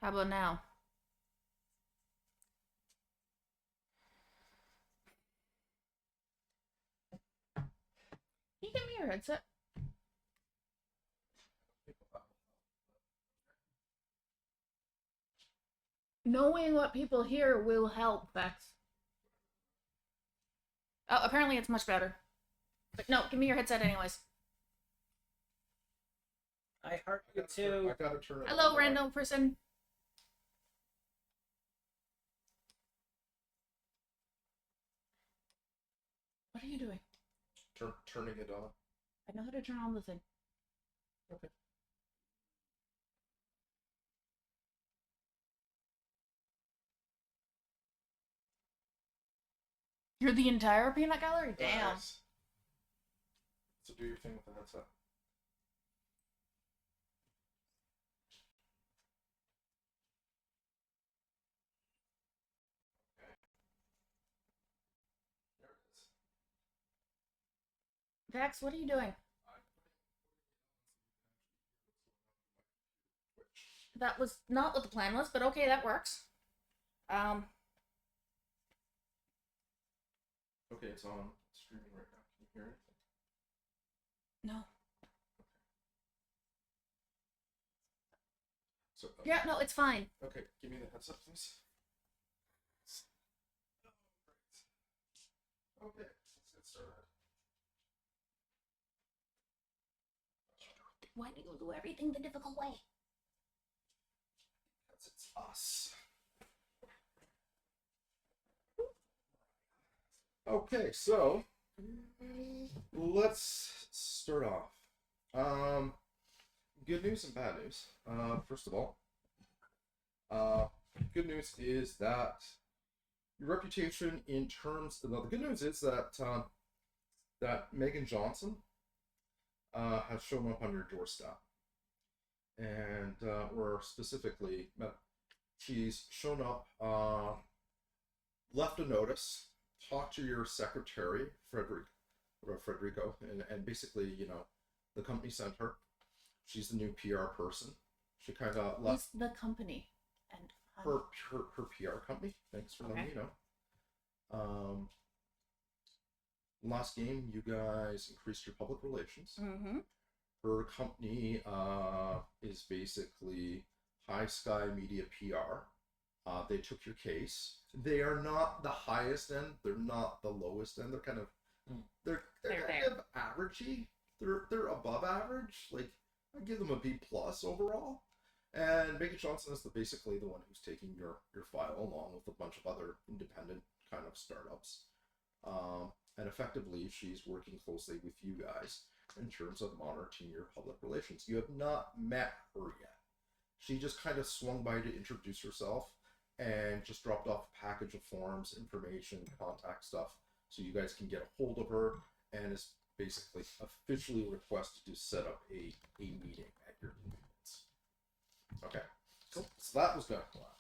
How about now? Can you give me your headset? Knowing what people hear will help, Vex. Oh, apparently it's much better. But no, give me your headset anyways. I heart you too. I gotta turn it Hello, on. random person. What are you doing? Turning it on. I know how to turn on the thing. Okay. You're the entire peanut gallery? Damn. Nice. So do your thing with the headset. Okay. There it is. Vex, what are you doing? That was not what the plan was, but okay, that works. Okay, it's on streaming right now. Can you hear it? No. So Yeah, no, it's fine. okay, give me the headset, please. Oh, great. Okay, let's get started. Why do you do everything the difficult way? Because it's us. Okay, so let's start off. Good news and bad news. First of all, good news is that your reputation in terms. Well, the good news is that that Megan Johnson has shown up on your doorstep, and or specifically, she's shown up, left a notice, talked to your secretary, Frederico, and basically, the company sent her. She's the new PR person. She kind of left. Who's the company? And her PR company. Thanks for letting me know. Last game, you guys increased your public relations. Mm-hmm. Her company is basically High Sky Media PR. They took your case. They are not the highest end. They're not the lowest end. They're kind of they're kind of averagey. They're above average. Like, I give them a B plus overall. And Megan Johnson is basically the one who's taking your file along with a bunch of other independent kind of startups. And effectively, she's working closely with you guys in terms of monitoring your public relations. You have not met her yet. She just kind of swung by to introduce herself and just dropped off a package of forms, information, contact stuff, so you guys can get a hold of her, and is basically officially requested to set up a meeting at your convenience. Okay, cool. So that was going to go out.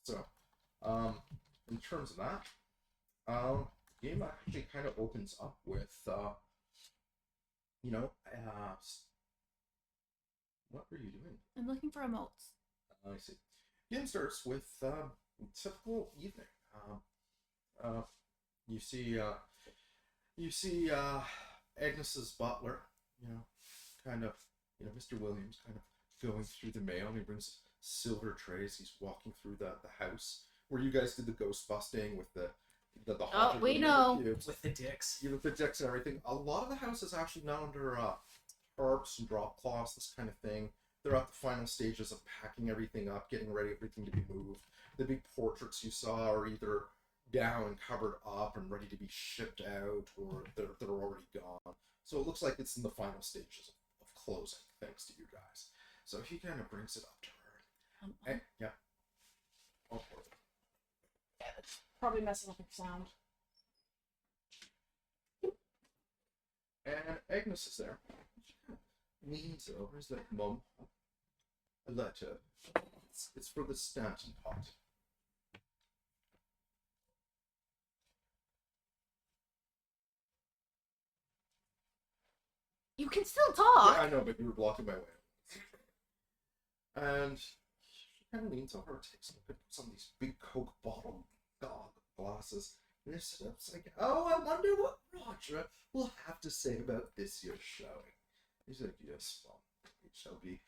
So, in terms of that, the game actually kind of opens up with, what were you doing? I'm looking for emotes. I see. Game starts with typical evening. You see Agnes's butler, Mr. Williams, kind of going through the mail. And he brings silver trays. He's walking through the house where you guys did the ghost busting with the Oh, we know. With the dicks. With the dicks and everything. A lot of the house is actually now under tarps and drop cloths, this kind of thing. They're at the final stages of packing everything up, getting ready, everything to be moved. The big portraits you saw are either down and covered up and ready to be shipped out, or they're already gone. So it looks like it's in the final stages of closing, thanks to you guys. So he kind of brings it up to her. And, yeah. Oh, Yeah, that's probably messing up your sound. and Agnes is there. She kind of leans over. Is like, Mum, a letter. It's for the Stanton pot. You can still talk. Yeah, I know, but you were blocking my way. And and leans over, takes a look at some of these big Coke bottle glasses, and it's like, oh, I wonder what Roger will have to say about this year's showing. He's like, yes, Mom, it shall be,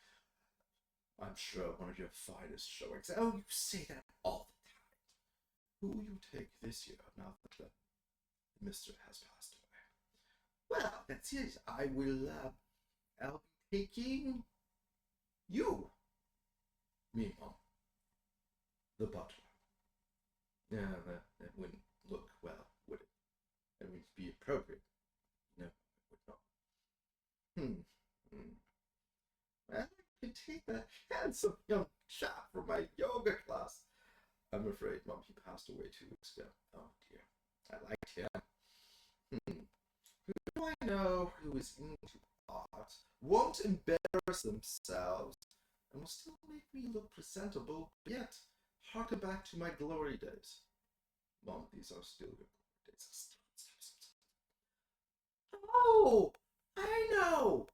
I'm sure, one of your finest showings. Oh, you say that all the time. Who will you take this year now that the Mister has passed away? Well, that's it. I'll be taking you. Me, Mom. The butler. Yeah, that wouldn't look well, would it? It would be appropriate. No, it would not. Well, I could take that handsome young chap from my yoga class. I'm afraid, Mom, he passed away 2 weeks ago. Oh, dear. I liked him. Who do I know who is into art, won't embarrass themselves, and will still make me look presentable, yet harken back to my glory days? Mom, these are still your glory days. Oh, I know!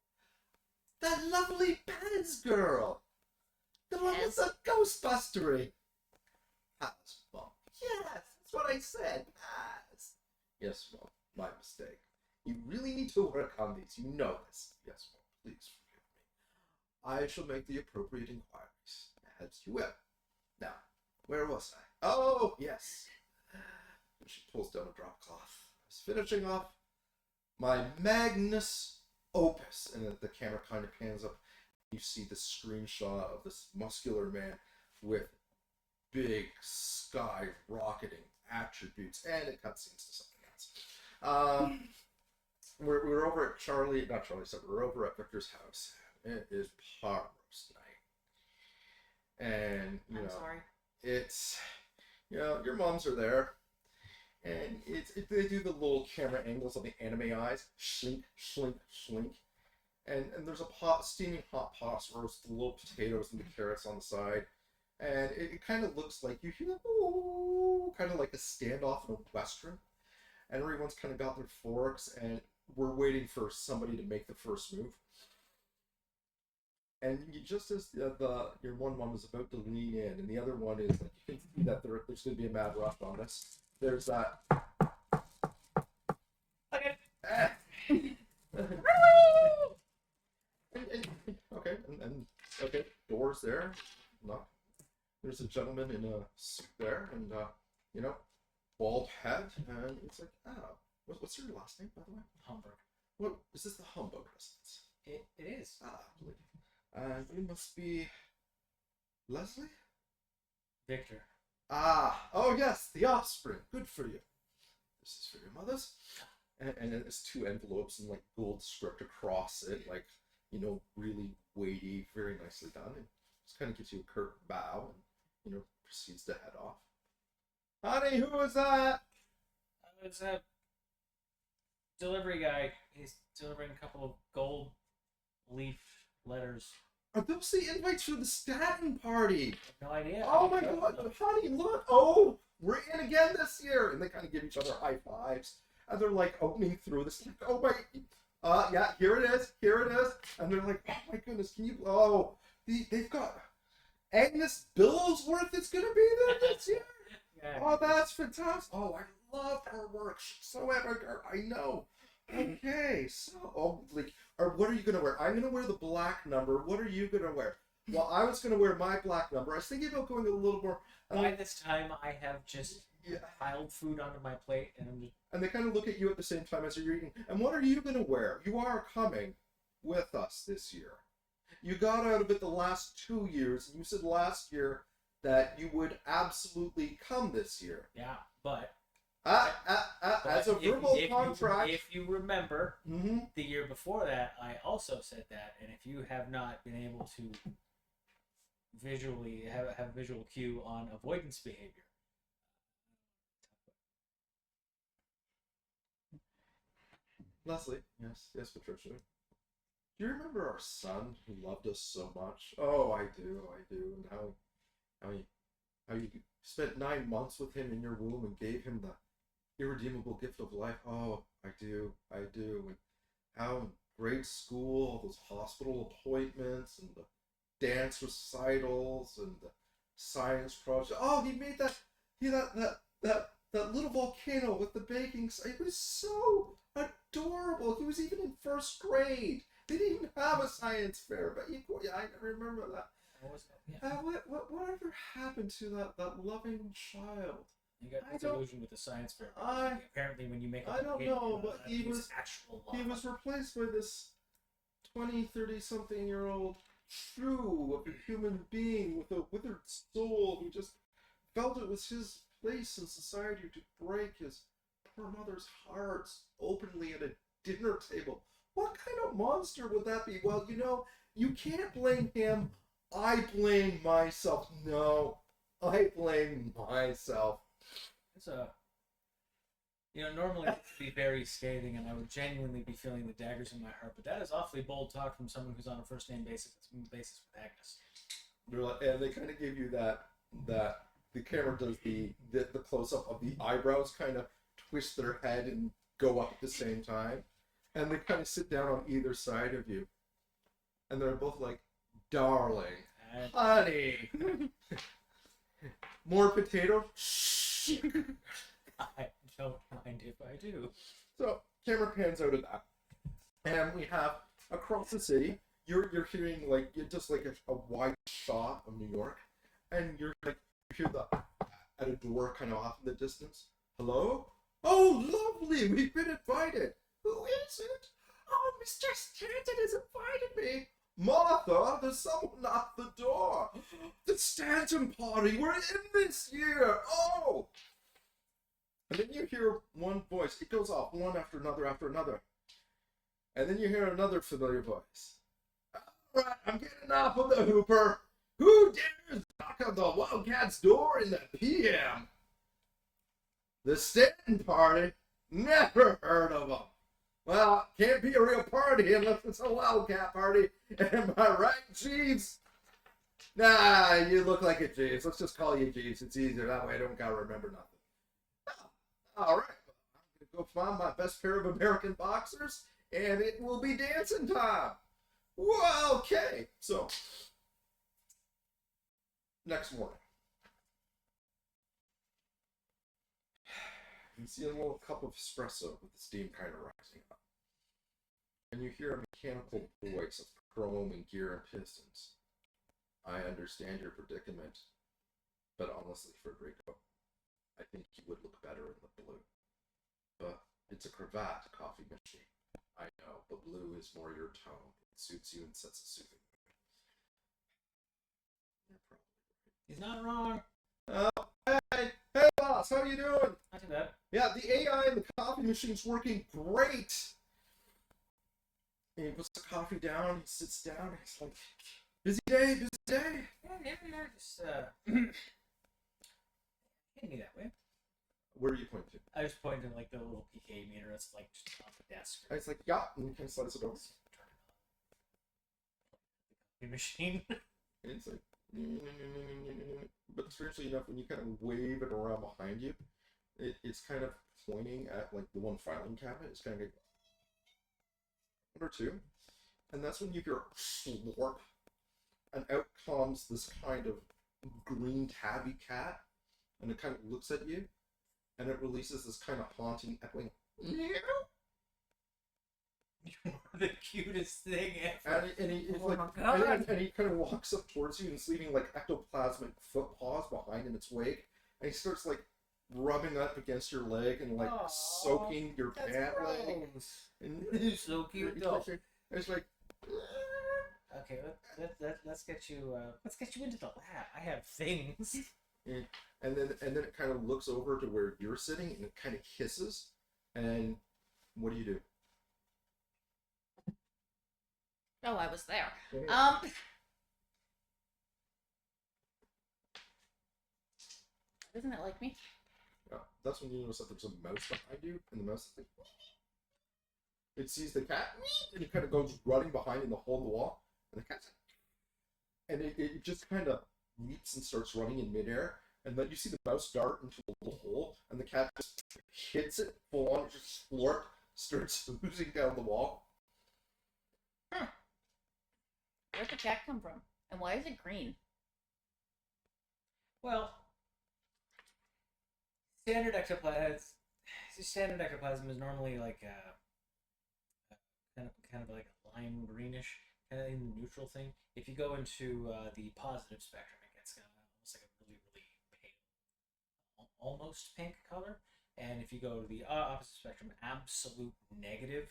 That lovely Pez girl! The one with the Ghostbustery! Paz, Mom. Yes, that's what I said, Paz. Yes, Mom, my mistake. You really need to work on these, you know this. Yes, Mom, please forgive me. I shall make the appropriate inquiries, as you will. Now, where was I? Oh, yes. And she pulls down a drop cloth. I was finishing off my magnus opus, and the camera kind of pans up. You see the screenshot of this muscular man with big skyrocketing attributes, and it cutscenes to something else. We're over at we're over at Victor's house. It is pot roast night, and I'm sorry. it's your moms are there, and they do the little camera angles of the anime eyes, slink, slink, slink, and there's a steaming hot pot roast, the little potatoes and the carrots on the side, and it kind of looks like you hear kind of like a standoff in a western, and everyone's kind of got their forks, and we're waiting for somebody to make the first move. And just as your one mom is about to lean in, and the other one is like, you can see that there's going to be a mad rush on this. There's that. Okay. Okay, doors there. Knock. There's a gentleman in a suit there, and bald head, and it's like, what's your last name, by the way? Hamburg. What is this? The Humbug residence? It is. You must be Leslie? Victor. Oh yes, the offspring. Good for you. This is for your mothers. And then there's 2 envelopes and like gold script across it, like, really weighty, very nicely done. And just kind of gives you a curt bow and, proceeds to head off. Honey, who was that? It's a delivery guy. He's delivering a couple of gold leaf letters. Are those the invites for the Staten party? No idea. Oh my god, honey, look! Oh, we're in again this year! And they kind of give each other high fives. And they're like opening through this, like, oh my, yeah, here it is. And they're like, oh my goodness, can you, they've got Agnes Billowsworth is going to be there this year? Yeah. Oh, that's fantastic. Oh, I love her work. She's so ever, I know. Okay, so, what are you going to wear? I'm going to wear the black number. What are you going to wear? Well, I was going to wear my black number. I was thinking about going a little more. By this time, I have just piled food onto my plate, and they kind of look at you at the same time as you're eating. And what are you going to wear? You are coming with us this year. You got out of it the last 2 years, and you said last year that you would absolutely come this year. Yeah, but as a verbal contract. If you remember, mm-hmm. the year before that, I also said that, and if you have not been able to visually have a visual cue on avoidance behavior. Leslie, yes, Patricia. Do you remember our son who loved us so much? Oh, I do, and how you spent 9 months with him in your womb and gave him the irredeemable gift of life. Oh, I do, and how in grade school, all those hospital appointments and the dance recitals and science project. Oh, he made that little volcano with the baking. It was so adorable. He was even in first grade. They didn't even have a science fair, but yeah, I remember that. What was that? Yeah. Whatever happened to that loving child? You got disillusioned with the science fair. Apparently, when you make a I don't know, but he was actual lava. he was replaced by this 20, 30-something-year-old shrew of a human being with a withered soul who just felt it was his place in society to break his poor mother's hearts openly at a dinner table. What kind of monster would that be? Well, you can't blame him. I blame myself. No, I blame myself. It's normally it would be very scathing, and I would genuinely be feeling the daggers in my heart. But that is awfully bold talk from someone who's on a first name basis with Agnes. And they kind of give you that the camera does the close up of the eyebrows kind of twist their head and go up at the same time, and they kind of sit down on either side of you, and they're both like, "Darling, honey, more potatoes." I don't mind if I do. So camera pans out of that, and we have across the city. You're hearing just like a wide shot of New York, and you hear at a door kind of off in the distance. Hello? Oh, lovely! We've been invited. Who is it? Oh, Mr. Stanton has invited me. Martha, there's someone at the door. The Stanton party. We're in this year. Oh. And then you hear one voice. It goes off one after another. And then you hear another familiar voice. All right, I'm getting off of the Hooper. Who dares knock on the Wildcat's door in the PM? The Stanton party? Never heard of them. Well, can't be a real party unless it's a Wildcat party. Am I right, Jeeves? Nah, you look like a Jeeves. Let's just call you Jeeves. It's easier. That way I don't gotta remember nothing. All right, I'm gonna go find my best pair of American boxers, and it will be dancing time. Well, okay. So, next morning, you see a little cup of espresso with the steam kind of rising up, and you hear a mechanical voice of chrome and gear and pistons. I understand your predicament, but honestly, Federico, I think you would look better in the blue. But it's a cravat coffee machine. I know, but blue is more your tone. It suits you and sets a soothing mood. He's not wrong. Hey, boss, how you doing? Not too bad. Yeah, the AI in the coffee machine's working great. And he puts the coffee down, he sits down, and he's like, busy day. Yeah, just hit me that way. Where are you pointing to? I was pointing to like the little PK meter that's like just off the desk. And it's like, yeah, and he kind of slides it over. The machine. And it's like, but strangely enough, when you kind of wave it around behind you, it's kind of pointing at like the one filing cabinet. It's kind of like one or two, and that's when you hear slurp, and out comes this kind of green tabby cat, and it kind of looks at you, and it releases this kind of haunting, echoing meow. You're the cutest thing ever. And he Oh my God. and he kind of walks up towards you and he's leaving like ectoplasmic foot paws behind in its wake, and he starts like rubbing up against your leg and like soaking your pant leg. And He's so cute though. It's like Okay, let's get you into the lab. I have things. and then it kind of looks over to where you're sitting and it kind of hisses. And what do you do? Oh, I was there. Yeah. Doesn't it like me? Yeah, that's when you notice that there's a mouse behind you, and the mouse is like, it sees the cat, and it kind of goes running behind in the hole in the wall, and the cat's like, and it just kind of leaps and starts running in midair, and then you see the mouse dart into a little hole, and the cat just hits it full on, it just starts oozing down the wall. Huh. Where'd the cat come from? And why is it green? Well, standard ectoplasm is normally like kind of like a lime greenish, kind of in the neutral thing. If you go into the positive spectrum, it gets almost like a really pale, almost pink color. And if you go to the opposite spectrum, absolute negative,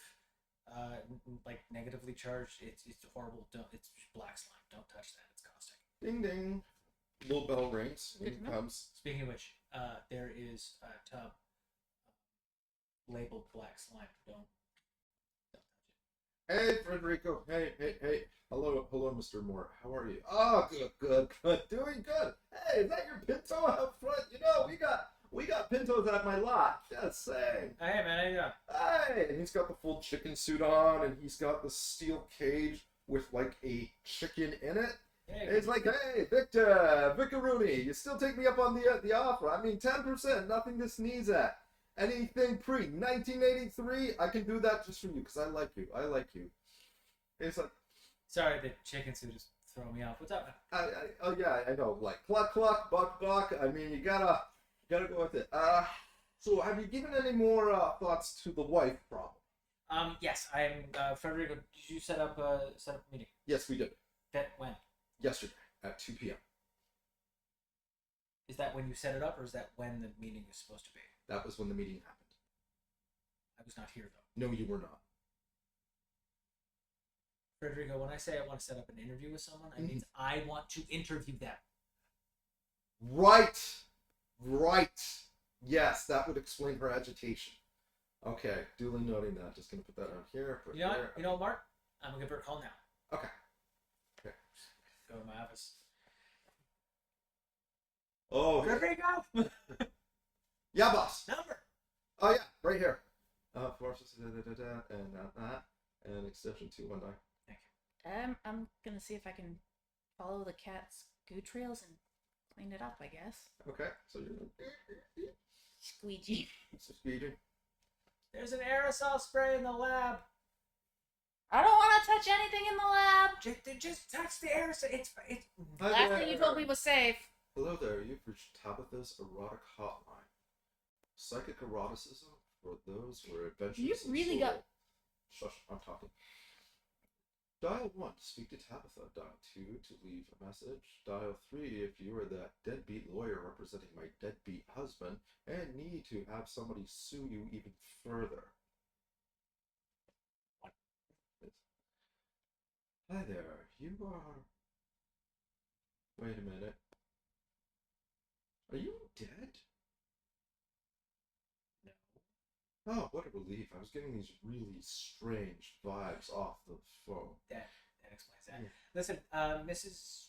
like negatively charged, it's horrible. It's black slime. Don't touch that. It's caustic. Ding ding. Little bell rings. Here it comes. Speaking of which, there is a tub labeled black slime. Don't touch it. Hey, Frederico. Hey. Hello, Mr. Moore. How are you? Oh, good. Doing good. Hey, is that your Pinto up front? You know, we got Pintos at my lot. Just saying. Hey, man, how you doing? Hey, and he's got the full chicken suit on, and he's got the steel cage with like a chicken in it. Hey, It's like, hey, Victor Rooney, you still take me up on the offer. I mean, 10%, nothing to sneeze at. Anything pre-1983, I can do that just for you, because I like you. It's like, sorry, the chicken suit is throwing me off. What's up, man? oh yeah, I know, like, cluck, buck. I mean, you gotta go with it. So have you given any more thoughts to the wife problem? Yes, I'm, Federico, did you set up a meeting? Yes, we did. That when? Yesterday at 2 p.m. Is that when you set it up, or is that when the meeting is supposed to be? That was when the meeting happened. I was not here, though. No, you were not. Federico, when I say I want to set up an interview with someone, I mean I want to interview them. Right. Yes, that would explain her agitation. Okay, duly noting that. Just gonna put that on here. You know what? You know what, Mark? I'm gonna give her a call now. Okay. Go to my office. Oh, Federico! yeah, boss. Number! Oh, yeah, right here. Forces, and that, and extension 219. Thank you. I'm gonna see if I can follow the cat's goo trails and clean it up, I guess. Okay, so you're Squeegee. speeding. There's an aerosol spray in the lab. I don't want to touch anything in the lab. Just touch the aerosol. It's. Hi Last there. thing you told me was safe. Hello there, you've reached Tabitha's erotic hotline. Psychic eroticism for those who are adventurous. You really got. Shush, I'm talking. Dial 1 to speak to Tabitha. Dial 2 to leave a message. Dial 3 if you are that deadbeat lawyer representing my deadbeat husband and need to have somebody sue you even further. What? Hi there, you are... Wait a minute. Are you dead? No. Oh, what a relief. I was getting these really strange vibes off the phone. That explains that. Yeah. Listen, Mrs.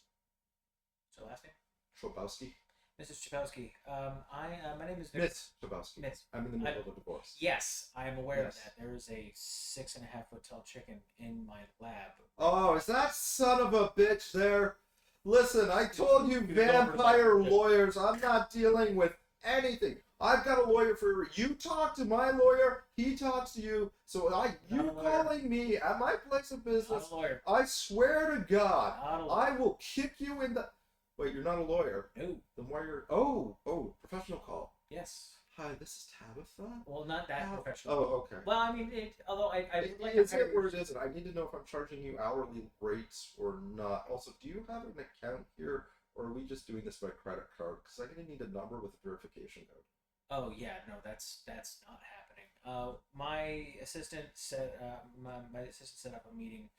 What's her last name? Chabowski? Mrs. Chabowski. My name is Miss Chabowski. Miss. I'm in the middle of a divorce. Yes, I am aware Yes. of that. There is a 6.5-foot tall chicken in my lab. Oh, is that son of a bitch there? Listen, I told you It's over vampire like- lawyers, I'm not dealing with anything. I've got a lawyer for you. Talk to my lawyer, he talks to you. So you Not a lawyer. calling me at my place of Not business, a lawyer. I swear to God, Not a lawyer. I will kick you in the... Wait, you're not a lawyer. No. Then why are... Oh, professional call. Yes. Hi, this is Tabitha. Well, not that Oh, professional. okay. Well, I mean, although I would like Is to it hire or is it? I need to know if I'm charging you hourly rates or not. Also, do you have an account here, or are we just doing this by credit card? Because I'm gonna need a number with a verification code. Oh yeah, no, that's not happening. My assistant set my assistant set up a meeting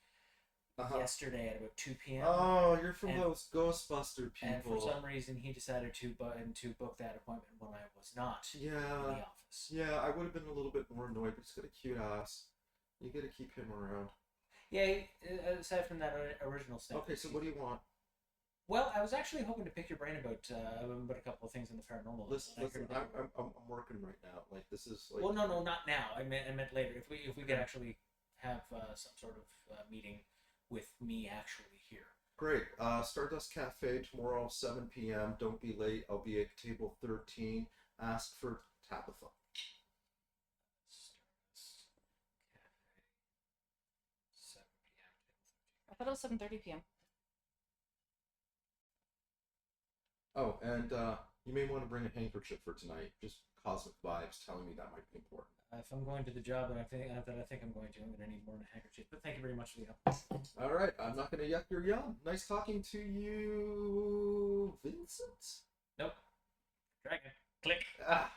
yesterday at about 2 p.m. Oh, you're from And- those Ghostbuster And people. for some reason, he decided to book that appointment when I was not in the Yeah, office. yeah. I would have been a little bit more annoyed, but he's got a cute ass. You gotta keep him around. Yeah, aside from that original stuff. Okay, so what do you want? Well, I was actually hoping to pick your brain about a couple of things in the paranormal. Listen, I heard that- I'm working right now. Like this is like. Well, no, not now. I meant later. If we could actually have some sort of meeting with me actually here. Great. Stardust Cafe tomorrow, 7 p.m. Don't be late. I'll be at table 13. Ask for Tabitha. Stardust Cafe, 7 p.m. I thought it was 7:30 p.m. Oh, and you may want to bring a handkerchief for tonight. Just cosmic vibes telling me that might be important. If I'm going to the job that I think I'm going to, I'm going to need more than a handkerchief. But thank you very much for the help. All right, I'm not going to yuck your yum. Nice talking to you, Vincent. Nope. Dragon. Click. Ah.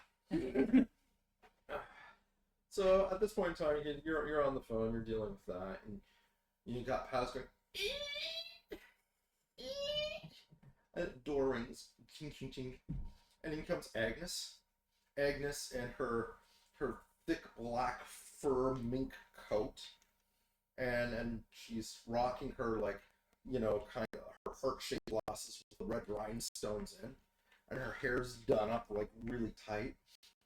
So at this point in time, you're on the phone. You're dealing with that, and you got Paz going. And door rings, ching ching ching, and in comes Agnes. Agnes and her thick black fur mink coat, and she's rocking her kind of her heart-shaped glasses with the red rhinestones in, and her hair's done up really tight,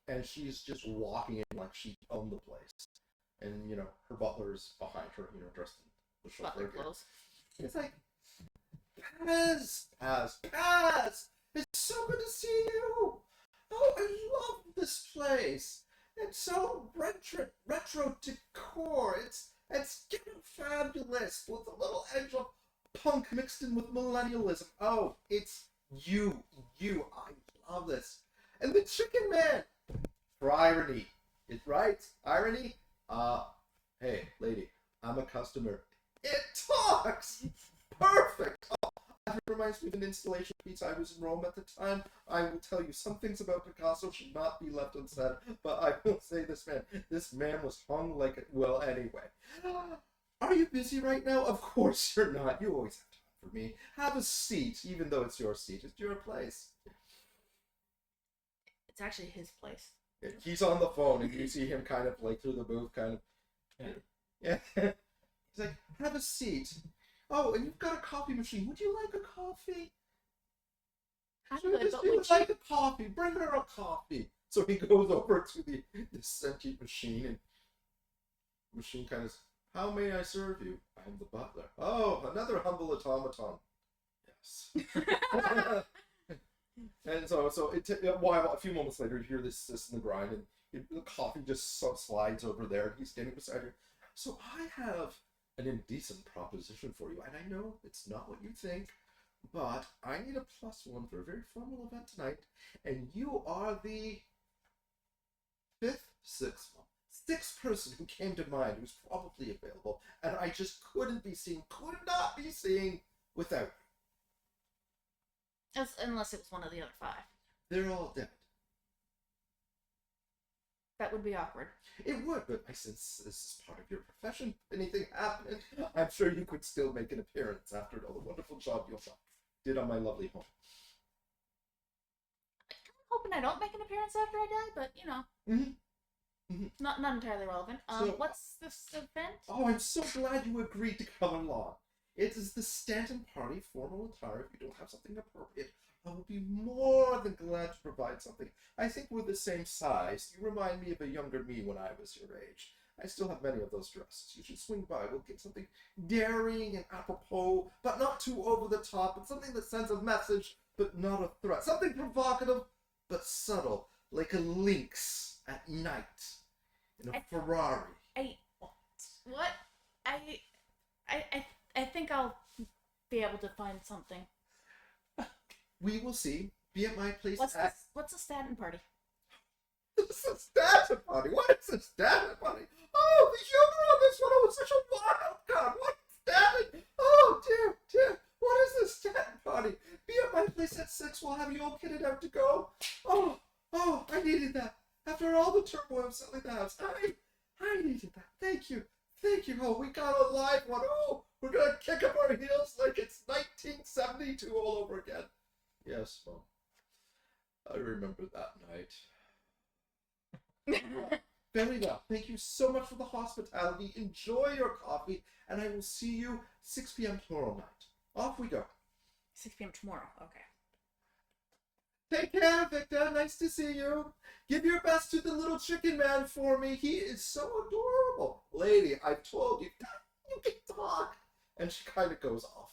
and she's just walking in like she owned the place, and her butler's behind her, dressed in the chauffeur Butler clothes. It's like, Paz! It's so good to see you! Oh, I love this place! It's so retro decor. It's getting fabulous with a little edge of punk mixed in with millennialism. Oh, it's you. I love this. And the chicken man! For irony. It's right? Irony? Hey, lady, I'm a customer. It talks! Perfect! Oh, that reminds me of an installation piece. I was in Rome at the time. I will tell you, some things about Picasso should not be left unsaid, but I will say this man was hung like well, anyway. Are you busy right now? Of course you're not. You always have time for me. Have a seat, even though it's your seat. It's your place. It's actually his place. He's on the phone, and you see him kind of through the booth, kind of. Yeah. He's like, have a seat. Oh, and you've got a coffee machine. Would you like a coffee? I'm So good, this but dude would would you... like a coffee. Bring her a coffee. So he goes over to the sentient machine, and the machine kind of says, how may I serve you? I'm the butler. Oh, another humble automaton. Yes. And so a few moments later, you hear this in the grind, and the coffee just slides over there, and he's standing beside her. So I have an indecent proposition for you, and I know it's not what you think, but I need a +1 for a very formal event tonight, and you are the sixth person who came to mind who's probably available, and I just could not be seen without you. Unless it was one of the other 5. They're all dead. That would be awkward. It would, but since this is part of your profession, if anything happened, I'm sure you could still make an appearance after all the wonderful job you did on my lovely home. I'm hoping I don't make an appearance after I die, but not entirely relevant. So, what's this event? Oh, I'm so glad you agreed to come along. It is the Stanton Party formal attire. If you don't have something appropriate, I will be more than glad to provide something. I think we're the same size. You remind me of a younger me when I was your age. I still have many of those dresses. You should swing by. We'll get something daring and apropos, but not too over the top, and something that sends a message, but not a threat. Something provocative, but subtle, like a lynx at night in a Ferrari. What? I think I'll be able to find something. We will see. Be at my place What's a Stanton party? It's a Stanton party. What is a Stanton party? Oh, the humor on this one. Oh, it's such a wild card. What Stanton? Oh, dear. What is this Stanton party? Be at my place at 6. We'll have you all kitted out to go. Oh, I needed that. After all the turmoil of selling the house, I needed that. Thank you. Oh, we got a live one. Oh, we're going to kick up our heels like it's 1972 all over again. Yes, Mom. I remember that night. Very well. Thank you so much for the hospitality. Enjoy your coffee, and I will see you 6 p.m. tomorrow night. Off we go. 6 p.m. tomorrow. Okay. Take care, Victor. Nice to see you. Give your best to the little chicken man for me. He is so adorable. Lady, I've told you, you can talk. And she kind of goes off.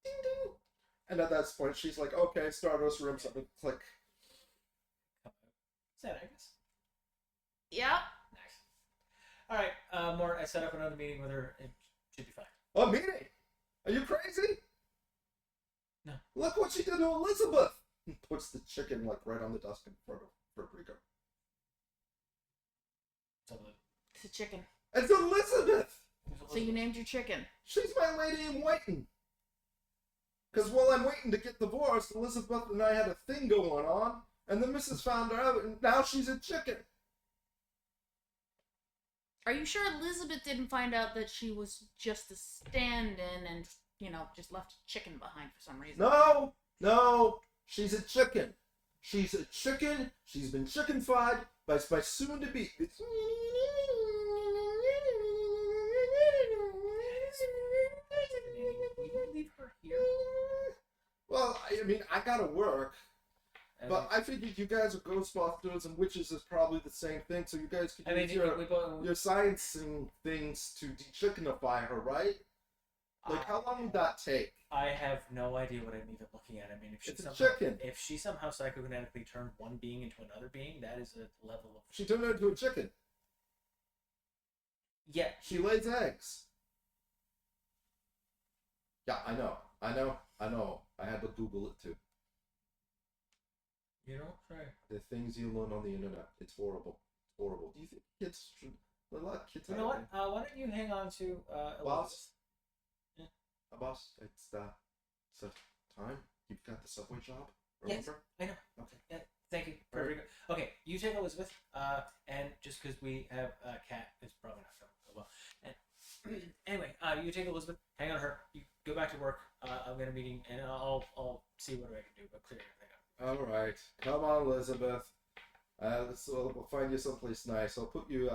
Ding, ding. And at that point, she's like, okay, Stardust room, something, click. Is that Agnes? Yeah. Nice. Alright, Mort, I set up another meeting with her. It should be fine. A meeting? Are you crazy? No. Look what she did to Elizabeth! And puts the chicken like right on the desk in front of Frederico. It's a chicken. It's Elizabeth! So you named your chicken. She's my lady in waiting. Because while I'm waiting to get divorced, Elizabeth and I had a thing going on, and the missus found out, and now she's a chicken. Are you sure Elizabeth didn't find out that she was just a stand-in and, just left a chicken behind for some reason? No, she's a chicken. She's a chicken. She's been chickenfied by soon-to-be. Leave her here. Well, I mean, I gotta work. But I figured you guys are Ghostbusters and witches is probably the same thing, so you guys could use your sciencing things to de-chickenify her, right? Like, how long would that take? I have no idea what I'm even looking at. I mean, if she somehow psychokinetically turned one being into another being, that is a level of... She turned into a chicken. Yeah. She lays eggs. Yeah, I know. I had to Google it too. You know, sorry. The things you learn on the internet. It's horrible. It's horrible. Do you think kids should... A lot of kids... You know what? Why don't you hang on to Boss? Yeah. Boss, it's time. You've got the subway job. Remember? Yes, I know. Okay. Yeah, thank you. Very good. Okay, you take Elizabeth, and just because we have a cat, it's probably not going to go well. And anyway, you take Elizabeth, hang on her, you go back to work. I'm in a meeting, and I'll see what I can do, but clear everything up. All right, come on, Elizabeth. We'll find you someplace nice. I'll put you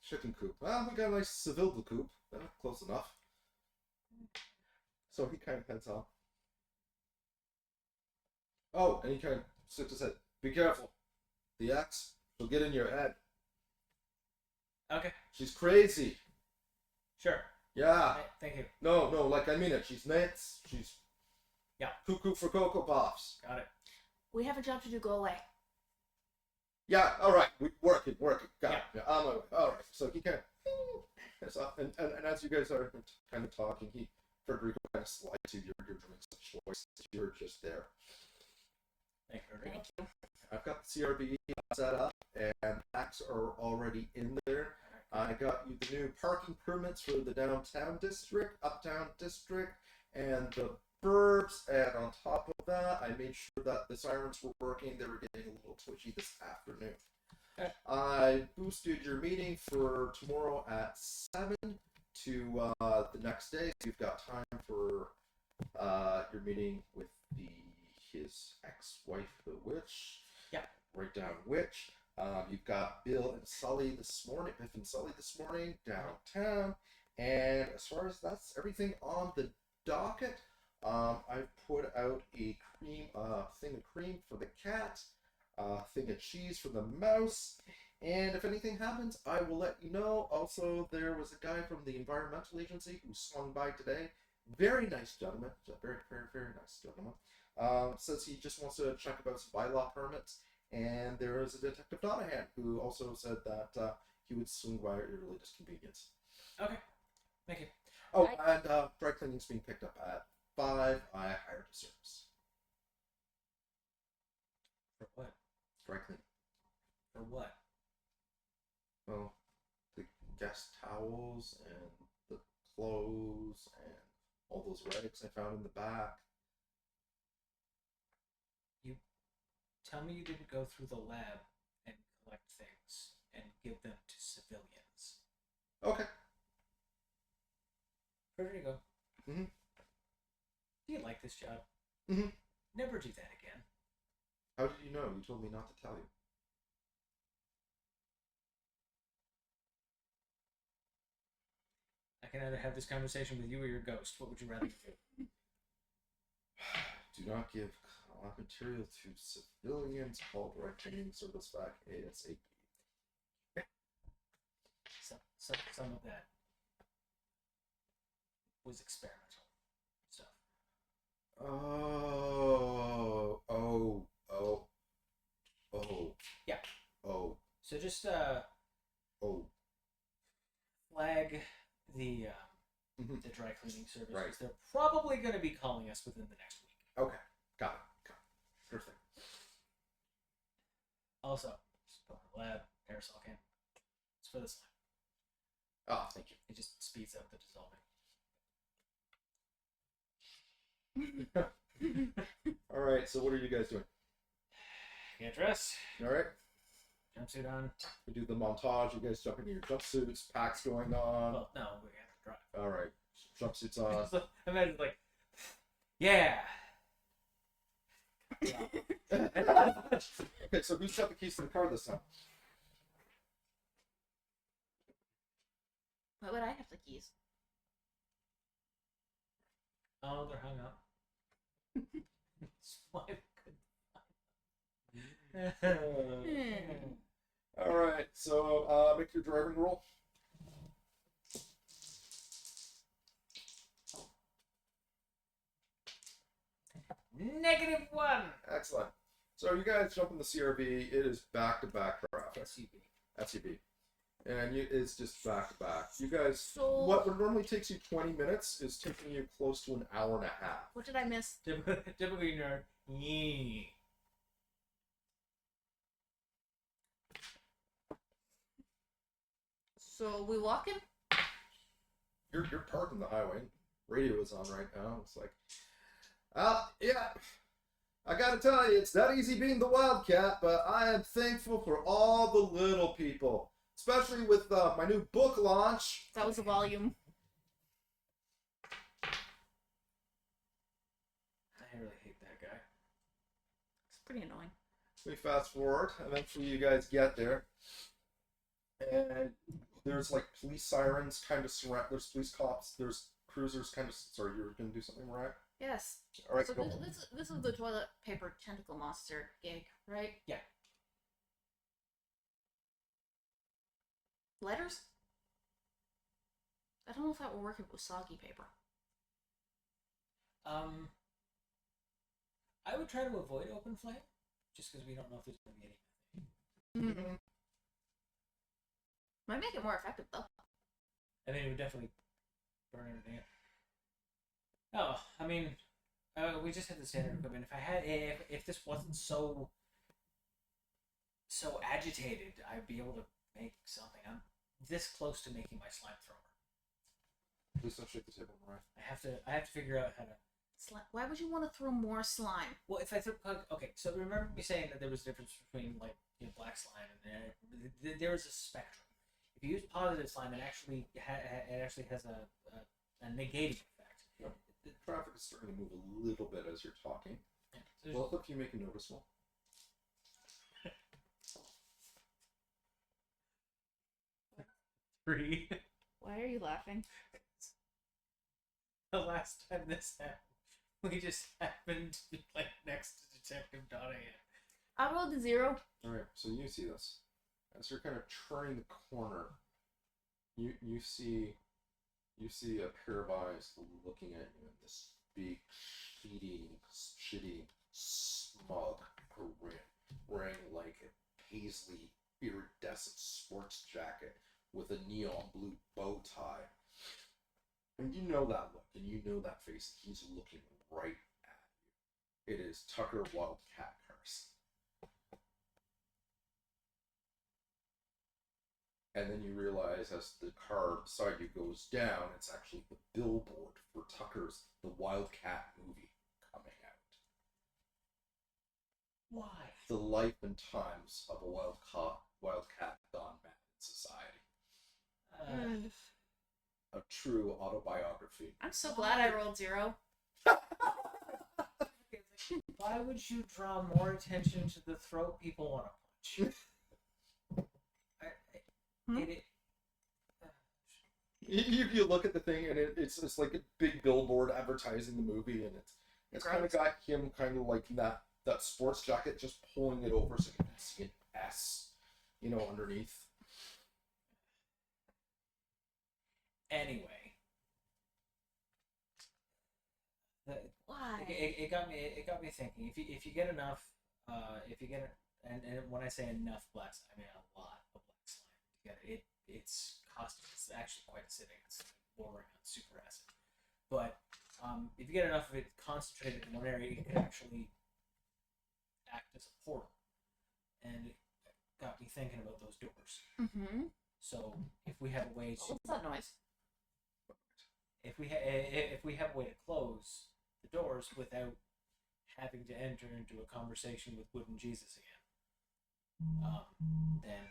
chicken coop. Well, we got a nice Seville coop. Close enough. So he kind of heads off. Oh, and he kind of sticks his head. Be careful. The axe will get in your head. Okay. She's crazy. Sure. Yeah. Thank you. No, like I mean it. She's nuts. She's cuckoo for Cocoa Puffs. Got it. We have a job to do. Go away. Yeah, all right. We work it. Got it. Yeah, on my way. All right. So he kind of and as you guys are kind of talking, Federico kind of slides to your drinks of choice. You're just there. Thank you. I've got the CRB set up, and packs are already in there. I got you the new parking permits for the downtown district, uptown district, and the burbs. And on top of that, I made sure that the sirens were working. They were getting a little twitchy this afternoon. Okay. I boosted your meeting for tomorrow at 7 to the next day. So you've got time for your meeting with his ex-wife, the witch. Yeah. Write down witch. You've got Biff and Sully this morning downtown. And as far as that's everything on the docket, I've put out a thing of cream for the cat, thing of cheese for the mouse, and if anything happens, I will let you know. Also, there was a guy from the environmental agency who swung by today. Very nice gentleman, very, very, very nice gentleman. Says he just wants to check about some bylaw permits. And there is a Detective Donahan who also said that he would swing by at your latest convenience. Okay. Thank you. Oh, and dry cleaning's being picked up at 5. I hired a service. For what? Dry cleaning. For what? Well, the guest towels and the clothes and all those rags I found in the back. Tell me you didn't go through the lab and collect things and give them to civilians. Okay. There you go. Mm-hmm. Do you like this job? Mm-hmm. Never do that again. How did you know? You told me not to tell you. I can either have this conversation with you or your ghost. What would you rather do? Do not give material to civilians. Call dry cleaning service back ASAP. Some of that was experimental stuff. Oh. Yeah. Oh. So just Oh. flag the Mm-hmm. the dry cleaning service. Right. They're probably going to be calling us within the next week. Okay, got it. Sure thing. Also, just put in the lab aerosol can. It's for the slime. Ah, thank you. It just speeds up the dissolving. All right, so what are you guys doing? Get dressed. All right, Jumpsuit on. we do the montage. You guys jump into your jumpsuits. Packs going on. Well, no, we have to drive. All right, jumpsuits on. So, imagine like, yeah. Okay, so who's got the keys to the car this time? Why would I have the keys? Oh, they're hung up. That's why we couldn't find them. All right, so make your driving roll. -1. Excellent. So you guys jump in the CRV. It is back-to-back traffic. SUV. And it's just back-to-back. You guys, So- what normally takes you 20 minutes is taking you close to an hour and a half. What did I miss? Typically nerd. Yeah. So we walking? You're parked on the highway. Radio is on right now. It's like, yeah. I gotta tell you, it's not easy being the Wildcat, but I am thankful for all the little people. Especially with my new book launch. That was the volume. I really hate that guy. It's pretty annoying. We fast forward. Eventually you guys get there. And there's like police sirens kind of surround. There's police cops. There's cruisers kind of. Sorry, you were going to do something, Mariah? Yes. All right, So go. this is the toilet paper tentacle monster gig, right? Yeah. Letters? I don't know if that will work with soggy paper. I would try to avoid open flame, just because we don't know if there's going to be anything. Mm-hmm. Might make it more effective though. I mean, it would definitely burn everything up. Oh, I mean, we just had the standard equipment. If this wasn't so agitated, I'd be able to make something. I'm this close to making my slime thrower. Please don't shake the table, Mariah. I have to figure out how to. Why would you want to throw more slime? Well, if I throw, okay, so remember me saying that there was a difference between like black slime and there was a spectrum. If you use positive slime, it actually has a negating effect. Yeah. The traffic is starting to move a little bit as you're talking. Yeah. So Well, look, you make a noticeable. three. Why are you laughing? The last time this happened, we just happened to be like next to Detective Donahue. I rolled a 0. All right, so you see this as you're kind of turning the corner. You see a pair of eyes looking at you in this big, shitty, smug grin, wearing like a paisley iridescent sports jacket with a neon blue bow tie. And you know that look, and you know that face. He's looking right at you. It is Tucker Wildcat Carson. And then you realize as the car beside you goes down, it's actually the billboard for Tucker's The Wildcat movie coming out. Why? The life and times of a wildcat gone mad in society. A true autobiography. I'm so glad I rolled 0. Why would you draw more attention to the throat people want to punch? You look at the thing and it's like a big billboard advertising the movie, and it's kind of got him kind of like that sports jacket just pulling it over so you can see an S, underneath. Anyway, Why? it got me thinking. If you get enough, and when I say enough black slime, I mean a lot of black slime to get it. It's caustic. It's actually quite acidic. It's bordering on super acid. But If you get enough of it concentrated in one area, it can actually act as a portal. And it got me thinking about those doors. Mm-hmm. So if we have a way to, What's that noise? if we have a way to close the doors without having to enter into a conversation with wooden Jesus again, then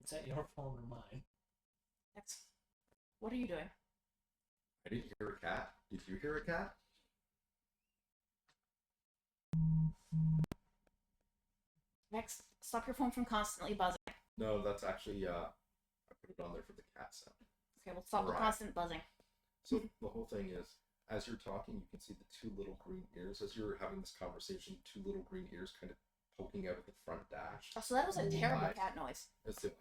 is that your phone or mine? What are you doing? I didn't hear a cat. Did you hear a cat? Next, stop your phone from constantly buzzing. No, that's actually I put it on there for the cat sound. Okay, we'll stop the Right. constant buzzing. So the whole thing is, as you're talking, you can see the two little green ears. As you're having this conversation, two little green ears kind of poking out of the front dash. Oh, so that was a terrible Right. cat noise. That's it.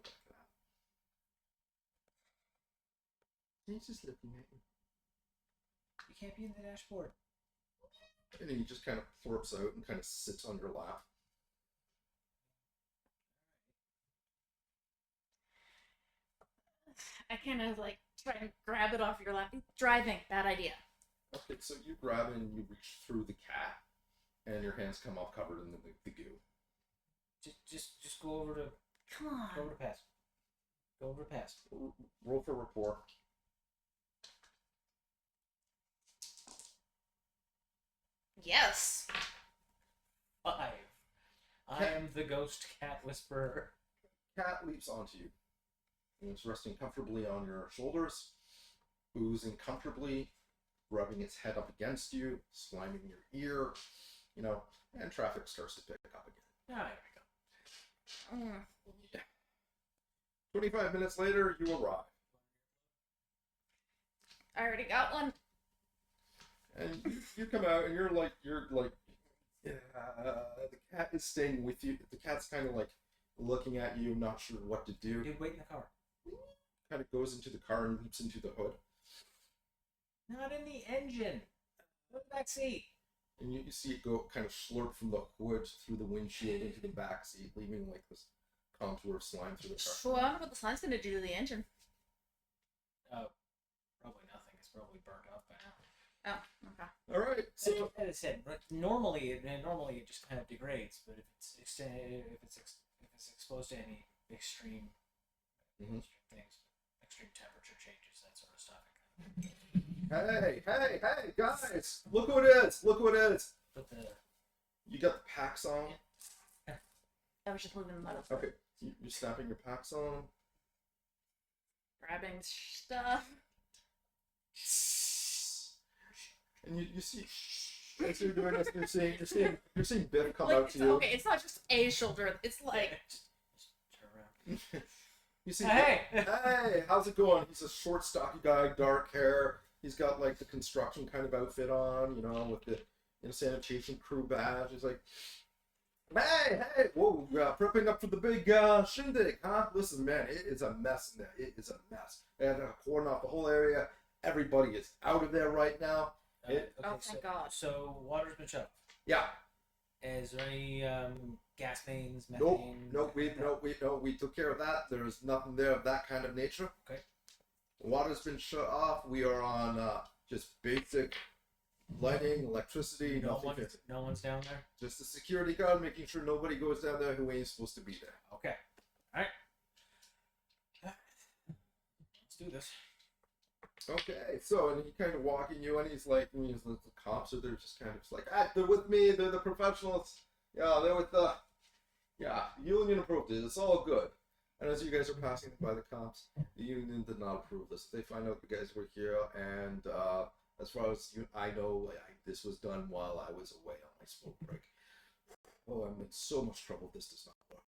He's just looking at you. You can't be in the dashboard. And he just kind of flirts out and kind of sits on your lap. I kind of like try and grab it off your lap. Driving, bad idea. Okay, so you grab it and you reach through the cat, and your hands come off covered in the goo. Just go over to Come on. Go over to pass. Go over to pass. Roll for rapport. Yes. 5. I am the ghost cat whisperer. Cat leaps onto you. And it's resting comfortably on your shoulders, oozing comfortably, rubbing its head up against you, sliming your ear, and traffic starts to pick up again. Ah, there we go. 25 minutes later, you arrive. I already got one. And you come out and you're like, the cat is staying with you. The cat's kind of like looking at you, not sure what to do. Dude, wait in the car. Kind of goes into the car and leaps into the hood. Not in the engine. Go to the back seat. And you see it go kind of slurp from the hood through the windshield into the back seat, leaving like this contour of slime through the car. Well, I wonder what the slime's going to do to the engine. Probably nothing. It's probably burnt off by now. Oh, okay. All right. So As I said, normally it just kind of degrades, but if it's exposed to any extreme Mhm. things, extreme temperature changes, that sort of stuff. Hey, guys! Look who it is! Look who it is! But You got the packs on. I was just moving the metal. Okay, you're snapping your packs on. Grabbing stuff. And you see, as you're doing this, you're seeing Biff come out Like, to you. okay, it's not just a shoulder. It's like just turn around. You see, Hey! hey, how's it going? He's a short, stocky guy, dark hair. He's got like the construction kind of outfit on, with the sanitation crew badge. He's like, hey, whoa, prepping up for the big shindig, huh? Listen, man, it is a mess in there. It is a mess. They had to cordon off the whole area. Everybody is out of there right now. oh, thank God. So water's been shut off. Yeah. Is there any gas mains, Nope, methane? we took care of that. There's nothing there of that kind of nature. Okay. Water's been shut off. We are on just basic lighting, electricity, nothing fancy. No one's down there? Just a security guard making sure nobody goes down there who ain't supposed to be there. Okay. Alright. Let's do this. Okay, so, and he kind of walking you, and the cops are there just kind of just like, they're with me, they're the professionals. Yeah, they're with the, union approved it, it's all good. And as you guys are passing by the cops, the union did not approve this. They find out the guys were here, and as far as I know, this was done while I was away on my smoke break. Oh, I'm in so much trouble if this does not work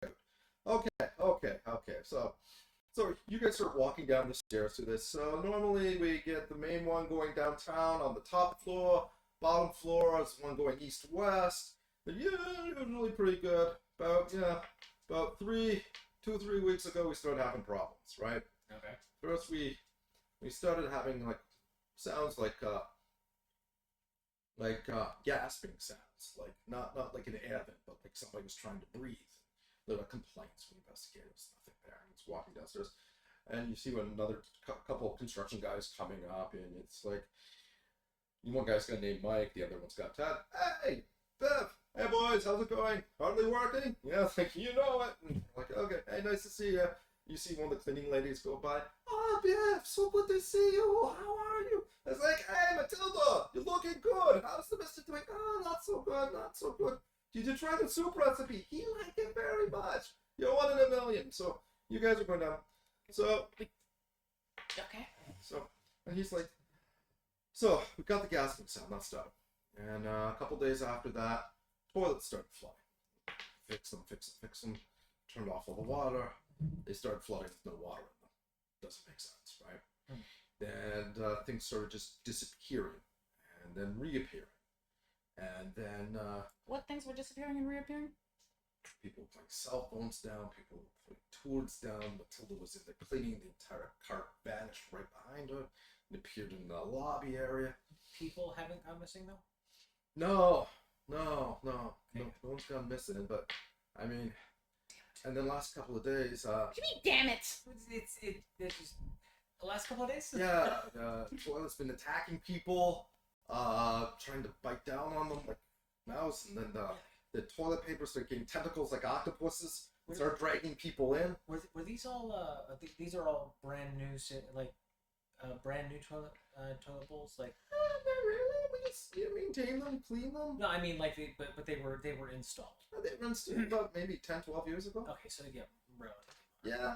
out. Okay. So you guys are walking down the stairs to this. So normally we get the main one going downtown on the top floor. Bottom floor is one going east-west. But usually pretty good. About 2 or 3 weeks ago we started having problems, right? Okay. First we started having like sounds like gasping sounds, like not like an air vent, but like somebody was trying to breathe. There are complaints from investigators. Nothing there. He's walking downstairs, and you see another couple of construction guys coming up, and it's like, one guy's got named Mike, the other one's got Ted. Hey, Bev. Hey boys, how's it going? Hardly working? Yeah, like you know it. And like, okay, hey, nice to see you. You see one of the cleaning ladies go by. Oh, Bev, so good to see you. How are you? It's like, hey, Matilda, you're looking good. How's the mister doing? Oh, not so good, not so good. Did you try the soup recipe? He liked it very much. You're 1 in a million. So you guys are going down. So Okay. and he's like, so we got the gas leaks out, not stop. And a couple days after that, toilets started flooding. Fix them. Turned off all the water. They started flooding with no water in them. Doesn't make sense, right? And things started just disappearing and then reappearing. And then What things were disappearing and reappearing? people were putting cell phones down, people were putting tools down. Matilda was in there cleaning, the entire cart vanished right behind her and appeared in the lobby area. People haven't gone missing though? No one's gone missing, but I mean, and then last couple of days, What do you mean, damn it? It's just the last couple of days? yeah, toilet's been attacking people, trying to bite down on them like mouse, and then the toilet paper started getting tentacles like octopuses, and start dragging people in. Were these all these are all brand new brand new toilet bowls, like Not really. We just maintain them, clean them. no, I mean like but they were installed. They were installed about maybe 10, 12 years ago. Okay, so yeah, relatively. Yeah.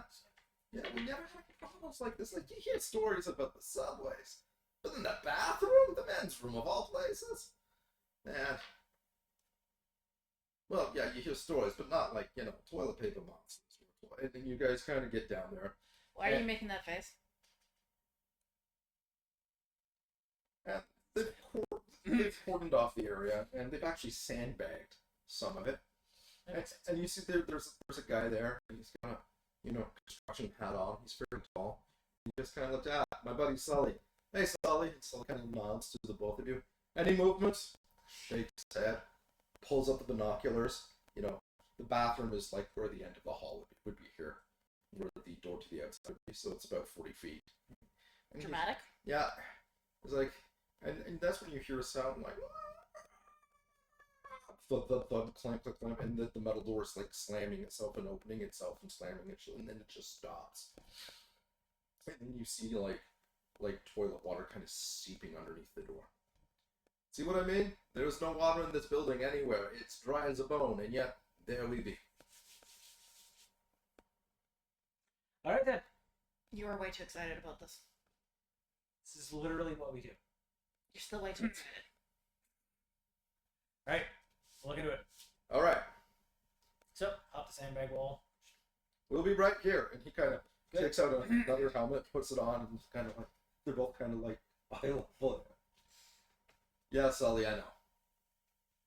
Yeah, we never had problems like this. Like, you hear stories about the subways, but in the bathroom, the men's room of all places, man. Well, yeah, you hear stories, but not like, toilet paper monsters. And then you guys kind of get down there. Why are you making that face? And they've cordoned off the area, and they've actually sandbagged some of it. And you see there's a guy there, and he's got a construction hat on. He's very tall. He just kind of looked at my buddy Sully. Hey Sully, and Sully kind of nods to the both of you. Any movements? Shakes his head, pulls up the binoculars. The bathroom is like where the end of the hall would be here, where the door to the outside would be. So it's about 40 feet. And Dramatic? Yeah. It's like, and that's when you hear a sound like thud, clamp, and the metal door is like slamming itself and opening itself and slamming it, and then it just stops. And then you see like toilet water kind of seeping underneath the door. See what I mean? There's no water in this building anywhere. It's dry as a bone, and yet there we be. All right then. You are way too excited about this. This is literally what we do. You're still way too excited. All right, we'll look into it. All right, So, hop the sandbag wall. we'll be right here. And he kind of takes out another helmet, puts it on, and kind of like they're both kind of like eye level. Yeah, Sully, I know.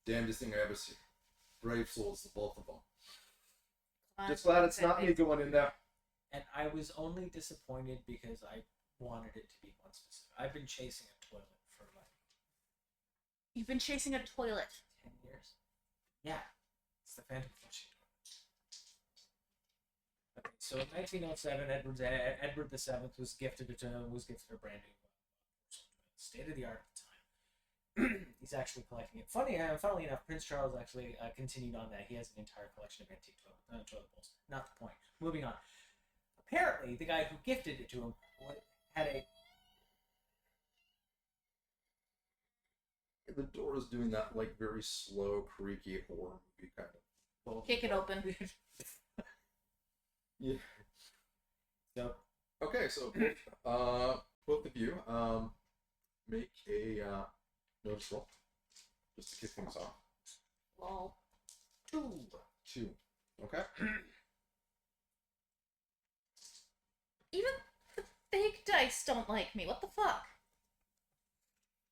Damnedest thing I ever see. Brave souls, the both of them. Just glad it's not me going in there. And I was only disappointed because I wanted it to be one specific. I've been chasing a toilet for like You've been chasing a toilet. 10 years. Yeah, it's the Phantom Flushing toilet. Okay, so in 1907, Edward VII was gifted a brand new state of the art at the time. He's actually collecting it. Funnily enough, Prince Charles actually continued on that. He has an entire collection of antique toilet bowls. Not the point. Moving on. Apparently, the guy who gifted it to him had a... The door is doing that like very slow, creaky horror movie kind of. Kick it open. Yeah. So, Okay, so both of you make a notice roll just to kick things off. Lol. 2. Okay. Even the fake dice don't like me. What the fuck?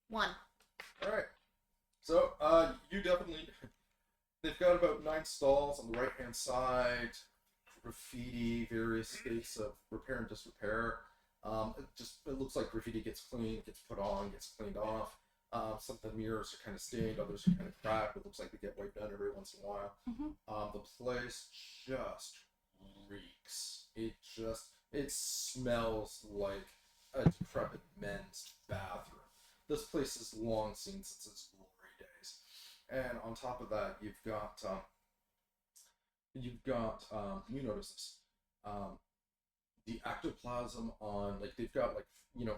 1. All right. So you definitely. They've got about 9 stalls on the right-hand side. Graffiti, various states of repair and disrepair. It looks like graffiti gets cleaned, gets put on, gets cleaned off. Some of the mirrors are kind of stained, others are kind of cracked. It looks like they get wiped out every once in a while. Mm-hmm. The place just reeks. It smells like a decrepit men's bathroom. This place is long seen since its glory days. And on top of that, you've got you notice this, the ectoplasm on, like, they've got, like,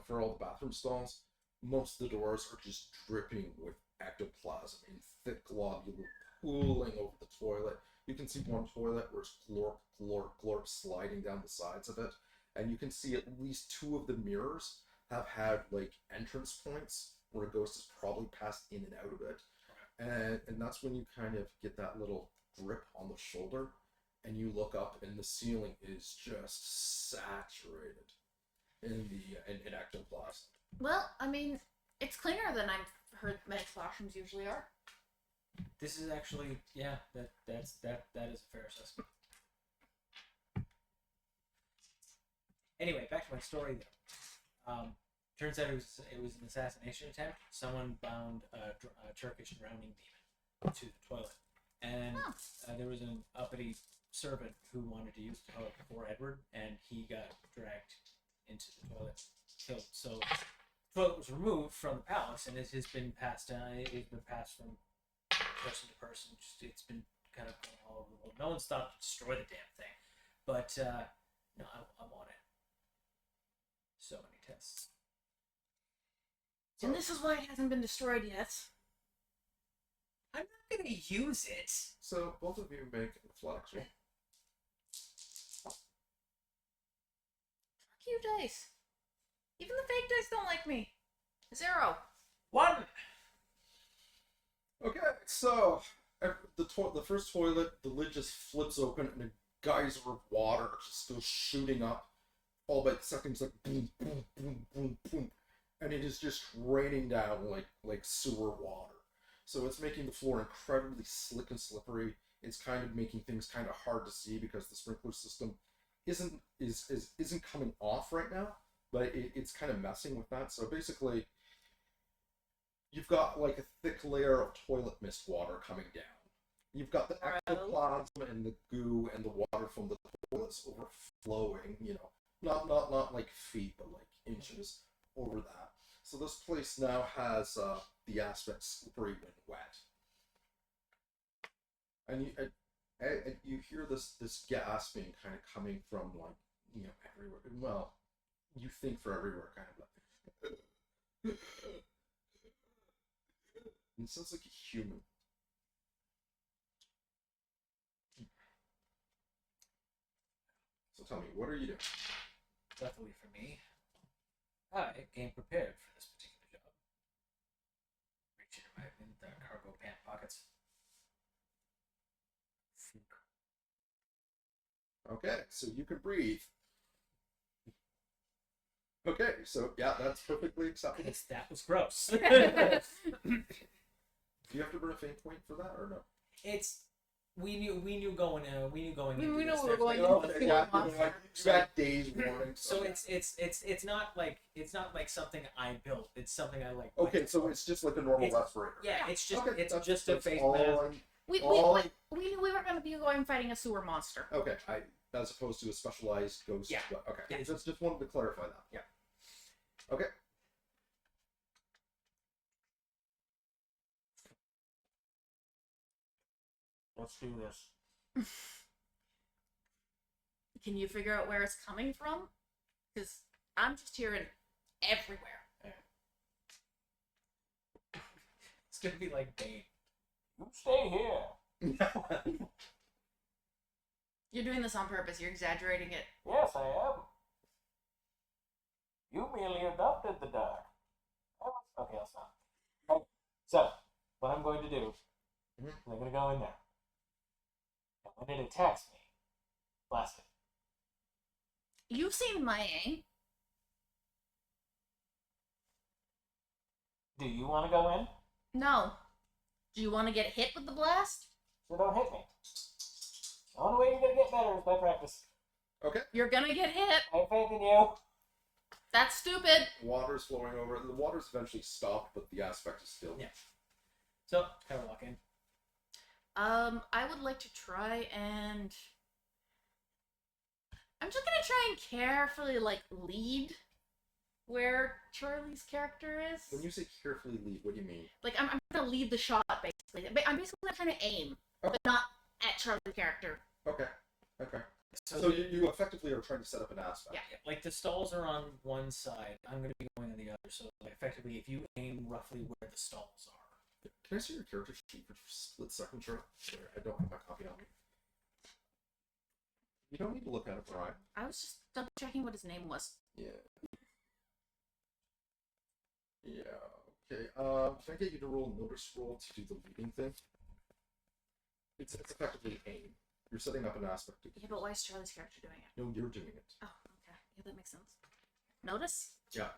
for all the bathroom stalls, most of the doors are just dripping with ectoplasm in thick globule pooling over the toilet. You can see one toilet where it's glorp, glorp, glorp sliding down the sides of it, and you can see at least 2 of the mirrors have had, like, entrance points where a ghost has probably passed in and out of it. And that's when you kind of get that little grip on the shoulder, and you look up, and the ceiling is just saturated in ectoplasm. Well, I mean, it's cleaner than I've heard many classrooms usually are. This is actually, yeah, that is a fair assessment. Anyway, back to my story though. Turns out it was an assassination attempt. Someone bound a Turkish drowning demon to the toilet, and there was an uppity servant who wanted to use the toilet before Edward, and he got dragged into the toilet, killed. So the toilet was removed from the palace, and it has been passed down. It's been passed from person to person. It's been kind of going all over the world. No one's thought to destroy the damn thing, but no, I want it. So many tests. And this is why it hasn't been destroyed yet. I'm not gonna use it. So both of you make athletics roll. Fuck you, dice. Even the fake dice don't like me. 0. 1. Okay, so the first toilet, the lid just flips open and a geyser of water just goes shooting up. All by the seconds, like boom, boom, boom, boom, boom, and it is just raining down like sewer water. So it's making the floor incredibly slick and slippery. It's kind of making things kind of hard to see because the sprinkler system isn't coming off right now, but it's kind of messing with that. So basically, you've got like a thick layer of toilet mist water coming down. You've got the ectoplasm and the goo and the water from the toilets overflowing, not like feet, but like inches over that. So this place now has the aspect slippery when wet. And you hear this gasping kind of coming from, like, everywhere. Well, you think for everywhere, kind of like. It sounds like a human. So tell me, what are you doing? Luckily for me, I came prepared for this particular job. Reach into my cargo pant pockets. Okay, so you can breathe. Okay, so yeah, that's perfectly acceptable. That was gross. Do you have to burn a fate point for that or no? We knew going into We this. know we were There's going like- into Okay, yeah, you got days warning. So it's not like something I built. It's something I like. Okay, so it's just like a normal respirator. Yeah, it's just Okay, it's that's- just a that's face all mask. We All- knew we were going to be going fighting a sewer monster. Okay, as opposed to a specialized ghost. Yeah. Okay, Yeah. just wanted to clarify that. Yeah. Okay. Let's do this. Can you figure out where it's coming from? Because I'm just hearing everywhere. It's gonna be like Bane. You stay here. You're doing this on purpose. You're exaggerating it. Yes, I am. You merely adopted the dark. Okay, I'll stop. Okay. So, what I'm going to do is I'm going to go in there. And when it attacks me, blast it. You've seen my aim. Do you want to go in? No. Do you want to get hit with the blast? So don't hit me. The only way you're going to get better is by practice. Okay. You're gonna get hit. I have faith in you. That's stupid. Water's flowing over. The water's eventually stopped, but the aspect is still. Yeah. So, kind of walk in. I would like to try and... I'm just gonna try and carefully, like, lead where Charlie's character is. When you say carefully lead, what do you mean? Like, I'm gonna lead the shot, basically. I'm basically trying to aim, but not at Charlie's character. Okay. So you effectively are trying to set up an aspect. Yeah. Like, the stalls are on one side. I'm going to be going on the other. So, like, effectively, if you aim roughly where the stalls are. Can I see your character sheet for just a split second, Charlie? Sorry, I don't have my copy on me. You don't need to look at it, Brian. I was just double checking what his name was. Yeah. Okay. Can I get you to roll notice roll to do the leading thing? It's effectively aim. You're setting up an aspect. Yeah, but why is Charlie's character doing it? No, you're doing it. Oh, okay. Yeah, that makes sense. Notice? Yeah.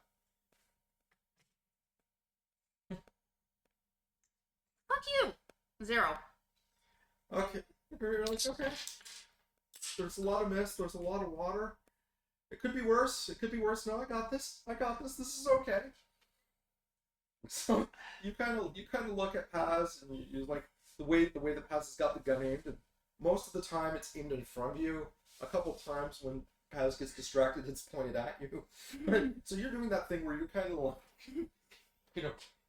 Fuck you! 0. Okay. You're like, okay. There's a lot of mist. There's a lot of water. It could be worse. It could be worse. No, I got this. This is okay. So you kind of look at Paz, and you like the way that Paz has got the gun aimed. And most of the time, it's aimed in front of you. A couple times when Paz gets distracted, it's pointed at you. So you're doing that thing where you're kind of like,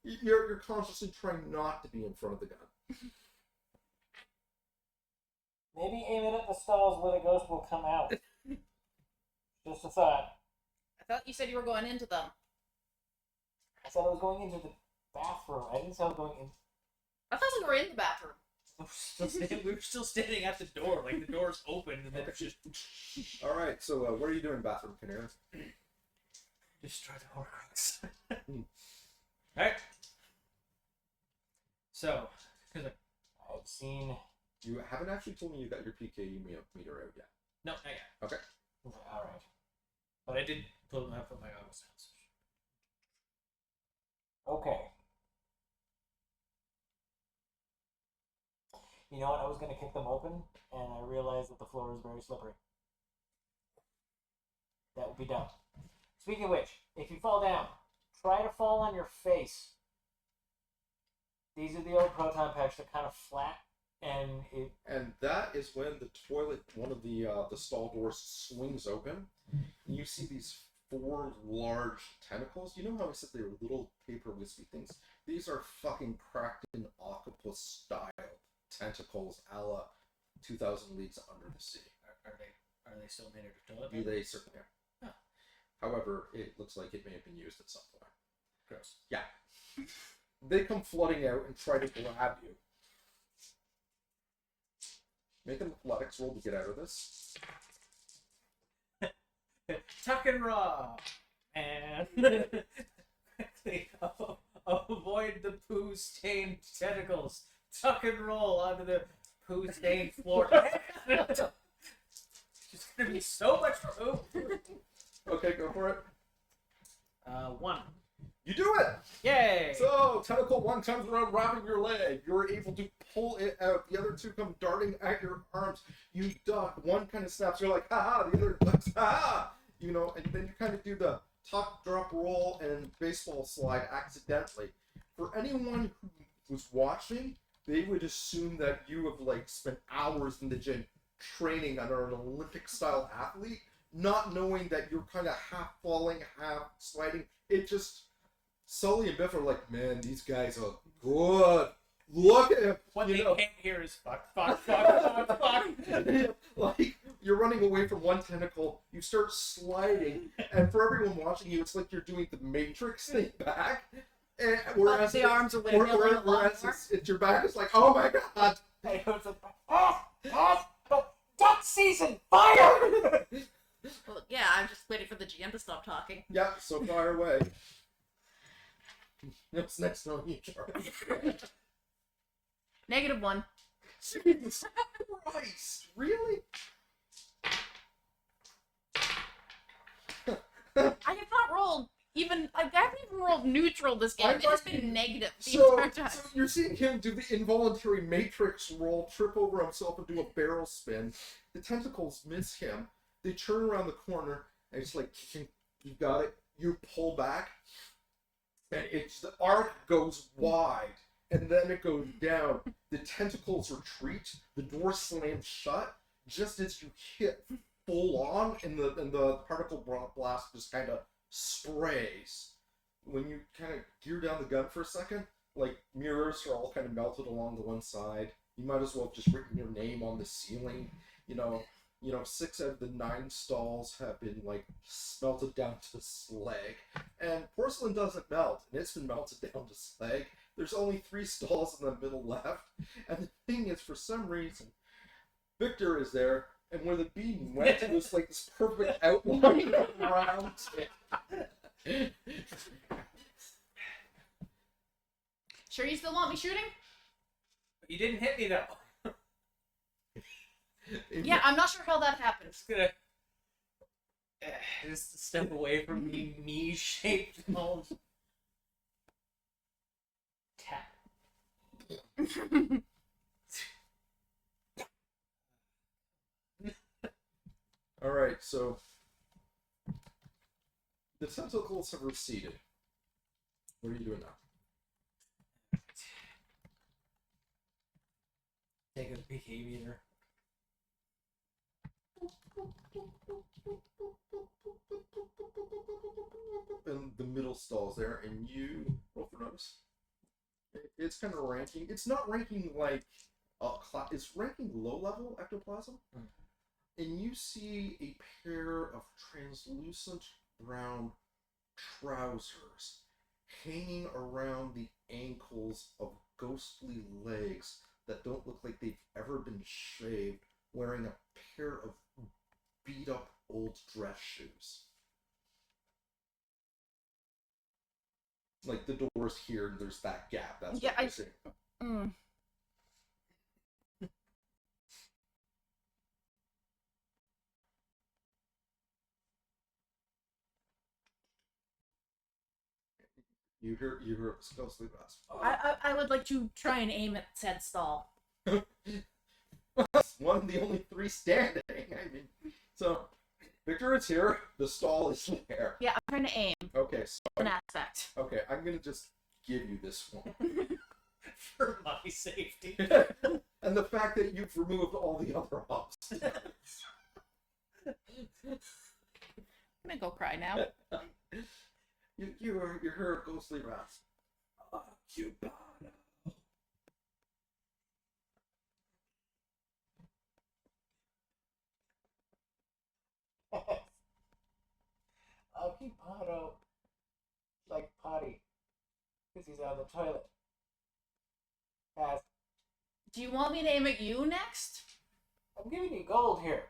you're consciously trying not to be in front of the gun. Maybe aim it at the stalls where the ghost will come out. Just a thought. I thought you said you were going into them. I said I was going into the bathroom. I didn't say I was going in. I thought we were in the bathroom. We were still standing at the door. Like, the door's open, and then it's just... Alright, so what are you doing, bathroom canary? Destroy the Horcrux. Alright. So, because I've seen... You haven't actually told me you got your PKE meter out yet. No, not yet. Okay. Alright. But I did put my goggles down. Okay. You know what? I was going to kick them open, and I realized that the floor is very slippery. That would be dumb. Speaking of which, if you fall down, try to fall on your face. These are the old proton packs. They're kind of flat, and that is when the toilet, one of the stall doors swings open, and you see these 4 large tentacles. You know how I said they were little paper wispy things? These are fucking Kraken octopus style tentacles, a la 2000 Leagues Under the Sea. Are they still made of toilet paper? They certainly are. Huh. However, it looks like it may have been used at some point. Gross. Yeah. They come flooding out and try to grab you. Make an athletics roll to get out of this. Tuck and raw, and avoid the poo-stained tentacles. Tuck and roll onto the poo-stained floor. It's gonna be so much poo. Okay, go for it. 1. You do it! Yay! So, tentacle 1 comes around wrapping your leg. You're able to pull it out. The other 2 come darting at your arms. You duck. One kind of snaps. You're like, ha-ha. The other ducks, ha-ha. You know, and then you kind of do the tuck, drop, roll, and baseball slide accidentally. For anyone who was watching, they would assume that you have, like, spent hours in the gym training under an Olympic-style athlete, not knowing that you're kind of half falling, half sliding. It just... Sully and Biff are like, man, these guys are good. Look at him. What they can't hear is fuck. Like, you're running away from one tentacle, you start sliding, and for everyone watching you, it's like you're doing the Matrix thing back. And whereas the arms are whereas it's your back is like, oh my god. Duck season, fire! Well, yeah, I'm just waiting for the GM to stop talking. Yeah, so fire away. What's next on you, Charlie? -1. Jesus Christ, really? I have not rolled even. I haven't even rolled neutral this game. It's just been negative the entire time. So you're seeing him do the involuntary Matrix roll, trip over himself, and do a barrel spin. The tentacles miss him. They turn around the corner, and it's like, you got it. you pull back, and the arc goes wide, and then it goes down. The tentacles retreat, the door slams shut, just as you hit full on, and the particle blast just kind of sprays. When you kind of gear down the gun for a second, like, mirrors are all kind of melted along the one side. You might as well have just written your name on the ceiling. 6 out of the 9 stalls have been, like, smelted down to slag. And porcelain doesn't melt, and it's been melted down to slag. There's only 3 stalls in the middle left. And the thing is, for some reason, Victor is there, and where the beam went, it was like this perfect outline around it. Sure you still want me shooting? You didn't hit me, though. Yeah, I'm not sure how that happened. Just gonna just step away from the me-shaped holes. Tap. Alright, so the tentacles have receded. What are you doing now? Take a peek, aviator. In the middle stalls there, and you roll for notice. It's kind of ranking. It's not ranking like it's ranking low level ectoplasm. And you see a pair of translucent brown trousers hanging around the ankles of ghostly legs that don't look like they've ever been shaved, wearing a pair of beat up old dress shoes. Like, the door's here and there's that gap. That's Yeah, what you're seeing. You hear a ghostly rasp. I would like to try and aim at said stall. It's one of the only 3 standing. I mean, so Victor is here. The stall is there. Yeah, I'm trying to aim. Okay, so An aspect. okay, I'm gonna just give you this one. For my safety. And the fact that you've removed all the other obstacles. I'm gonna go cry now. You heard ghostly rasp. Occupado. Occupado. Like potty. Because he's out of the toilet. Fast. Do you want me to aim at you next? I'm giving you gold here.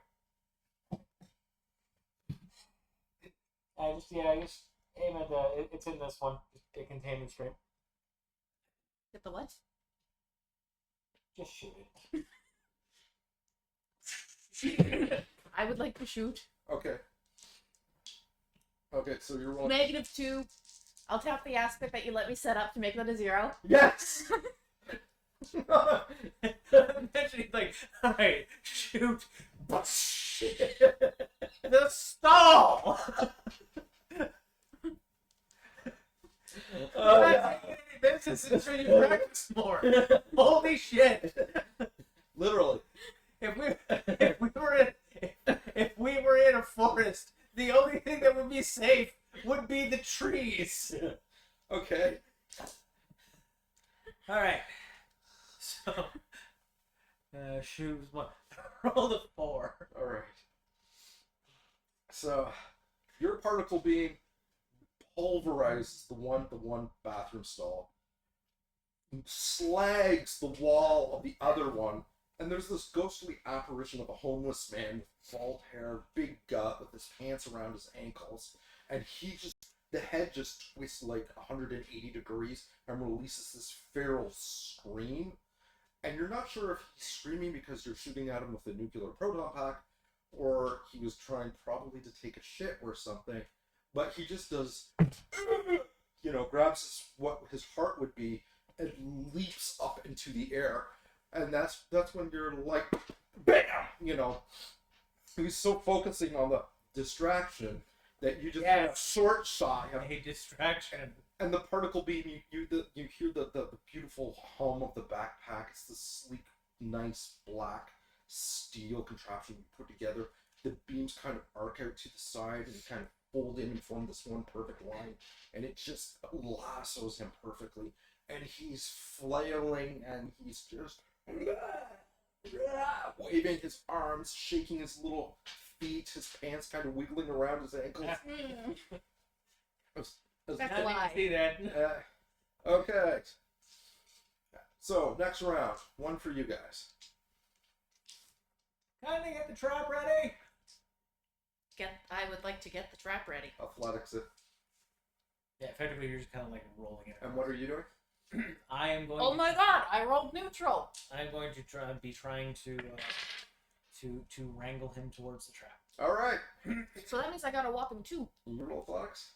I just aim at it's in this one. The containment stream. Hit the what? Just shoot it. I would like to shoot. Okay. Okay, so you're rolling. -2. I'll tap the aspect that you let me set up to make that a 0. Yes! Imagine like, alright, shoot. The stall! This is until you practice more. Holy shit! Literally. If we were in a forest, the only thing that would be safe would be the trees. Okay. All right. So, shoes one. Roll the 4. All right. So, your particle beam pulverizes the one bathroom stall, slags the wall of the other one, and there's this ghostly apparition of a homeless man with bald hair, big gut, with his pants around his ankles, and the head just twists like 180 degrees and releases this feral scream. And you're not sure if he's screaming because you're shooting at him with a nuclear proton pack, or he was trying probably to take a shit or something. But he just does, grabs what his heart would be and leaps up into the air. And that's when you're like, bam! He's so focusing on the distraction that you just Yes. short shot, you know, A distraction. and the particle beam, you hear the beautiful hum of the backpack. It's this sleek, nice black steel contraption you put together. The beams kind of arc out to the side and kind of fold in and form this one perfect line, and it just lassos him perfectly. And he's flailing, and he's just waving his arms, shaking his little feet, his pants kind of wiggling around his ankles. That's why. See that. Okay. So, next round. One for you guys. Kindly get the trap ready. I would like to get the trap ready. Athletics it. Yeah, effectively you're just kind of like rolling it. And what are you doing? I am going. Oh my god! I rolled neutral. I'm going to trying to wrangle him towards the trap. Alright. So that means I gotta walk him too. You roll athletics.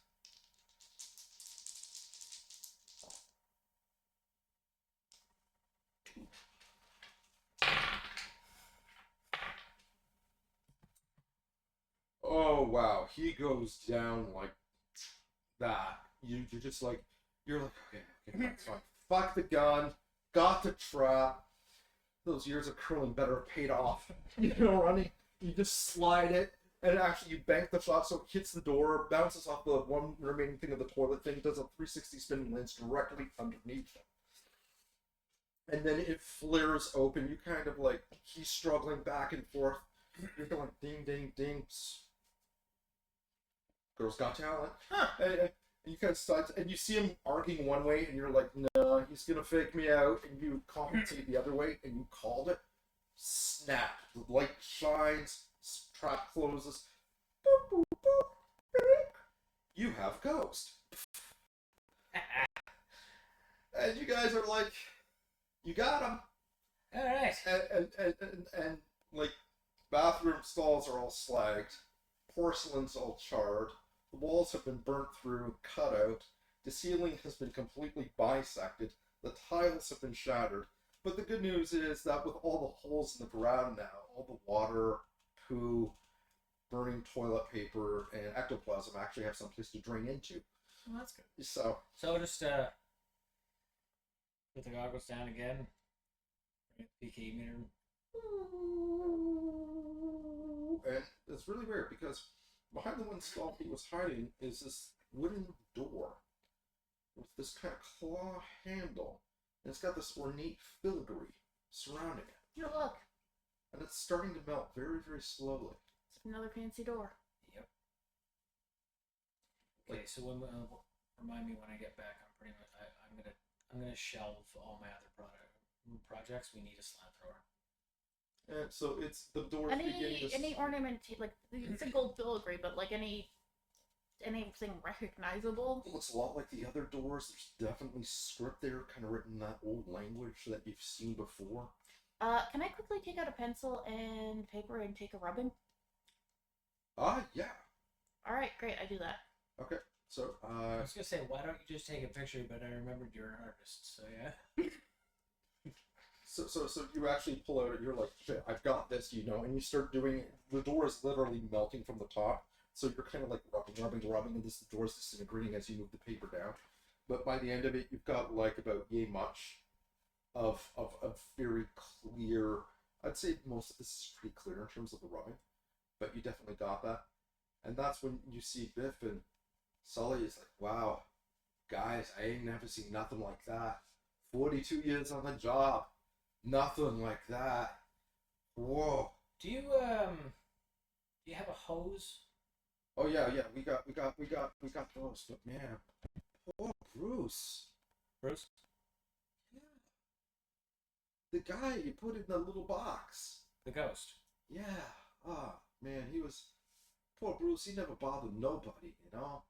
Oh wow, he goes down like that. You're just like, you're like, okay, that's fine. Fuck the gun, got the trap. Those years of curling better have paid off. You know, running, you just slide it, and actually you bank the shot so it hits the door, bounces off the one remaining thing of the toilet thing, does a 360 spin and lands directly underneath him. And then it flares open. You kind of like, he's struggling back and forth. You're going ding, ding, ding. Girl's Got Talent. And you kind of start, and you see him arcing one way, and you're like, no, he's gonna fake me out. And you compensate the other way, and you called it. Snap. The light shines. Trap closes. Boop, boop, boop, beep. You have Ghost. And you guys are like, you got him. All right. And like, bathroom stalls are all slagged. Porcelain's all charred. The walls have been burnt through, cut out. The ceiling has been completely bisected. The tiles have been shattered. But the good news is that with all the holes in the ground now, all the water, poo, burning toilet paper, and ectoplasm actually have some place to drain into. Well, that's good. So just put the goggles down again. Bring the PK meter. and it's really weird because behind the one stall he was hiding is this wooden door with this kind of claw handle, and it's got this ornate filigree surrounding it, Here, look. and it's starting to melt very, very slowly. It's another fancy door. Yep. Okay, so when remind me when I get back. I'm gonna shelve all my other projects. We need a slant thrower. And so it's the door's beginning to... Any ornament, like, it's a gold filigree, but like anything recognizable? It looks a lot like the other doors. There's definitely script there, kind of written in that old language that you've seen before. Can I quickly take out a pencil and paper and take a rubbing? Yeah. Alright, great, I do that. Okay, so, I was gonna say, why don't you just take a picture? But I remembered you're an artist, so yeah. So you actually pull out, you're like, shit, I've got this, you know, and you start doing it. The door is literally melting from the top, so you're kind of like rubbing, and the door is disintegrating as you move the paper down. But by the end of it, you've got like about yay much of very clear. I'd say most of this is pretty clear in terms of the rubbing, but you definitely got that. And that's when you see Biff and Sully is like, wow, guys, I ain't never seen nothing like that. 42 years on the job. Nothing like that. Whoa. Do you have a hose? Oh yeah, we got those, but man. Oh, Bruce. Bruce? Yeah. The guy you put in the little box. The ghost. Yeah. Ah, man, he was poor Bruce, he never bothered nobody, you know?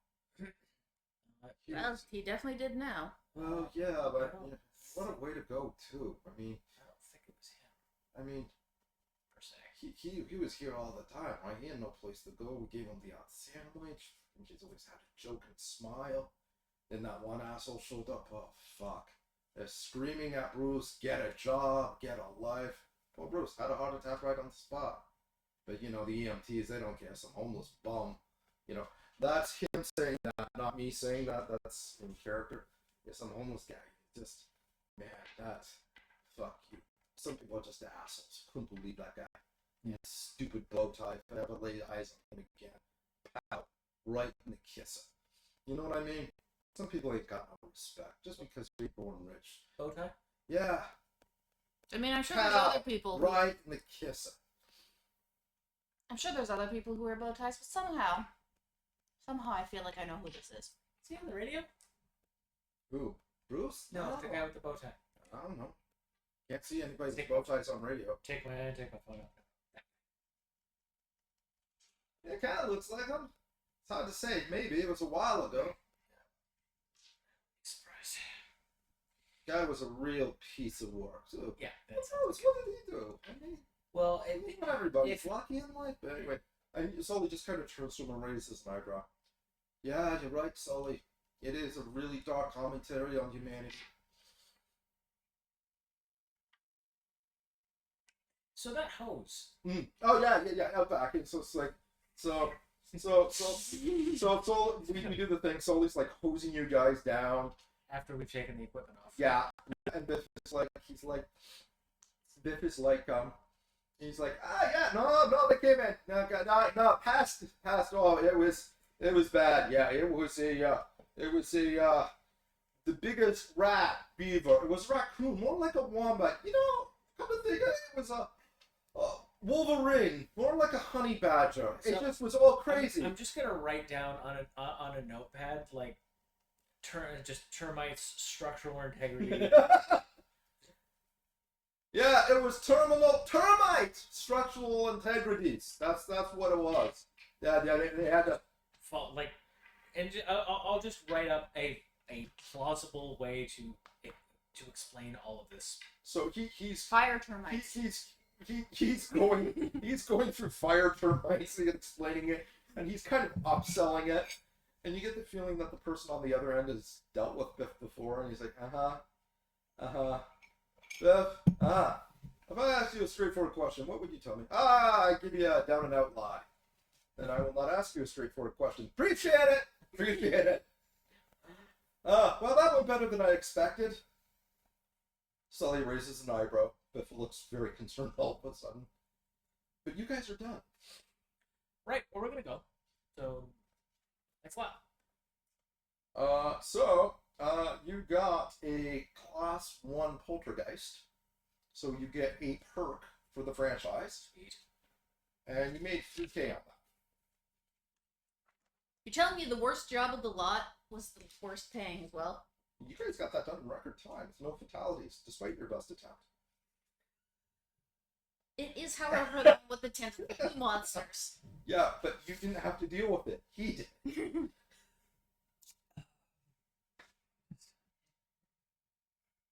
Well, he definitely did now. Well, yeah, but I don't what a way to go too. I mean, I don't think it was him, I mean, per se. he was here all the time, right? He had no place to go. We gave him the odd sandwich. And he's always had a joke and smile. Then that one asshole showed up. Oh, fuck. They're screaming at Bruce, get a job, get a life. Poor Bruce had a heart attack right on the spot. But, you know, the EMTs, they don't care. Some homeless bum You know, that's him saying that, not me saying that. That's in character. Yes, I'm a homeless guy. Just, man, that's, fuck you. Some people are just assholes. Couldn't believe that guy. Yeah, stupid bow tie. If I ever lay eyes on him again, pow, right in the kisser. You know what I mean? Some people ain't got no respect just because you're born rich. Bow tie? Yeah, I mean, I'm sure there's pow, other people. right in the kisser. I'm sure there's other people who wear bow ties, but somehow I feel like I know who this is. Is he on the radio? Who? Bruce? No, the guy with the bow tie. I don't know. Can't see anybody's bow ties on radio. Take my photo. It kind of looks like him. It's hard to say. Maybe it was a while ago. Surprise. Guy was a real piece of work too. Yeah, What that's else? What did he do? I mean, well. not everybody's if- lucky in life. But anyway, Sully just kind of turns to him and raises an eyebrow. Yeah, you're right, Sully. It is a really dark commentary on humanity. So that hose. Oh yeah. Out back, and so it's like, so we do the thing. Sully's like hosing you guys down. After we've taken the equipment off. Yeah, and Biff is like, he's like, yeah, no, they came in, no, past, oh, it was bad, yeah, it was the biggest rat beaver, it was a raccoon, more like a wombat, you know, come to think of it, it was a wolverine, more like a honey badger, it just was all crazy. I'm just gonna write down on a notepad, like, termites, structural integrity. Yeah, it was termite structural integrities. That's what it was. Yeah, they had to Fall, like, and I'll just write up a plausible way to explain all of this. So he's Fire termites. he's going through fire termites and explaining it, and he's kind of upselling it, and you get the feeling that the person on the other end has dealt with Biff before, and he's like, Biff, if I asked you a straightforward question, what would you tell me? I give you a down and out lie. Then I will not ask you a straightforward question. Appreciate it. Well, that went better than I expected. Sully raises an eyebrow. Biff looks very concerned all of a sudden. But you guys are done. Right, where we're gonna go. So, next lap. You got a class 1 poltergeist. So you get a perk for the franchise. Sweet. And you made 3K on that. You're telling me the worst job of the lot was the worst paying as well? You guys got that done in record time with no fatalities, despite your best attempt. It is, however, the one with the tentacle monsters. Yeah, but you didn't have to deal with it. He did.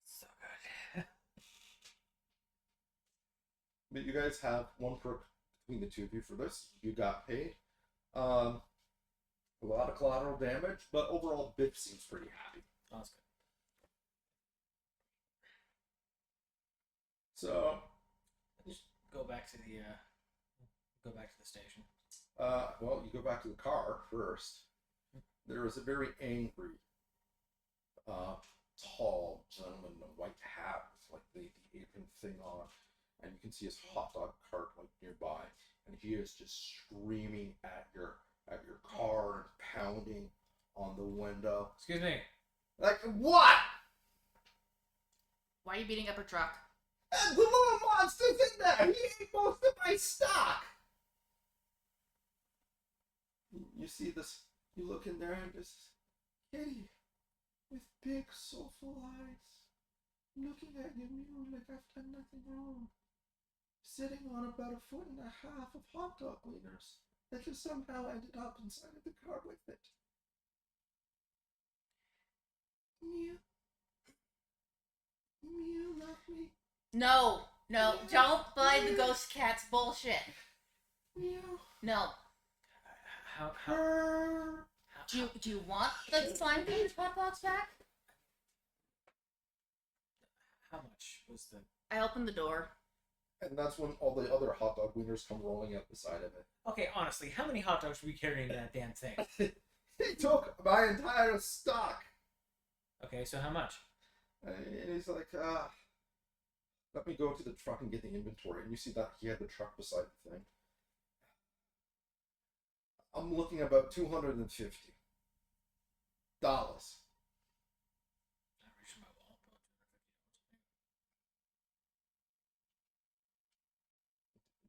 So good. But you guys have one perk between the two of you for this. You got paid. A lot of collateral damage, but overall, Biff seems pretty happy. That's good. So, Just go back to the station. well, you go back to the car first. There is a very angry, tall gentleman in a white hat with like the apron thing on, and you can see his hot dog cart like nearby, and he is just screaming at your car and pounding on the window. Excuse me. Like, what? Why are you beating up her truck? And the little monster's in there! He ate most of my stock! You see this, you look in there and this kitty with big soulful eyes looking at you like I've done nothing wrong. Sitting on about 1.5 foot of hot dog wieners that just somehow ended up inside of the car with it. Meow. Meow, love me. No, don't buy the ghost cat's bullshit. Meow. No. How Purr. Do you want the slime page hot box back? How much was the? I opened the door. And that's when all the other hot dog wieners come rolling out the side of it. Okay, honestly, how many hot dogs were we carrying in that damn thing? He took my entire stock. Okay, so how much? And he's like, let me go to the truck and get the inventory. And you see that he had the truck beside the thing. I'm looking at about $250.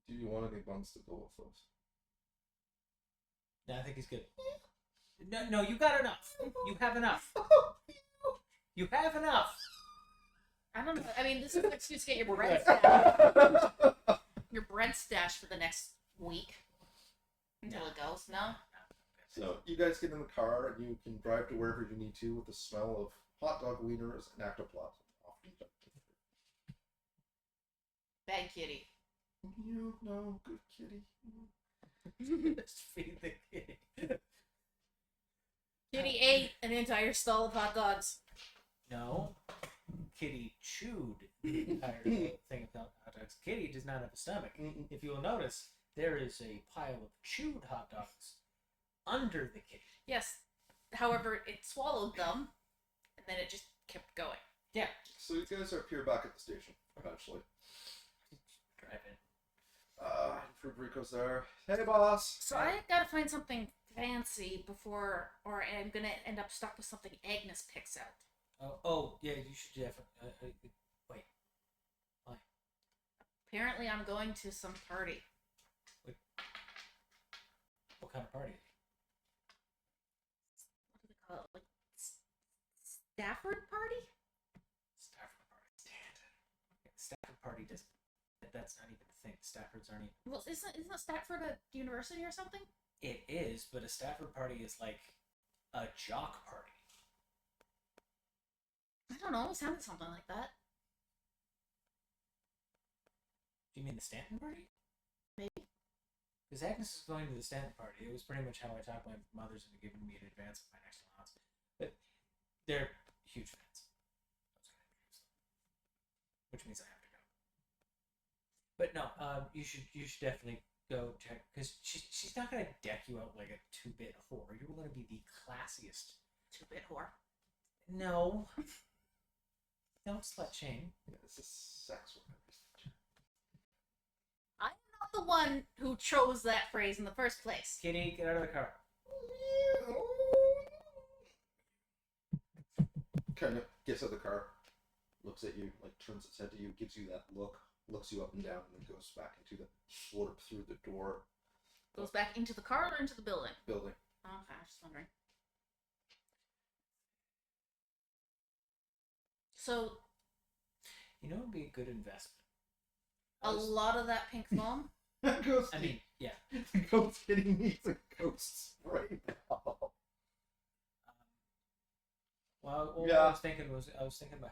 Do you want any buns to go with those? No, I think he's good. No, you got enough. You have enough. You have enough. I don't know. I mean, this is an excuse to get your bread stash. Your bread stash for the next week. Until it goes. No? So you guys get in the car and you can drive to wherever you need to with the smell of hot dog wieners and ectoplasm. Bad kitty. You know, good kitty. Just feed the kitty. Kitty ate an entire stall of hot dogs. No. Kitty chewed the entire thing of hot dogs. Kitty does not have a stomach. If you will notice, there is a pile of chewed hot dogs under the kitty. Yes. However, it swallowed them, and then it just kept going. Yeah. So you guys are back at the station eventually. Drive in. Frederico's there. Hey, boss. So I gotta find something fancy before, or I'm gonna end up stuck with something Agnes picks out. Oh, yeah, you should definitely. Wait. Why? Apparently, I'm going to some party. What kind of party? What do they call it? Like Stafford party? Stafford party. Stafford party doesn't. That's not even a thing. Staffords aren't even. Well, isn't Stafford a university or something? It is, but a Stafford party is like a jock party. I don't know. It sounded something like that. Do you mean the Stanton party? Maybe. Because Agnes is going to the Stanton party. It was pretty much how I talked my mothers into giving me an advance of my next allowance. But they're huge fans. Which means I have to go. But no, you should definitely go check, because she's not gonna deck you out like a 2-bit whore. You're gonna be the classiest 2-bit whore. No. Don't slut shame. Yeah, this is sex work. I'm not the one who chose that phrase in the first place. Kitty, get out of the car. Kind of gets out of the car, looks at you, like turns its head to you, gives you that look, looks you up and down, and then goes back into the slurp through the door. Goes back into the car or into the building? Building. Okay, I was just wondering. So, You know, it would be a good investment. a lot of that pink foam. Ghost I mean, yeah. Ghost Kitty needs a ghost spray bottle. Well, what Yeah. I was thinking about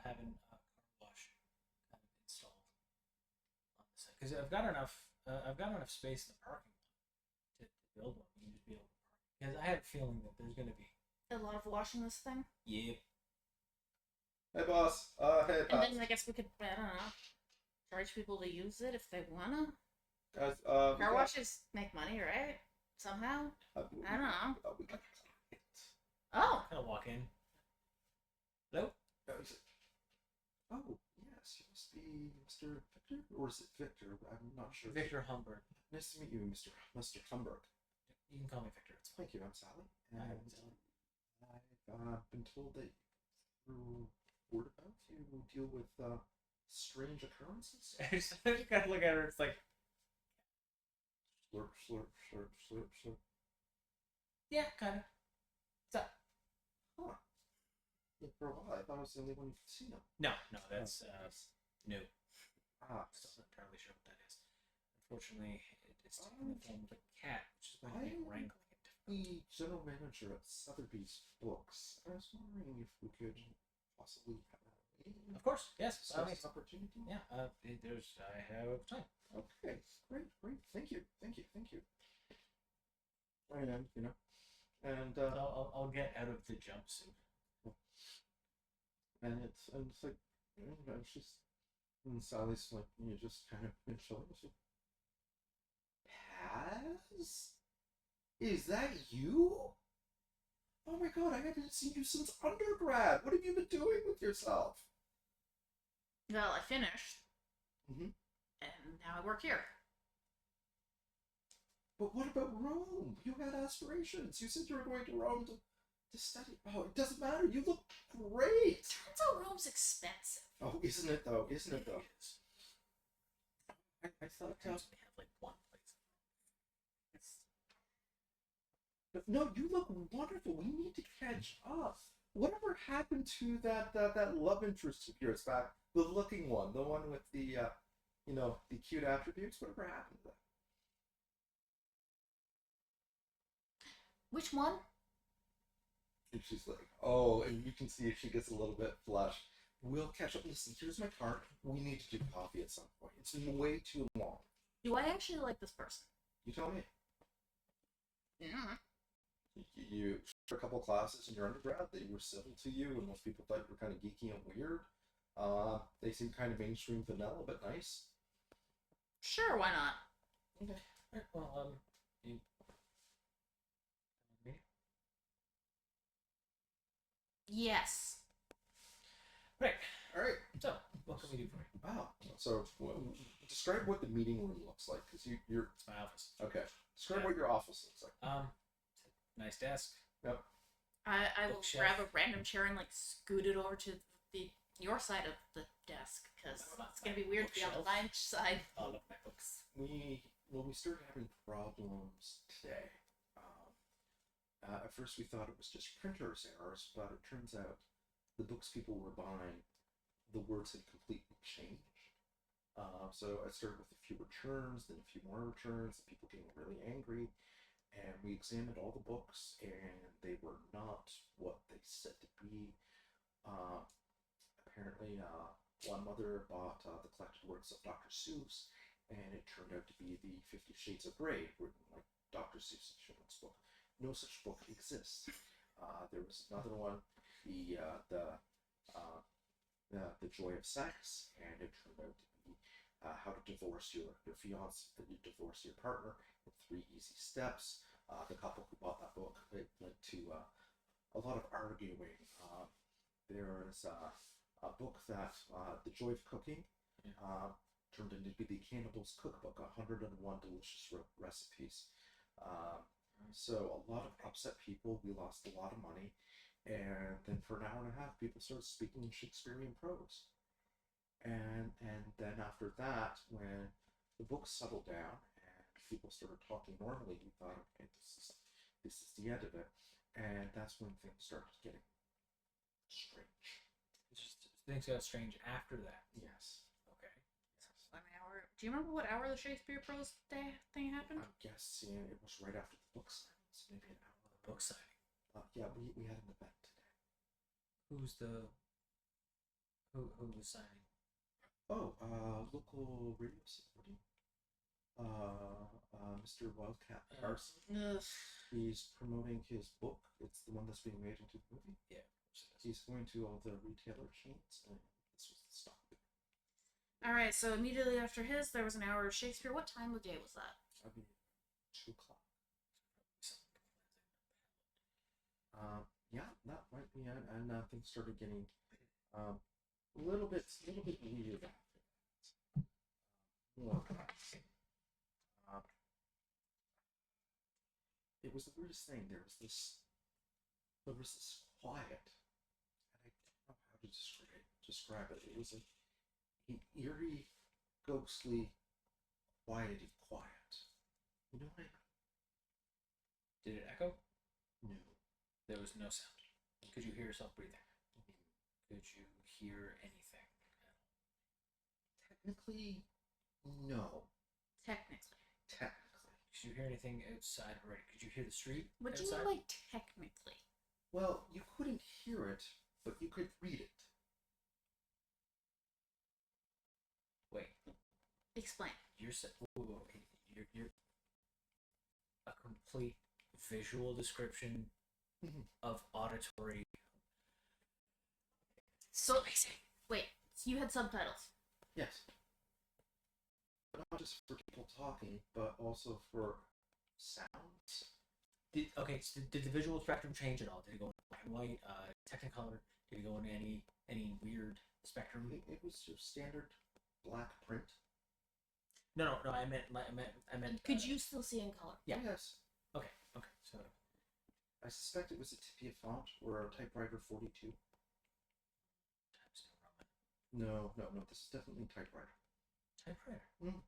having a car wash kind of installed on the site, because I've got enough space in the parking lot to build one. You can just be able to park. Because I have a feeling that there's going to be. A lot of washing this thing. Yeah. Hey, boss. Hey, And Pat. then I guess we could, I don't know, charge people to use it if they wanna. Guys, Car washes make money, right? Somehow? I don't know. We got it. Oh! I'll walk in. Hello? Oh, yes, you must be Mr. Victor? Or is it Victor? I'm not sure. Victor Humber. Nice to meet you, Mr. Humberg. You can call me Victor. It's fine. Thank you, I'm Sally. Hi, And I'm Sally. I've been told that through word of mouth you deal with strange occurrences. You gotta look at her. It's like, Slurp, slurp, slurp, slurp, slurp. yeah, kind of. What's up? Huh. Yeah, for a while, I thought I was the only one who'd seen them. No, that's new. Ah, Still not entirely sure what that is. Unfortunately, it's taking the form of a cat, which is going to be wrangling it. the general manager at Sotheby's Books. I was wondering if we could possibly have a Of course, yes. discuss this opportunity. Yeah, I have time. Okay, great. Thank you. And and I'll get out of the jumpsuit. and it's like, she's And Sally's like, you just kind of shoulders. Paz? Is that you? Oh my god, I haven't seen you since undergrad. What have you been doing with yourself? Well, I finished, Mm-hmm. and now I work here. But what about Rome? You had aspirations. You said you were going to Rome to study. Oh, it doesn't matter. You look great. Turns out Rome's expensive. Oh, isn't it though? Isn't it though? It is. I thought. They have like one place. But no, you look wonderful. We need to catch up. Whatever happened to that love interest of yours back? The looking one, the one with the the cute attributes. Whatever happened to that? Which one? And she's like, oh, and you can see she gets a little bit flushed. We'll catch up. Listen, here's my card. We need to do coffee at some point. It's been way too long. Do I actually like this person? You tell me. Yeah. You took a couple classes in your undergrad. They were civil to you, and most people thought you were kind of geeky and weird. They seem kind of mainstream vanilla, but nice. Sure, why not? Okay. Alright, well, you. Me? Yes. Right. All right. So, what can we do for you? Wow. So, describe what the meeting room looks like, because you're It's my office. okay. Describe what your office looks like. Nice desk. Yep. I will Bookshelf. grab a random chair and like scoot it over to your side of the desk because it's gonna be weird to be on Bookshelf. my side. All of my books. We started having problems today. At first, we thought it was just printers errors, but it turns out the books people were buying, the words had completely changed. So I started with a few returns, then a few more returns, and people getting really angry. And we examined all the books, and they were not what they said to be. Apparently, one mother bought the collected works of Dr. Seuss, and it turned out to be the 50 Shades of Grey, written like Dr. Seuss's children's book. No such book exists. There was another one, the Joy of Sex, and it turned out to be how to divorce your fiance, divorce your partner in 3 easy steps. The couple who bought that book, it led to a lot of arguing. There is a book that The Joy of Cooking turned into be the Cannibal's Cookbook, 101 delicious recipes. So a lot of upset people. We lost a lot of money, and then for an hour and a half, people started speaking in Shakespearean prose. And then after that, when the book settled down and people started talking normally, we thought, okay, this is the end of it. And that's when things started getting strange. It's just, things got strange after that. Yes. Okay. An hour. Do you remember what hour the Shakespeare prose thing happened? I'm guessing it was right after the book signings, maybe an hour. Book signing. Yeah, we had an event today. Who's the? Who was signing? Oh, local radio celebrity. Mr. Wildcat Carson. Ugh. He's promoting his book. It's the one that's being made into a movie. Yeah. He's going to all the retailer chains, and this was the stop. All right. So immediately after his, there was an hour of Shakespeare. What time of day was that? I mean, 2 o'clock. Yeah, that might be it. And things started getting a little bit weird after that. It was the weirdest thing. There was this quiet, and I don't know how to describe it. It was an eerie, ghostly, quiety quiet. You know what I mean? Did it echo? No. There was no sound. Could you hear yourself breathing? Could you hear anything? Technically, no. Technically. Technically. Could you hear anything outside already? Could you hear the street What do you outside? mean by technically? Well, you couldn't hear it, but you could read it. Wait, Explain. you're you're a complete visual description of auditory. So wait. So you had subtitles. Yes. But not just for people talking, but also for sounds. Did the visual spectrum change at all? Did it go in black and white, Technicolor? Did it go into any weird spectrum? It was your standard black print. No. I meant. Could you still see in color? Yeah. Oh, yes. Okay. So I suspect it was a Tipia font or a typewriter 42. Times New Roman. No. This is definitely typewriter. Typewriter. Mm.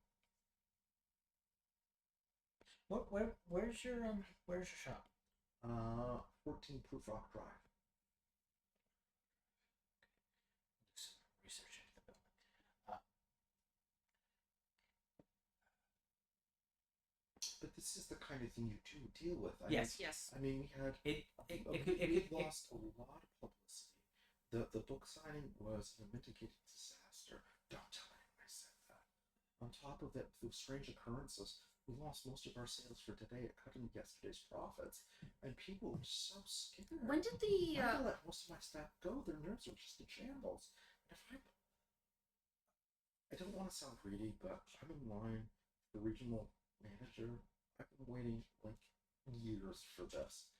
Where's your shop? 14 Proof Rock Drive. Do some research into the building. But this is the kind of thing you do deal with. Yes. Yes. I mean, we had It we could lost a lot of publicity. The book signing was a mitigated disaster. Don't tell anyone I said that. On top of it, through strange occurrences, we lost most of our sales for today. It cut into yesterday's profits, and people were so scared. When did I the had to let most of my staff go. Their nerves are just in shambles. And I don't want to sound greedy, but I'm in line for regional manager. I've been waiting like years for this,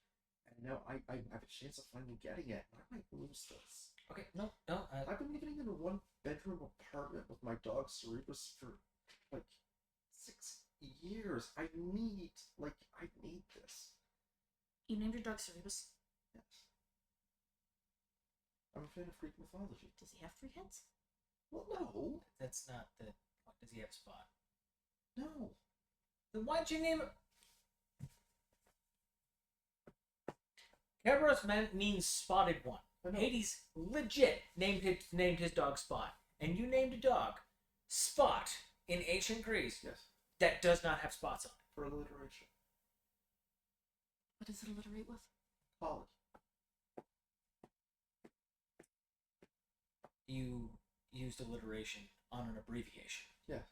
and now I have a chance of finally getting it. I might lose this. Okay. No. I've been living in a one-bedroom apartment with my dog Cerebus for like 6 years. I need this. you named your dog Cerebus? Yes. I'm a fan of Greek mythology. Does he have 3 heads? Well, no. That's not the. Does he have a spot? No. Then why'd you name it? Kerberos means spotted one. I know. Hades legit named his dog Spot, and you named a dog Spot in ancient Greece Yes. that does not have spots on it. For alliteration. What does it alliterate with? College. You used alliteration on an abbreviation. Yes.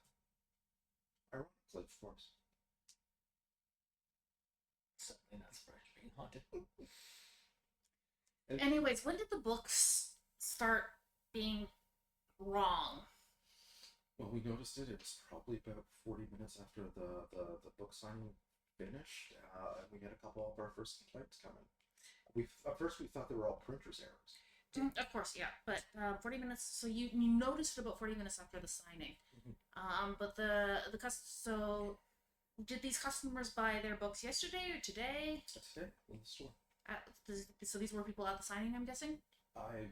Ironically, of course. Certainly not surprised you're being haunted. Anyways, when did the books start being wrong? Well, we noticed it. It was probably about 40 minutes after the book signing finished, and we had a couple of our first complaints coming. At first we thought they were all printer's errors. Of course, yeah. But 40 minutes. So you noticed it about 40 minutes after the signing. Mhm. But so did these customers buy their books yesterday or today? That's it in the store. So these were people at the signing, I'm guessing.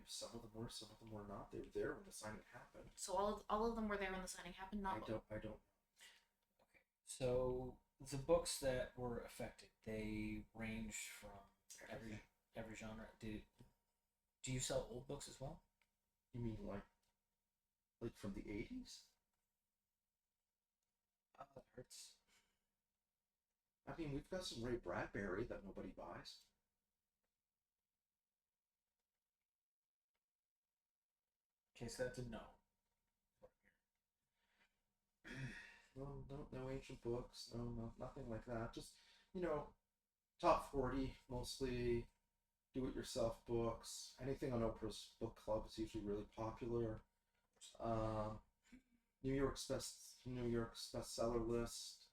Some of them were, some of them were not. They were there when the signing happened. So all of them were there when the signing happened. Not I don't. Okay. So the books that were affected, they range from every genre. Do you sell old books as well? You mean like from the 80s? That hurts. I mean, we've got some Ray Bradbury that nobody buys. Okay, so that's a no. No ancient books. No, nothing like that. Just top 40 mostly. Do-it-yourself books. Anything on Oprah's book club is usually really popular. New York's bestseller list,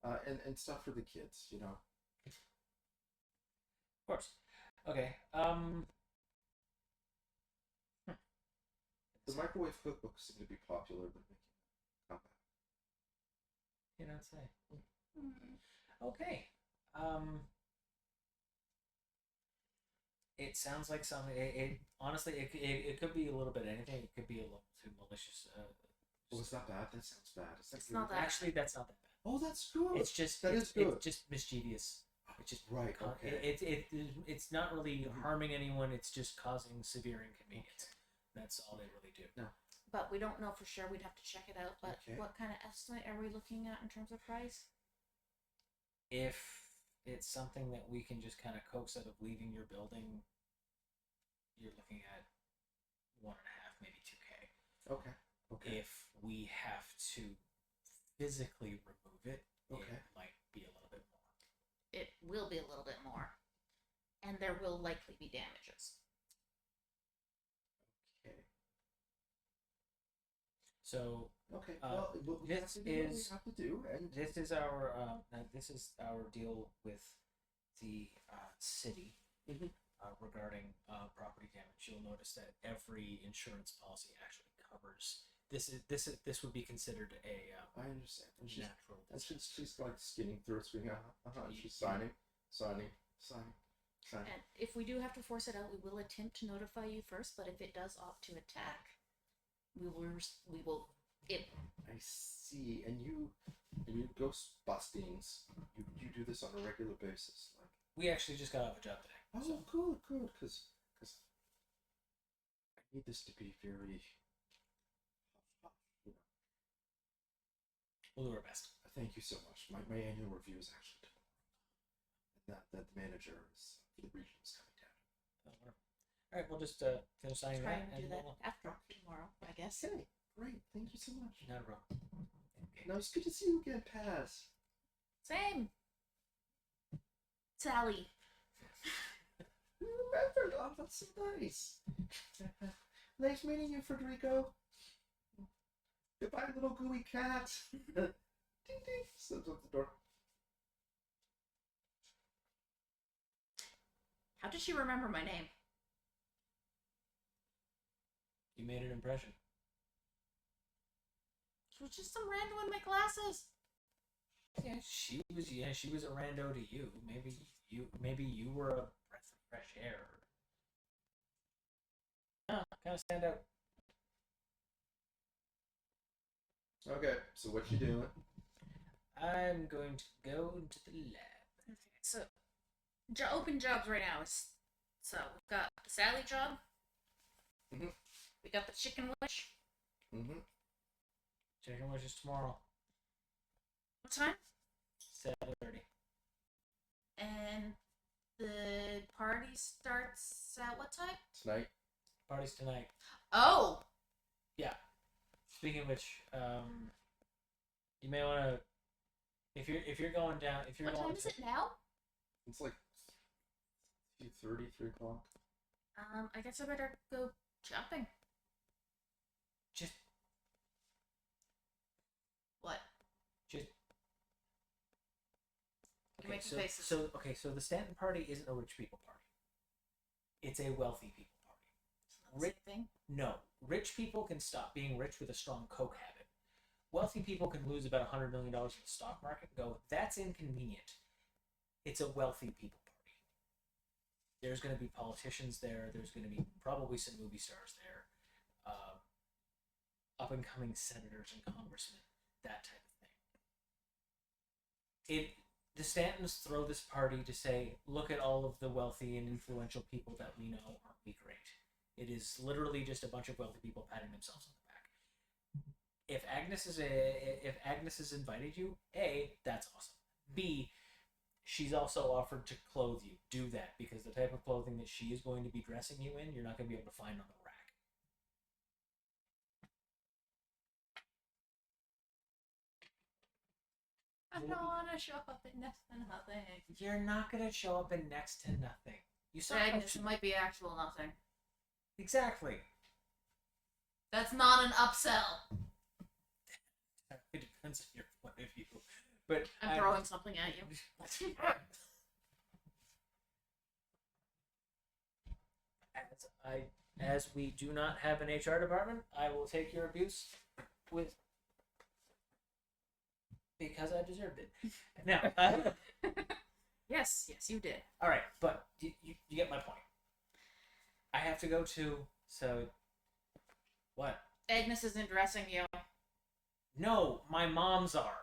and stuff for the kids. Of course. Okay. The microwave cookbooks seem to be popular, but making a comeback. You don't say. Okay. It sounds like something. Honestly, it could be a little bit anything. It could be a little too malicious. Oh, is that bad? That sounds bad. Is that It's good? not that- Actually, that's not that bad. Oh, that's good. It's just That it's, is good. It's just mischievous. It's just Right. Okay. It's not really harming anyone. It's just causing severe inconvenience. That's all they really do. No. But we don't know for sure. We'd have to check it out. But Okay. what kind of estimate are we looking at in terms of price? If it's something that we can just kind of coax out of leaving your building, you're looking at 1.5, maybe 2K. Okay. If we have to physically remove it, Okay. it might be a little bit more. It will be a little bit more, and there will likely be damages. Okay. So Okay. Uh, Well, we this have to do what we is- have to do, and this is our deal with the city Mhm. regarding property damage. You'll notice that every insurance policy actually covers this would be considered a I understand. And natural and disaster. she's like skinning through it, screaming, and she's signing. And if we do have to force it out, we will attempt to notify you first. But if it does opt to attack, we will. I see. And you Ghostbustings, you do this on a regular basis, like. We actually just got off a job today. Oh, So good, because I need this to be very, you know. we'll do our best. Thank you so much. My annual review is actually tomorrow, and that the manager is for the region is coming down. Whatever. All right, we'll just finish signing Try that, and do and that we'll, after tomorrow, I guess. Okay, great. Thank you so much. not a problem. Okay. No, it's good to see you again, Paz. Same. Sally. You remembered. Oh, that's so nice. Nice meeting you, Federico. Goodbye, little gooey cat. Ding ding. Slips up the door. How did she remember my name? You made an impression. It was just some random in my classes. Yeah, she was a rando to you. Maybe you were a breath of fresh air. Kind of stand out. Okay, so what you doing? I'm going to go into the lab. Okay, so open jobs right now is so we've got the Sally job. Mhm. We got the chicken wish. Mm-hmm. Chicken wishes tomorrow, What time? 7:30. And the party starts at what time? Tonight. Party's tonight. Oh, Speaking of which, you may want to, if you're going down, if you're what going time is it now? It's like 2:30, 3 o'clock. I guess I better go shopping. just What? just You're making so faces. so the Stanton party isn't a rich people party. It's a wealthy people party. It's not the same thing. No, rich people can stop being rich with a strong coke habit. Wealthy people can lose about $100 million in the stock market and go, that's inconvenient. It's a wealthy people party. There's going to be politicians there. There's going to be probably some movie stars there. Up and coming senators and congressmen. That type of thing. The Stantons throw this party to say, look at all of the wealthy and influential people that we know, aren't we great? It is literally just a bunch of wealthy people patting themselves on the back. If Agnes has invited you, A, that's awesome. B, she's also offered to clothe you. Do that, because the type of clothing that she is going to be dressing you in, you're not going to be able to find on the rack. I don't want to show up in next to nothing. You're not going to show up in next to nothing. You saw Agnes, it might be actual nothing. Exactly. That's not an upsell. It depends on your point of view. But I'm throwing something at you. As we do not have an HR department, I will take your abuse with because I deserved it. Now, Yes, you did. all right, but you get my point. I have to go to what? Agnes isn't dressing you. No, my mom's are.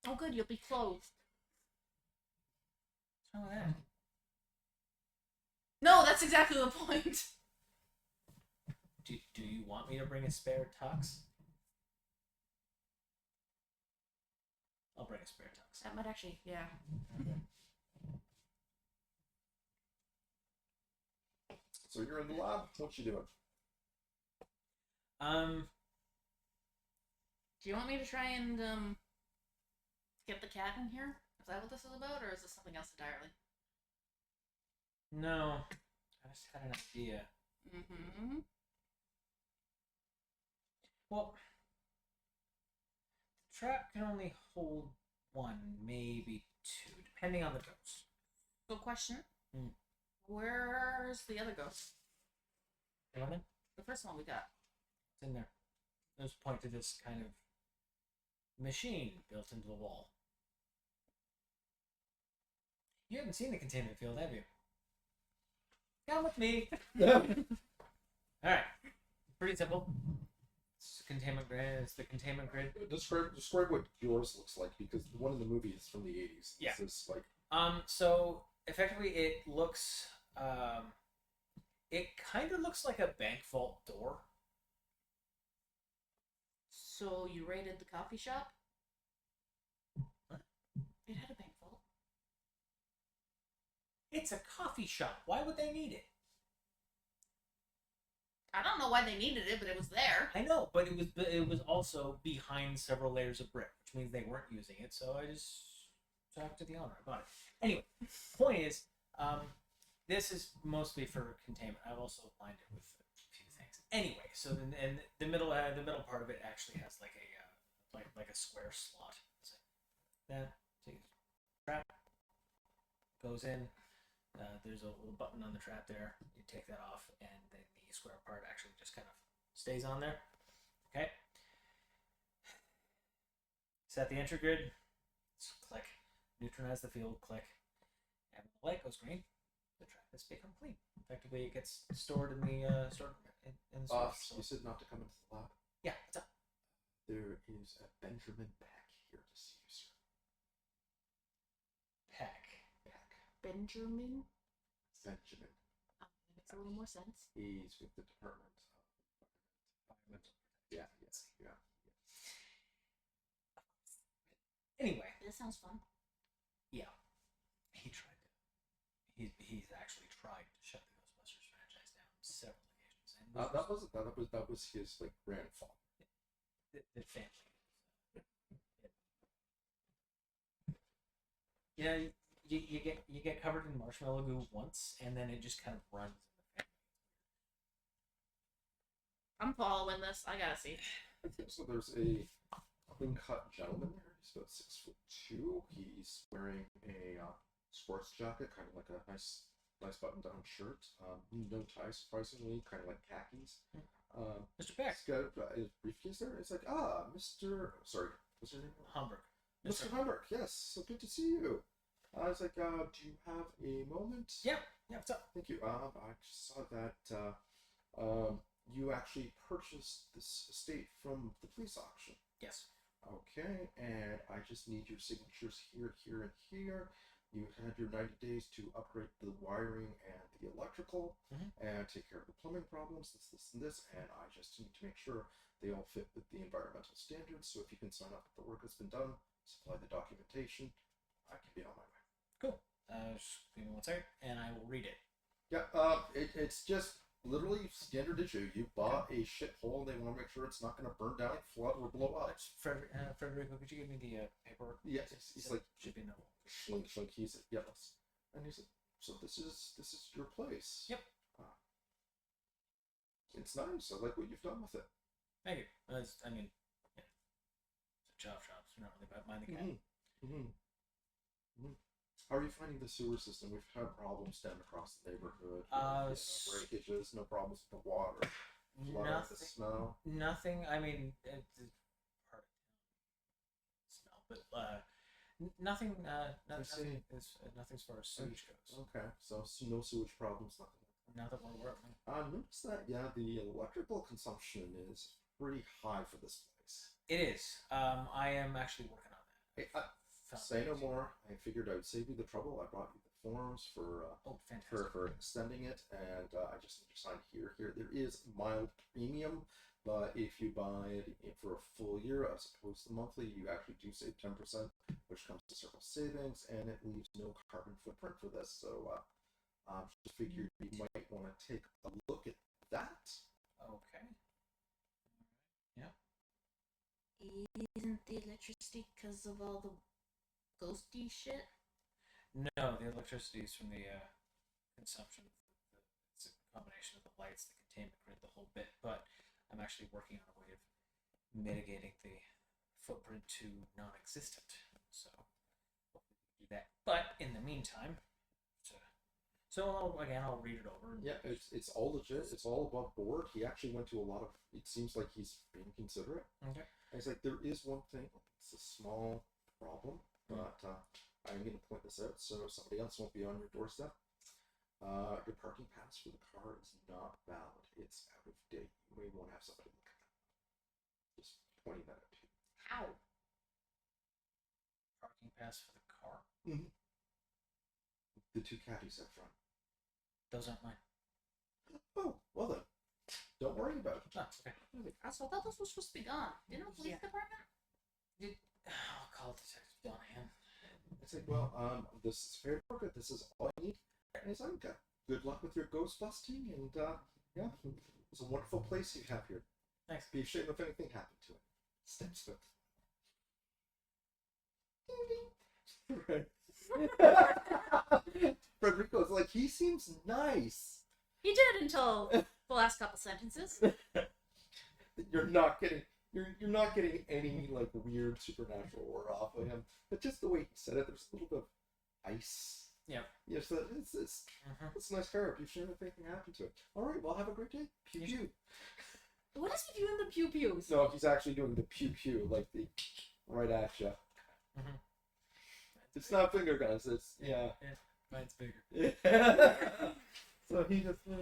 Oh, good, you'll be clothed. What's wrong with that? No, that's exactly the point. Do you want me to bring a spare tux? I'll bring a spare tux. That might actually, yeah. So you're in the lab. What you doing? Do you want me to try and get the cat in here? Is that what this is about, or is this something else entirely? No, I just had an idea. Mm-hmm. Well, the trap can only hold one, maybe two, depending on the ghost. So, question. Hmm. Where's the other ghost? You know what I mean? The first one we got. It's in there. There's a point to this kind of machine built into the wall. You haven't seen the containment field, have you? Come with me. Alright. Pretty simple. It's the containment grid. Describe what yours looks like, because the one in the movie is from the 80s. Yeah. This is like So effectively it looks it kind of looks like a bank vault door. So, you raided the coffee shop? What? It had a bank vault. It's a coffee shop. Why would they need it? I don't know why they needed it, but it was there. I know, but it was also behind several layers of brick, which means they weren't using it. So I just talked to the owner about it. Anyway, point is, this is mostly for containment. I've also lined it with a few things. Anyway, so and the middle part of it actually has like a square slot. So that trap goes in. There's a little button on the trap there. You take that off, and then the square part actually just kind of stays on there. Okay. Set the entry grid. Just click. Neutralize the field. Click. And when the light goes green, the trap has become clean. Effectively, it gets stored in the in the storage. you said not to come into the lab. Yeah, what's up? There is a Benjamin Peck here to see you, sir. Peck. Benjamin? Benjamin. That makes a little more sense. He's with the Department of Environmental. Yeah. Anyway, This sounds fun. yeah, he's actually tried to shut the Ghostbusters franchise down several occasions, and That was his like grandfather. the family. Yeah, you get covered in marshmallow goo once, and then it just kind of runs in the family. I'm following this. I gotta see. So there's a clean-cut gentleman there. He's about 6'2". He's wearing a sports jacket, kind of like a nice button-down shirt. No tie, surprisingly, kind of like khakis. Mr. Peck. He's got his briefcase there. It's like, Mr. Sorry, what's your name? Hamburg. Mr. Hamburg. Yes, so good to see you. I was like, do you have a moment? Yeah, what's up? Thank you. I just saw that you actually purchased this estate from the police auction. Yes. Okay, and I just need your signatures here, here, and here. You had your 90 days to upgrade the wiring and the electrical, and take care of the plumbing problems, this, and this, and I just need to make sure they all fit with the environmental standards. So if you can sign up that the work has been done, supply the documentation, I can be on my way. Cool. Just give me 1 second, and I will read it. Yeah, it's just literally standard issue. You bought a shithole, they want to make sure it's not going to burn down, flood, or blow up. Frederico, could you give me the paperwork? Yes, he's like, should be no. Schlink. He said, yes. And he said, so this is your place. Yep. It's nice. I like what you've done with it. Thank you. It's a chop shop, so we're not really mind the cat. How are you finding the sewer system? We've had problems down across the neighborhood. Breakages, no problems with the water. Flood, the snow. Nothing. I mean, it's part of smell, but nothing. Nothing as far as sewage goes. Okay, so no sewage problems, nothing. Now that we're working. I noticed that the electrical consumption is pretty high for this place. It is. I am actually working on that. Hey, say no more. I figured I would save you the trouble. I brought you the forms for extending it, and I just need to sign here. There is mild premium, but if you buy it for a full year as opposed to monthly, you actually do save 10%, which comes to Circle Savings, and it leaves no carbon footprint for this. So just figured you might want to take a look at that. Okay. Yeah. Isn't the electricity because of all the ghosty shit? No, the electricity is from the consumption. It's a combination of the lights, the containment grid, the whole bit. But I'm actually working on a way of mitigating the footprint to non-existent. So hopefully we can do that. But in the meantime, I'll read it over. Yeah, it's all legit. It's all above board. He actually went to a lot of. It seems like he's being considerate. Okay. And he's like, there is one thing. It's a small problem, but I'm going to point this out so somebody else won't be on your doorstep. Your parking pass for the car is not valid. It's out of date. You may want to have somebody look at that. Just pointing that out to you. How? Parking pass for the car. Mm-hmm. The two caddies up front. Those aren't mine. Oh, well then. Don't worry about it. Oh, okay. Also, I thought this was supposed to be gone. Didn't the police department? I'll call Detective Donahan. It's like, well, this is fair market. This is all I need. And he's like, okay, good luck with your ghost busting, and yeah, it's a wonderful place you have here. Thanks. Be a shame if anything happened to it. Steps with. Right. Frederico's like, he seems nice. He did until the last couple sentences. You're not getting any like weird supernatural aura off of him, but just the way he said it, there's a little bit of ice. Yeah. Yes, it's a nice car. Be sure if anything happened to it. All right, well, have a great day. Pew pew. What is he doing the pew pews? No, he's actually doing the pew pew, like the right at you. Mm-hmm. It's not finger guns. It's yeah. Mine's bigger. Yeah. So he just. All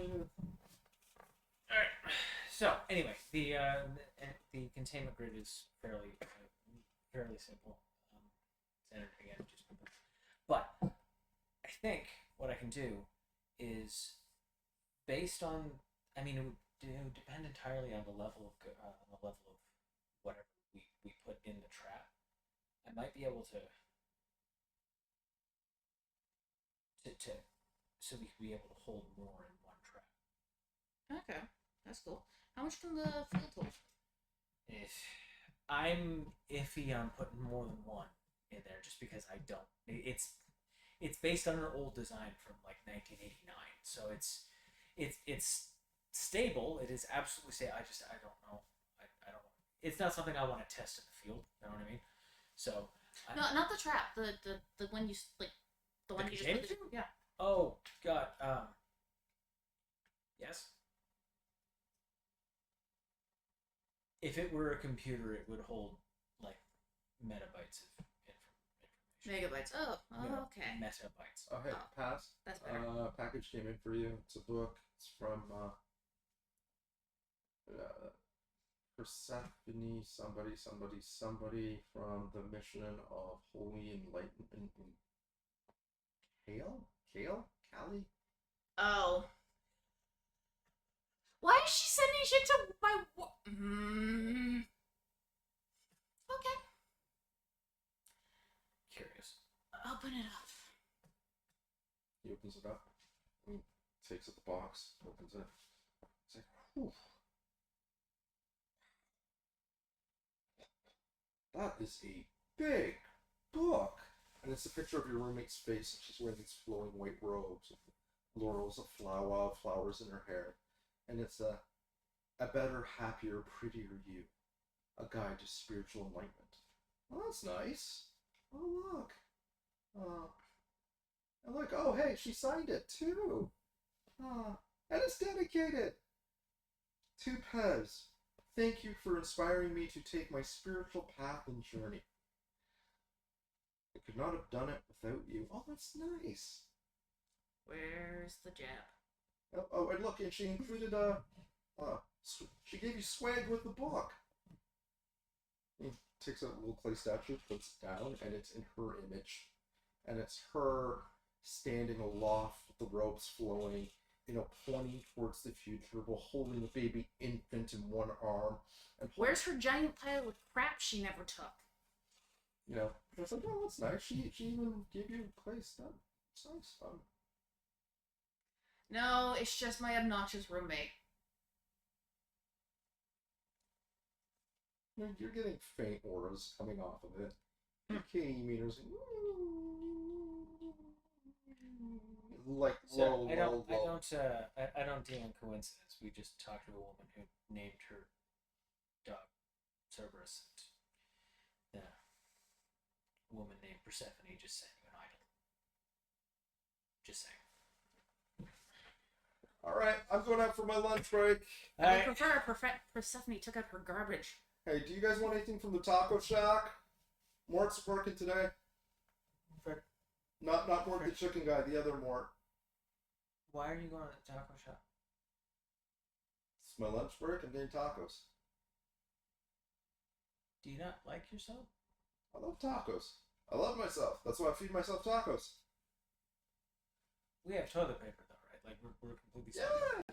right. So anyway, the containment grid is fairly simple. Centered again, but I think what I can do is based on. I mean, it would depend entirely on the level of whatever we put in the trap. I might be able to so we can be able to hold more in one trap. Okay, that's cool. How much can the field hold? I'm iffy on putting more than one in there just because I don't. It's based on an old design from like 1989, so it's stable. It is absolutely safe. I don't know. I don't. It's not something I want to test in the field. You know what I mean? So No, not the trap. The one you like. The one you just put. Yeah. Oh God. Yes. If it were a computer, it would hold like metabytes of information. Megabytes. Oh, okay. Metabytes. Oh, hey, pass. That's better. Package came in for you. It's a book. It's from Persephone, somebody from the mission of Holy Enlightenment. Callie? Oh. Why is she sending shit to my? Okay. Curious. Open it up. He opens it up. He takes out the box. Opens it. It's like, whew. That is a big book. And it's a picture of your roommate's face, and she's wearing these flowing white robes with laurels of flowers in her hair. And it's a better, happier, prettier you. A guide to spiritual enlightenment. Oh, that's nice. Oh, look. And look, oh, hey, she signed it, too. And it's dedicated to Pez. Thank you for inspiring me to take my spiritual path and journey. I could not have done it without you. Oh, that's nice. Where's the jab? Oh, and look, and she included she gave you swag with the book. He takes out a little clay statue, puts it down, and it's in her image. And it's her standing aloft with the robes flowing, pointing towards the future while holding a baby infant in one arm. And Where's her giant pile of crap she never took? It's like, oh, that's nice. She even gave you clay stuff. It's nice. No, it's just my obnoxious roommate. You're getting faint auras coming off of it. Your K meters like low. I don't deal in coincidence. We just talked to a woman who named her dog Cerberus and the woman named Persephone just sent you an idol. Just saying. All right, I'm going out for my lunch break. I would prefer Persephone took out her garbage. Hey, do you guys want anything from the taco shack? Mort's working today. Fred, Not Mort the chicken guy, the other Mort. why are you going to the taco shop? It's my lunch break. I'm getting tacos. Do you not like yourself? I love tacos. I love myself. That's why I feed myself tacos. We have toilet paper though, right? Like we're completely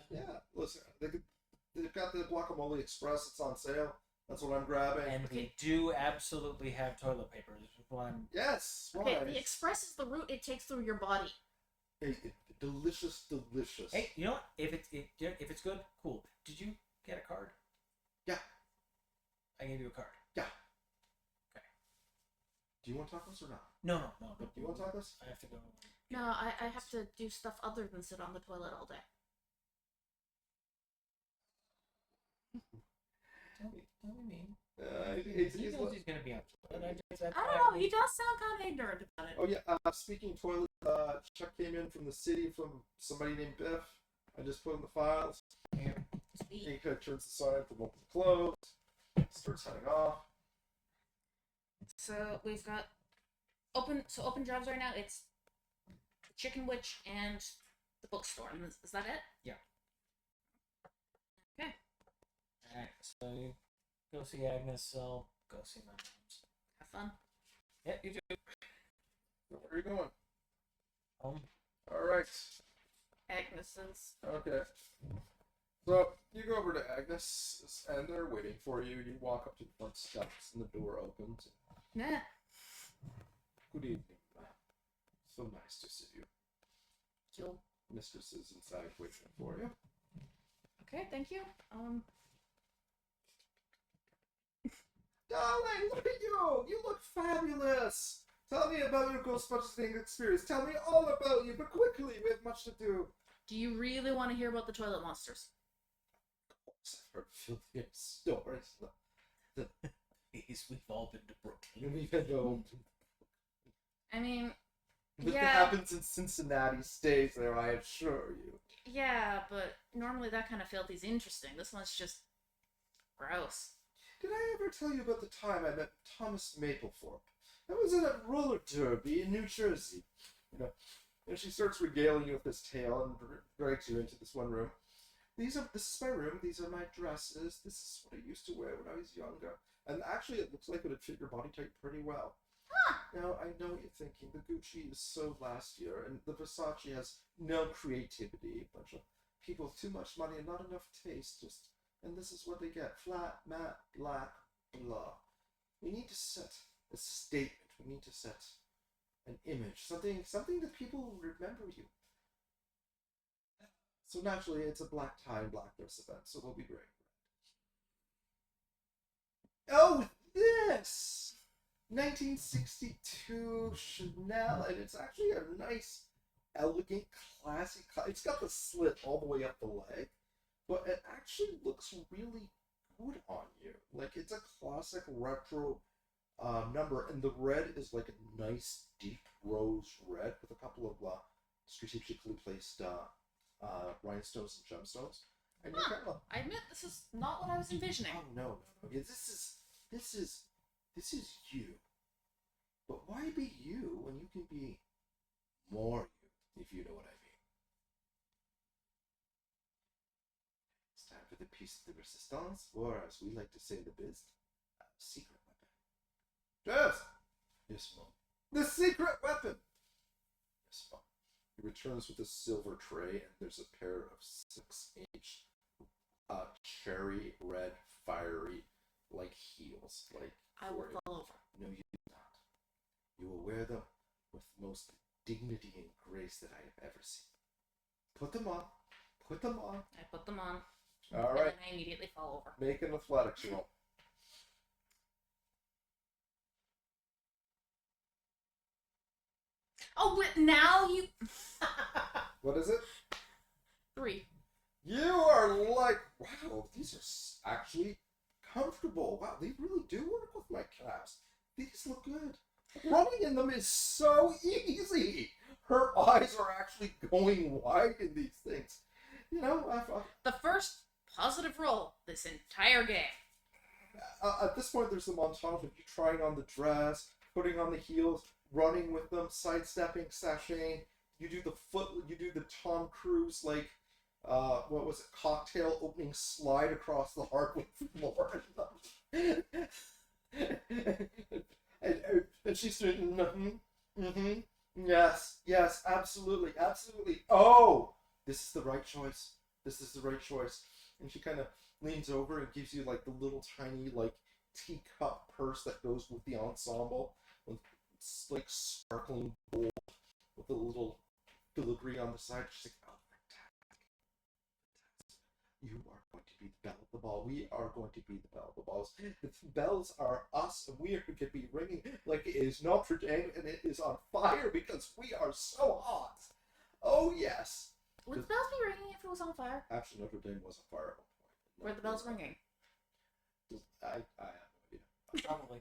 Yeah. Listen, they've got the guacamole express. It's on sale. That's what I'm grabbing. And we do absolutely have toilet paper. This is why I'm... Yes. Why? Okay, the express is the route it takes through your body. Hey, delicious. Hey, you know what? If it's good, cool. Did you get a card? Yeah. I gave you a card. Yeah. Okay. Do you want tacos or not? No. Do you want tacos? I have to go. No, I have to do stuff other than sit on the toilet all day. Don't be mean. He's knows he's gonna be on toilet. I don't know, he does sound kind of ignorant about it. Oh yeah. Speaking of toilet, check came in from the city from somebody named Biff. I just put in the files. Here. Sweet. He kind of turns the sign from open to closed. Starts heading off. So we've got open jobs right now. It's the Chicken Witch and the bookstore. Is that it? Yeah. Okay. Alright, so you go see Agnes, I'll go see my mom's. Have fun. Yeah, you do. Where are you going? Home. All right. Agnes's. Okay. So you go over to Agnes, and they're waiting for you. You walk up to the front steps, and the door opens. Nah. Good evening, ma'am. So nice to see you. Jill. Mistress is inside waiting for you. Okay, thank you. Darling, look at you! You look fabulous! Tell me about your Ghostbusters experience. Tell me all about you, but quickly, we have much to do. Do you really want to hear about the toilet monsters? I've heard filthy stories. Please, we've all been to Brooklyn. We've had no... I mean, What yeah. happens in Cincinnati stays there, I assure you. Yeah, but normally that kind of filthy's interesting. This one's just gross. Did I ever tell you about the time I met Thomas Maplethorpe? I was in a roller derby in New Jersey. And she starts regaling you with this tale and drags you into this one room. This is my room. These are my dresses. This is what I used to wear when I was younger. And actually, it looks like it would fit your body type pretty well. Now, I know what you're thinking. The Gucci is so last year, and the Versace has no creativity. A bunch of people with too much money and not enough taste. And this is what they get. Flat, matte, black, blah. We need to set a statement. We need to set an image. Something that people will remember you. So naturally, it's a black tie and black dress event, so we'll be wearing red. Oh, this! 1962 Chanel, and it's actually a nice, elegant, classy. It's got the slit all the way up the leg, but it actually looks really good on you. Like, it's a classic retro number, and the red is like a nice, deep rose red with a couple of strategically placed rhinestones and gemstones. And you're kind of, I admit this is not what I was envisioning. oh no. Yeah, this is you. But why be you when you can be more you, if you know what I mean? It's time for the piece de resistance, or as we like to say in the biz, a secret weapon. Yes! Yes, Mom. The secret weapon! Yes, Mom. He returns with a silver tray, and there's a pair of 6-inch cherry red, fiery, like heels. Like I will fall over. no, you do not. You will wear them with the most dignity and grace that I have ever seen. Put them on. Put them on. I put them on. All And right. then I immediately fall over. Make an athletics roll. Oh, wait, now you... What is it? 3. You are like, wow, these are actually comfortable. Wow, they really do work with my calves. These look good. Running in them is so easy. Her eyes are actually going wide in these things. You know, The first positive roll this entire game. at this point, there's the montage of you trying on the dress, putting on the heels, running with them, sidestepping, sashaying. You do the Tom Cruise, like, what was it, cocktail opening slide across the hardwood floor. and she's doing, yes, absolutely. Oh, this is the right choice. And she kind of leans over and gives you, like, the little tiny, like, teacup purse that goes with the ensemble, with, like, sparkling gold with a little filigree on the side. She's like, oh, fantastic. You are going to be the belle of the ball. We are going to be the belle of the balls. The bells are us, and we are going to be ringing like it is Notre Dame, and it is on fire because we are so hot. Oh, yes. Would the bells be ringing if it was on fire? Actually, Notre Dame was on fire at one point. Were the bells ringing? I have no idea. Probably.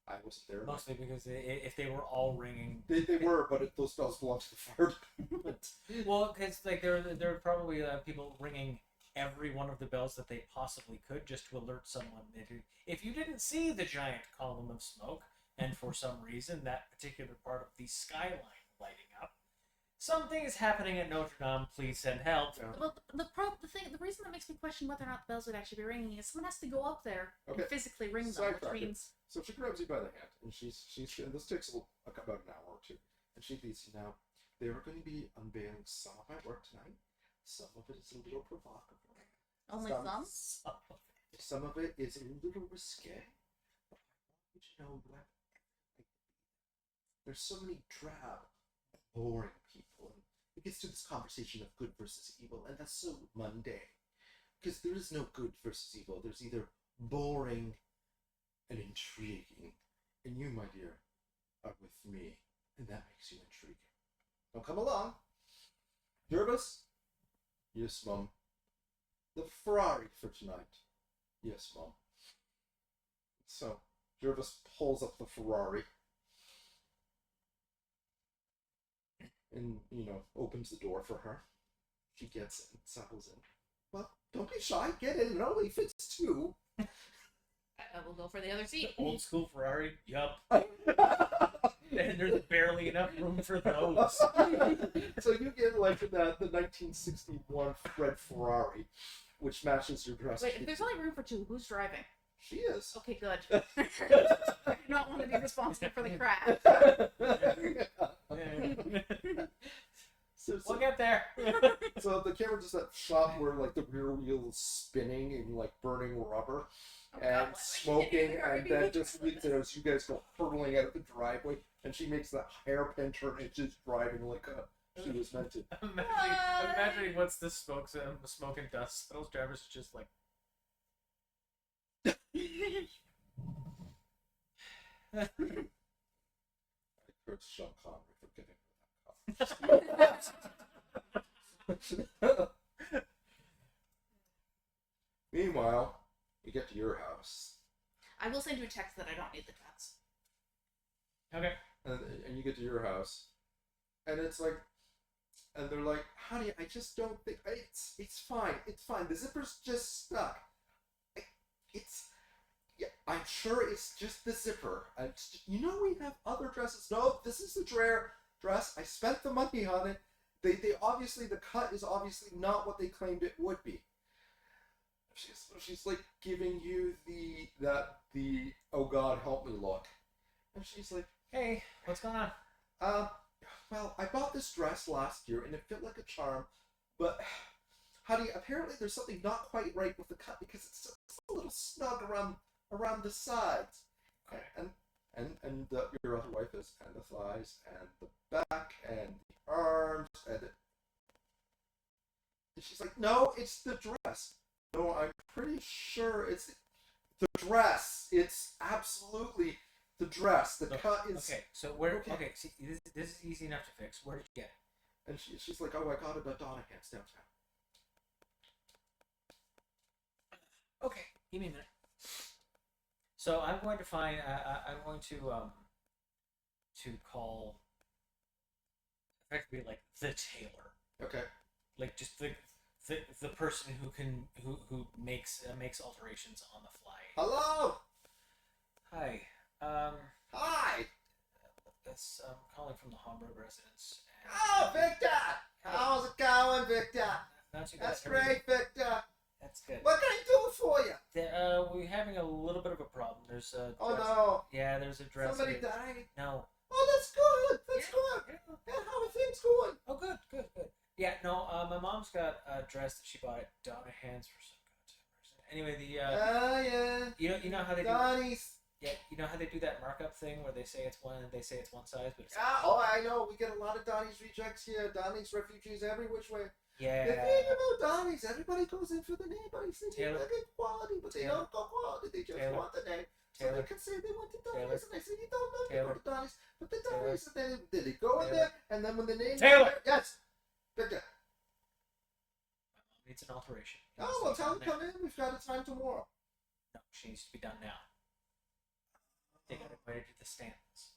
I wasn't there. Mostly because if they were all ringing, They were, but those bells belong to the fire department. well, because like there were probably people ringing every one of the bells that they possibly could just to alert someone that if you didn't see the giant column of smoke and for some reason that particular part of the skyline lighting up, something is happening at Notre Dame. Please send help. Well, the reason that makes me question whether or not the bells would actually be ringing is someone has to go up there and physically ring them, Sidetrack which it. means So she grabs you by the hand, and she's and this takes about an hour or two, and she leads you now. They are going to be unveiling some of my work tonight. Some of it is a little provocative. only some. Some of it is a little risque. But I want you to know that there's so many drab, boring people, and it gets to this conversation of good versus evil, and that's so mundane. Because there is no good versus evil. There's either boring and intriguing. And you, my dear, are with me, and that makes you intriguing. Now come along. Jervis? Yes, Mum. The Ferrari for tonight. Yes, Mum. So, Jervis pulls up the Ferrari. And, opens the door for her. She gets in, settles in. Well, don't be shy. Get in. It only fits two. I will go for the other seat. Old school Ferrari. Yup. And there's barely enough room for those. So you get like the 1961 Fred Ferrari, which matches your dress. Wait, if there's only room for two, who's driving? She is. Okay, good. I do not want to be responsible for the crash. So, We'll get there. so the camera does that shot where like the rear wheel is spinning and like burning rubber Oh, and God, smoking, and then just as you guys go hurtling out of the driveway, and she makes that hairpin turn and just driving like she was meant to. Imagining what's the smoke and dust. Those drivers are just like. I curse Sean Connery for giving her that cough. Meanwhile, you get to your house. I will send you a text that I don't need the cuts. Okay. And you get to your house, and it's like, and they're like, honey, I just don't think it's fine. The zipper's just stuck. I'm sure it's just the zipper. We have other dresses. No, this is the dress. I spent the money on it. They obviously, the cut is obviously not what they claimed it would be. She's like giving you the oh God help me look, and she's like, Hey, what's going on? well, I bought this dress last year and it fit like a charm, but honey, apparently there's something not quite right with the cut because it's a little snug around the sides, and your other wife is, and the thighs and the back and the arms and she's like, no, it's the dress. No, I'm pretty sure it's the dress. It's absolutely the dress. The cut is... Okay, so where... Okay, see, this is easy enough to fix. Where did you get it? And she's like, oh, I got it at Donahans downtown. Okay, give me a minute. So I'm going to find. I'm going to call effectively like the tailor, Okay. like just the person who makes alterations on the fly. Hello. Hi. Hi. That's I'm calling from the Hamburg residence. And Oh, Victor. How's it going, Victor? not too bad. That's great, Victor. That's good. What can I do for you? We're having a little bit of a problem. There's a Oh dress- no. Yeah, there's a dress. Somebody here. died. No. Oh, that's good. That's Yeah, good. yeah. And how are things going? Oh, good. Yeah, no. My mom's got a dress that she bought at Donna Hands for some goddamn reason. Anyway, Yeah. you know how they do. Donnie's. Yeah, you know how they do that markup thing where they say it's one size, but it's Oh, I know. We get a lot of Donnie's rejects here. Donnie's refugees every which way. yeah. The thing about Donnie's, everybody goes in for the name, but he's thinking Taylor. they get quality, but they Taylor. don't go quality. They just Taylor. want the name. So Taylor. they can say they went to Taylor. Donnie's, and I say, you don't know you Taylor. go to Donnie's. But the Taylor. Donnie's, and then they go in Taylor. there, and then when the name Taylor. yes. Victor. My mom needs an alteration. It Oh, needs to well, be tell done him come in. We've got a time tomorrow. now. No, she needs to be done now. They got invited to the stands.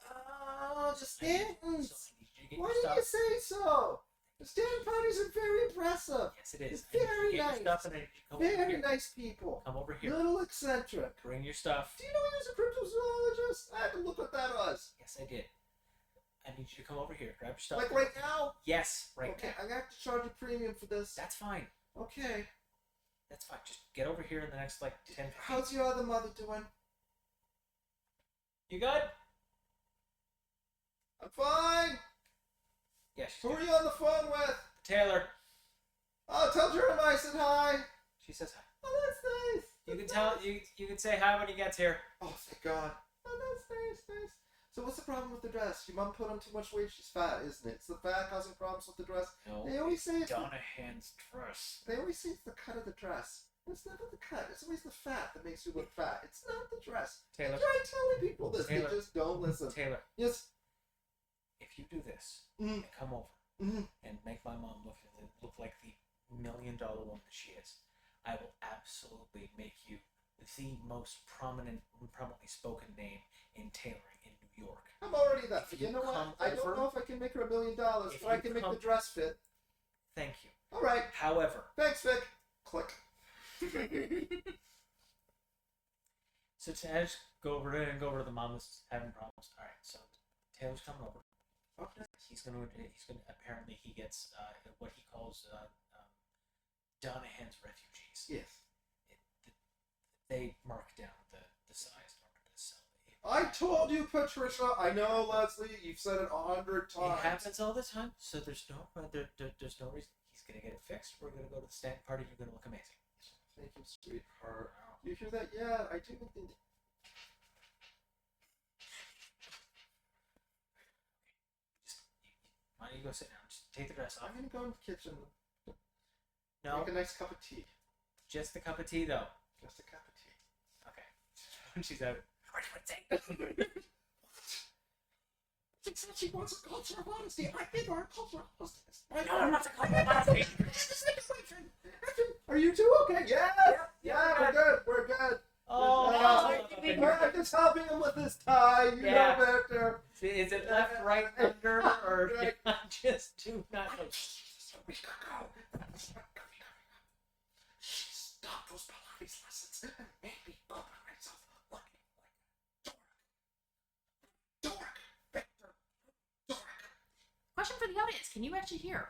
Oh, the So I need Stantons. you to get Why your did stuff. you say so? The Stanton parties are very impressive. Yes, it is. It's I need you to very get your nice. stuff and I need you to come over Very here. nice people. Come over here. Little eccentric. Bring your stuff. Do you know he was a cryptozoologist? I had to look what that was. Yes, I did. I need you to come over here. Grab your stuff. Like right now? Yes, right Okay, now. I'm gonna have to charge a premium for this. That's fine. Okay. That's fine. Just get over here in the next like 10 15. How's your other mother doing? You good? I'm fine. Yeah, she's Who good. are you on the phone with? Taylor. Oh, tell Jeremiah I said hi. She says hi. Oh, that's nice. You can That's tell nice. you can say hi when he gets here. Oh, thank God. Oh, that's nice. So what's the problem with the dress? Your mom put on too much weight. She's fat, isn't it? It's the fat causing problems with the dress. No. They always say it's Donna Hand's dress. They always say it's the cut of the dress. It's never the cut. It's always the fat that makes you look fat. It's not the dress. Taylor. I try telling people this. Taylor. They just don't listen. Taylor, Yes. if you do this Mm. and come over and make my mom look like the $1 million woman that she is, I will absolutely make you the most prominently spoken name in tailoring in New York. I'm already that. If You you know come what? I don't over- know if I can make her $1 million, If but I you can make come- the dress fit. Thank you. All right. However, Thanks, Vic. Click. so to just go over to the mom that's having problems. All right, so Taylor's coming over. Okay. He's gonna apparently he gets what he calls Donahan's refugees. Yes. They mark down the size in order to sell it. I told you, Patricia. I know, Leslie. You've said it 100 times. It happens all the time, so there's no there's no reason. He's gonna get it fixed. We're gonna go to the stand party. You're gonna look amazing. Thank you, sweetheart. You hear that? Yeah, I do. Why don't you go sit down? Just take the dress off. I'm gonna go in the kitchen. No, Make a nice cup of tea. just a cup of tea though. Just a cup of tea. Okay. When she's out. She wants a culture of honesty. I think our culture of honesty. No, I'm not the culture of honesty. Are you two okay? Yeah, we're good. We're good. Oh, I'm just helping him with his tie. You Yeah. know, Victor. is it left, right, under, or did I just do nothing? Stop those Pilates lessons and make me go by myself looking like a dork. Dork, Victor. Dork. Question for the audience: can you actually hear?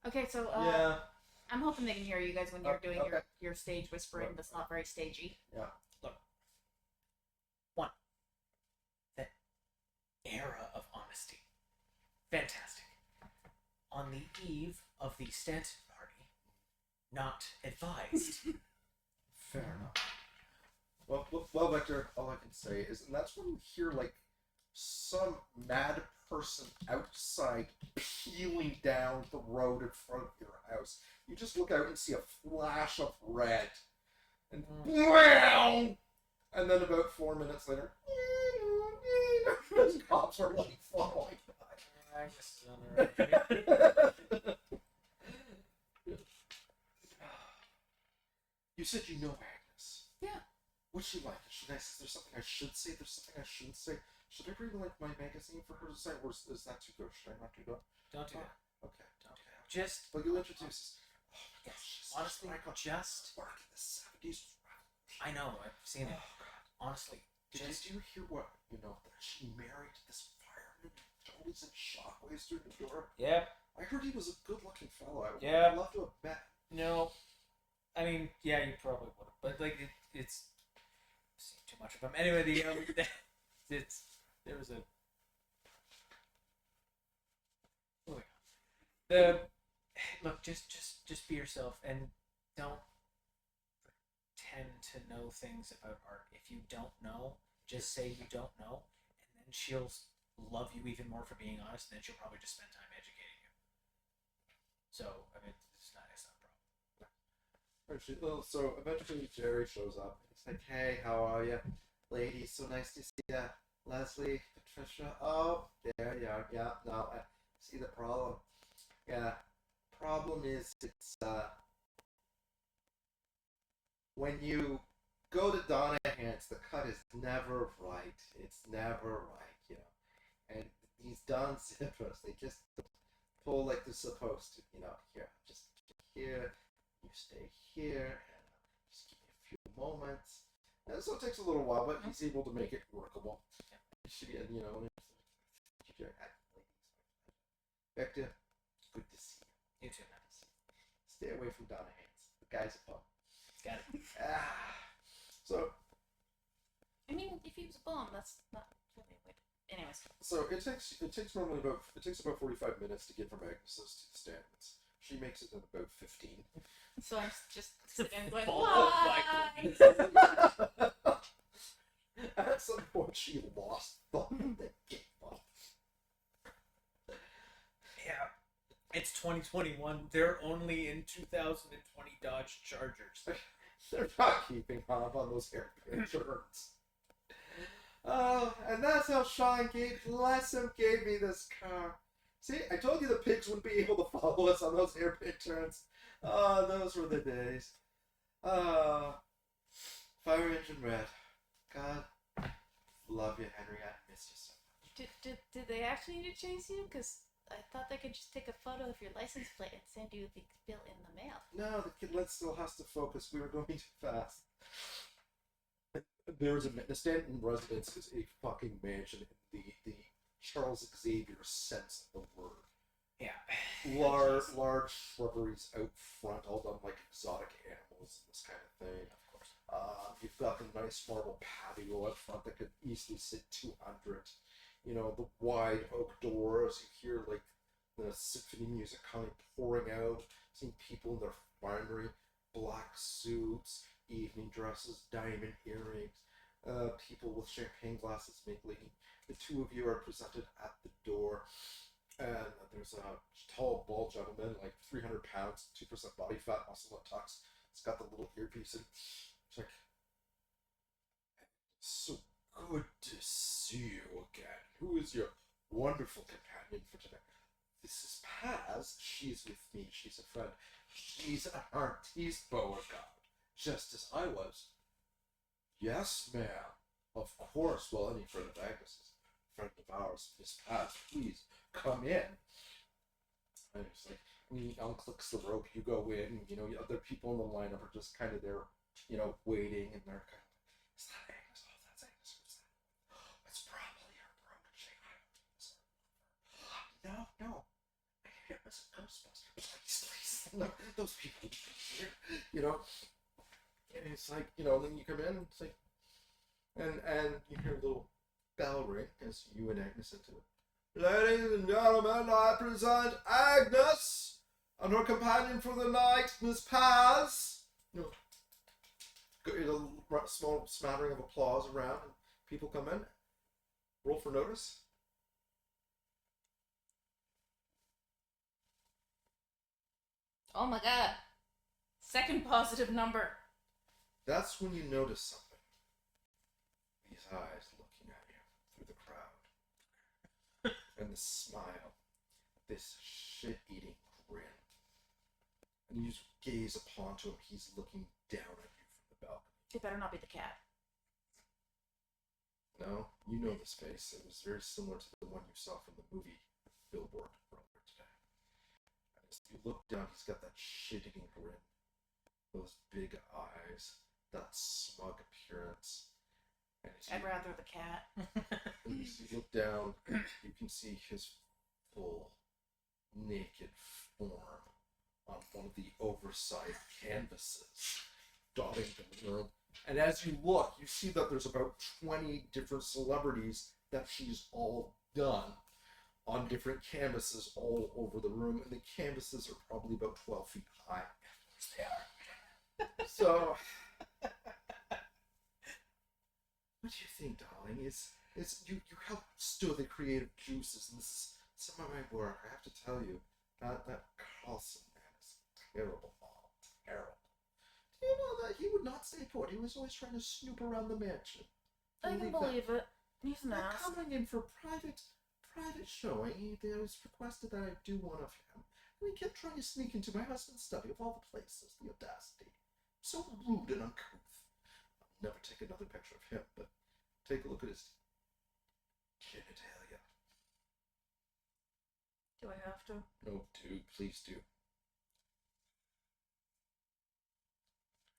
Okay, so Yeah. I'm hoping they can hear you guys when you're doing okay. your stage whispering. That's not very stagey. Yeah. One. That era of honesty. Fantastic. On the eve of the Stanton party, not advised. Fair enough. Well, Victor, all I can say is, and that's when you hear, like, some mad person outside peeling down the road in front of your house. You just look out and see a flash of red. And BAM! And then about 4 minutes later, the cops are, like, following I guess it's on the right. You said you know Agnes. Yeah. What's she like? Is there something I should say? There's something I shouldn't say? Should I bring like my magazine for her to sign, or is that too good? Should I not do that? Don't do that. Okay. Don't do that. Just But you'll introduce us. Oh my gosh, she's honestly, icon. just Work in the 70s. I know, I've seen it. Oh god. Honestly, Did you hear what, that she married this fireman who always in shockwaves through the door? yep. I heard he was a good looking fellow. I would Yeah. love to have met. No, I mean, yeah, you probably would have, but like it's I've seen too much of him. Anyway, there was a oh my god. Look, just be yourself and don't pretend to know things about art. If you don't know, just say you don't know, and then she'll love you even more for being honest, and then she'll probably just spend time educating you. So I mean, it's not a problem. So eventually Jerry shows up. He's like, "Hey, how are you, ladies? So nice to see ya, Leslie, Patricia. Oh, there you are. Yeah, no, I see the problem. Yeah, problem is it's when you go to Donahans, the cut is never right. It's never right, And these Don Zippers, they just pull like they're supposed to, Here, just here. You stay here, and just give me a few moments. And so it takes a little while, but he's able to make it workable. Victor, good to see you. You too. Stay away from Donahans. The guy's a bum. Got it. So I mean, if he was a bum, that's not really weird. Anyways. So it takes about 45 minutes to get from Agnes's to the standards. She makes it in about 15. So I'm just sitting there going, Fall why? At some point, she lost the gate. Yeah. It's 2021. They're only in 2020 Dodge Chargers. They're not keeping up on those hairpin turns. And that's how Sean Lessem gave me this car. See, I told you the pigs wouldn't be able to follow us on those hairpin turns. Oh, those were the days. Fire engine red. God, love you, Henry. I miss you so much. Did they actually need to chase you? Because I thought they could just take a photo of your license plate and send you the bill in the mail. No, the kid still has to focus. We were going too fast. There's the Stanton residence is a fucking mansion in the Charles Xavier sense of the word. Yeah. Large shrubberies out front, all done like exotic animals and this kind of thing. Of course. You've got the nice marble patio out front that could easily sit 200. The wide oak doors. You hear like the symphony music kind of pouring out. Seeing people in their finery, black suits, evening dresses, diamond earrings. People with champagne glasses mingling. The two of you are presented at the door. And there's a tall, bald gentleman, like 300 pounds, 2% body fat, muscle and tux. It's got the little earpiece, and it's like, so good to see you again. Who is your wonderful companion for today? This is Paz. She's with me. She's a friend. She's an artiste Beauregard, just as I was. Yes, ma'am. Of course. Well, any friend of Agnes's, friend of ours, Miss Paz, please come in. And it's like, when he unclicks the rope, you go in, other people in the lineup are just kind of there, waiting, and they're kind of like, is that Agnes? Oh, that's Agnes. Who's that? Oh, it's probably her protege. I don't know. No. It was a Ghostbusters. Please. No, those people here, And it's like, then you come in, and it's like, and you hear a little bell ring as you and Agnes enter. Ladies and gentlemen, I present Agnes and her companion for the night, Miss Paz. A small smattering of applause around, and people come in. Roll for notice. Oh my god. Second positive number. That's when you notice something. These eyes looking at you through the crowd. And the smile. This shit-eating grin. And you just gaze upon him. He's looking down at you balcony. It better not be the cat. No, you know the space. It was very similar to the one you saw from the movie Billboard earlier today. And as you look down, he's got that shit-eating grin, those big eyes, that smug appearance. And as I'd rather the cat. as you look down, you can see his full, naked form on one of the oversized canvases dotting the room. And as you look, you see that there's about 20 different celebrities that she's all done on different canvases all over the room. And the canvases are probably about 12 feet high. They are. So, what do you think, darling? You help stir the creative juices, and this is some of my work. I have to tell you, that Carlson man is terrible. Oh, terrible. Do you know that he would not stay put? He was always trying to snoop around the mansion. I can believe it. He's an ass. Coming in for private showing, there was requested that I do one of him. And he kept trying to sneak into my husband's study of all the places. The audacity. So rude and uncouth. I'll never take another picture of him, but take a look at his genitalia. Do I have to? No, do. Please do.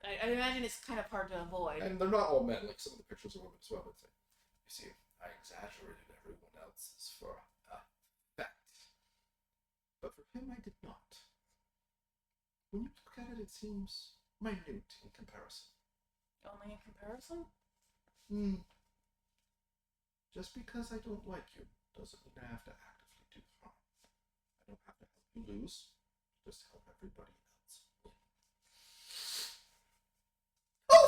I imagine it's kind of hard to avoid. And they're not all men, like some of the pictures of women as well. But you see, I exaggerated everyone else's for effect. But for him, I did not. When you look at it, it seems minute in comparison. Only in comparison? Just because I don't like you doesn't mean I have to actively do harm. I don't have to help you lose, just help everybody else win. Oh,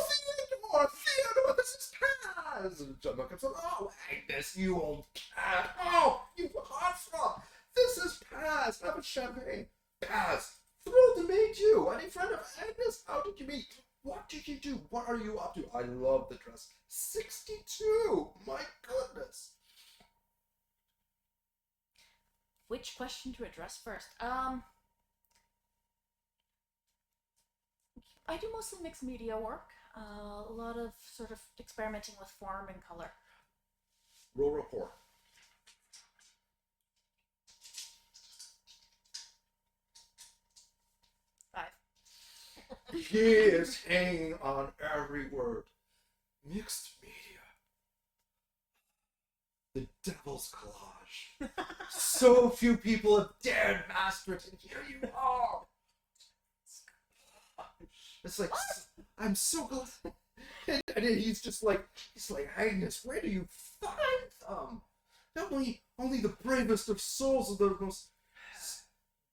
Theodore, this is Paz! And John comes on, oh, Agnes, you old cat. Oh, you heartthrob. This is Paz. Have a champagne. Paz, thrilled to meet you. Any friend of Agnes? How did you meet? What did you do? What are you up to? I love the dress. 62! My goodness! Which question to address first? I do mostly mixed media work. A lot of sort of experimenting with form and color. Roll report. He is hanging on every word. Mixed media. The devil's collage. So few people have dared master it, and here you are. It's like, I'm so glad. And he's just like, Agnes, where do you find them? Only the bravest of souls of the most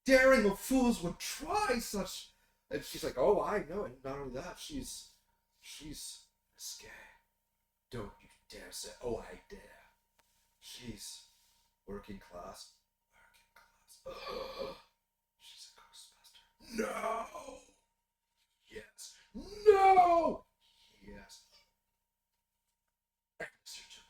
daring of fools would try such. And she's like, oh, I know, and not only that, she's risque. Don't you dare say, oh, I dare. She's working class. She's a Ghostbuster. No! Yes. No! Yes. Agnes, you're too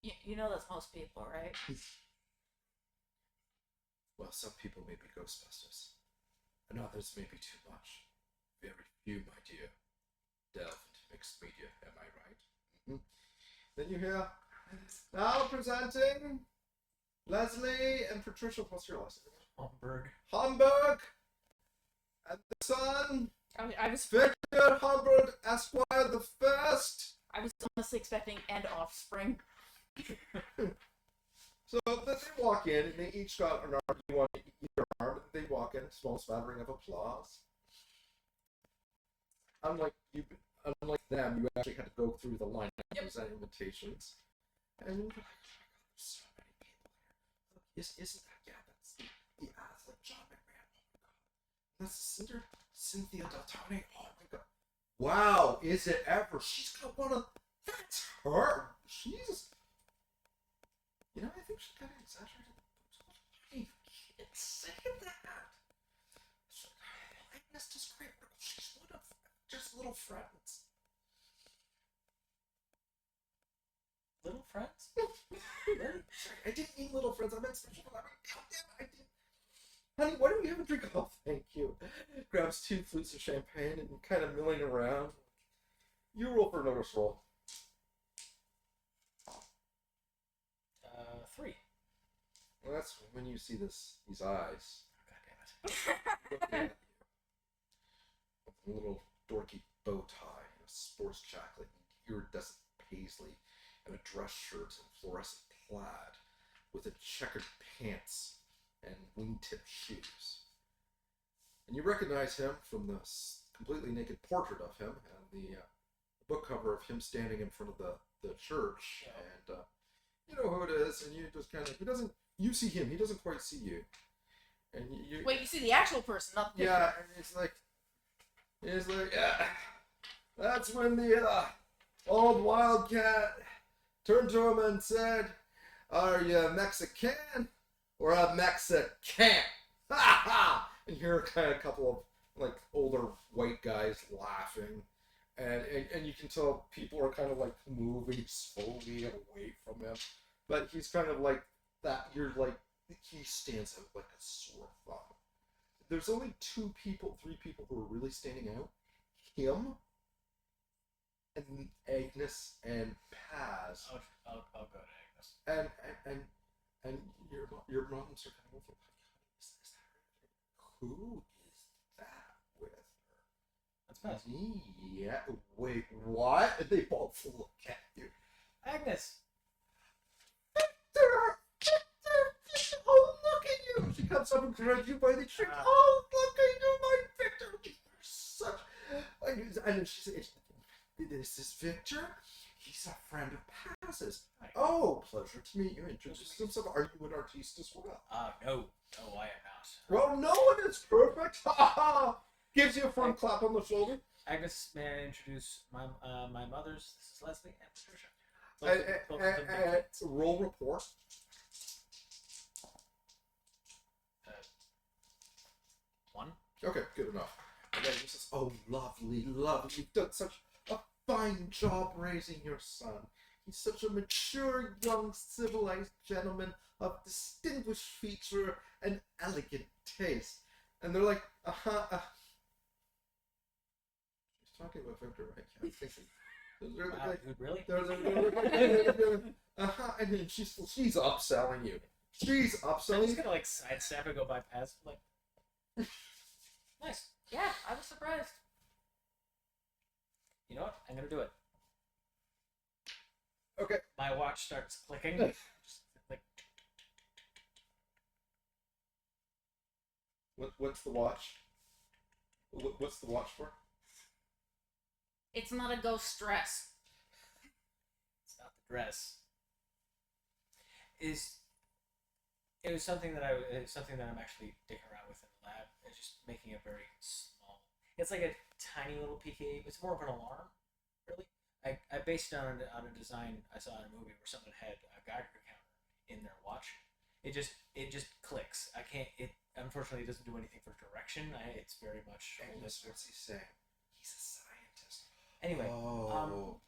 much. You know that's most people, right? Well, some people may be Ghostbusters, and others may be too much. Very few, my dear, delve into mixed media, am I right? Mm-hmm. Then you hear, now presenting Leslie and Patricia. What's your last name? Hamburg! And the son, I was Victor Hamburg, Esquire the First. I was honestly expecting and offspring. So then they walk in, and they each got an arm. You want either arm, and they walk in, a small smattering of applause. Unlike them, you actually had to go through the line of present invitations. And you're like, oh my god, there's so many people here. Isn't that, yeah, that's the athlete, John McMahon. Oh my god. That's the singer, Cynthia Deltone. Oh my god. Wow, is it ever? She's got one of, that's her. She's, you know, I think she kind of exaggerated. Hey, kids, say that. Agnes does great work. She's one of just little friends. Little friends? Sorry, I didn't mean little friends. I meant special. I mean, goddamn, I didn't. honey, why don't you have a drink? Oh, thank you. Grabs 2 flutes of champagne and kind of milling around. You roll for notice roll. 3. Well, that's when you see these eyes. God damn it. Looking at you. With a little dorky bow tie, and a sports jacket, iridescent paisley, and a dress shirt and fluorescent plaid, with a checkered pants and wingtip shoes. And you recognize him from the completely naked portrait of him and the book cover of him standing in front of the church. Yeah. And you know who it is, and you just kind of, you see him, he doesn't quite see you. And you Wait, you see the actual person, not the yeah, and it's like, yeah, that's when the old wildcat turned to him and said, "Are you Mexican or a Mexican?" Ha ha! And you hear kind of a couple of like older white guys laughing, and you can tell people are kind of like moving slowly away from him, but he's kind of like that. You're like, he stands out like a sore thumb. There's only 3 people who are really standing out. Him, and Agnes, and Paz. I'll go to Agnes. And your moms are kind of like, is that her? Who is that with her? That's Paz. Yeah. Wait, what? And they both look at you. Agnes! Victor! Oh, look at you! She comes up and grabs you by the shirt. Oh, look at you, my Victor! You're such. And then she says, "This is Victor. He's a friend of Paz's. Oh, pleasure to meet you." Introduce himself. Are you an artiste as well? No, I am not. Well, no one is perfect. Ha ha! Gives you a firm clap on the shoulder. Agnes, may I introduce my mothers? This is Leslie and Patricia. Both of them Roll report. 1. Okay, good enough. And then he says, "Oh, lovely, lovely. You've done such a fine job raising your son. He's such a mature, young, civilized gentleman of distinguished feature and elegant taste." And they're like, She's talking about Victor, right? I'm thinking. They're Wow, like, dude, really? they're and then she's upselling you. She's I'm upselling just you. gonna like sidestep and go by Paz. Like, nice. Yeah, I was surprised. You know what? I'm gonna do it. Okay. My watch starts clicking. Just like, What's the watch? What's the watch for? It's not a ghost dress. it's not the dress. It was something that I'm actually dicking around with in the lab. It's just making it very small. It's like a tiny little PK. It's more of an alarm, really. I based it on a design I saw in a movie where someone had a Geiger counter in their watch. It just clicks. I can't. It unfortunately doesn't do anything for direction. It's very much. What's he saying? He's a scientist. Anyway, Oh.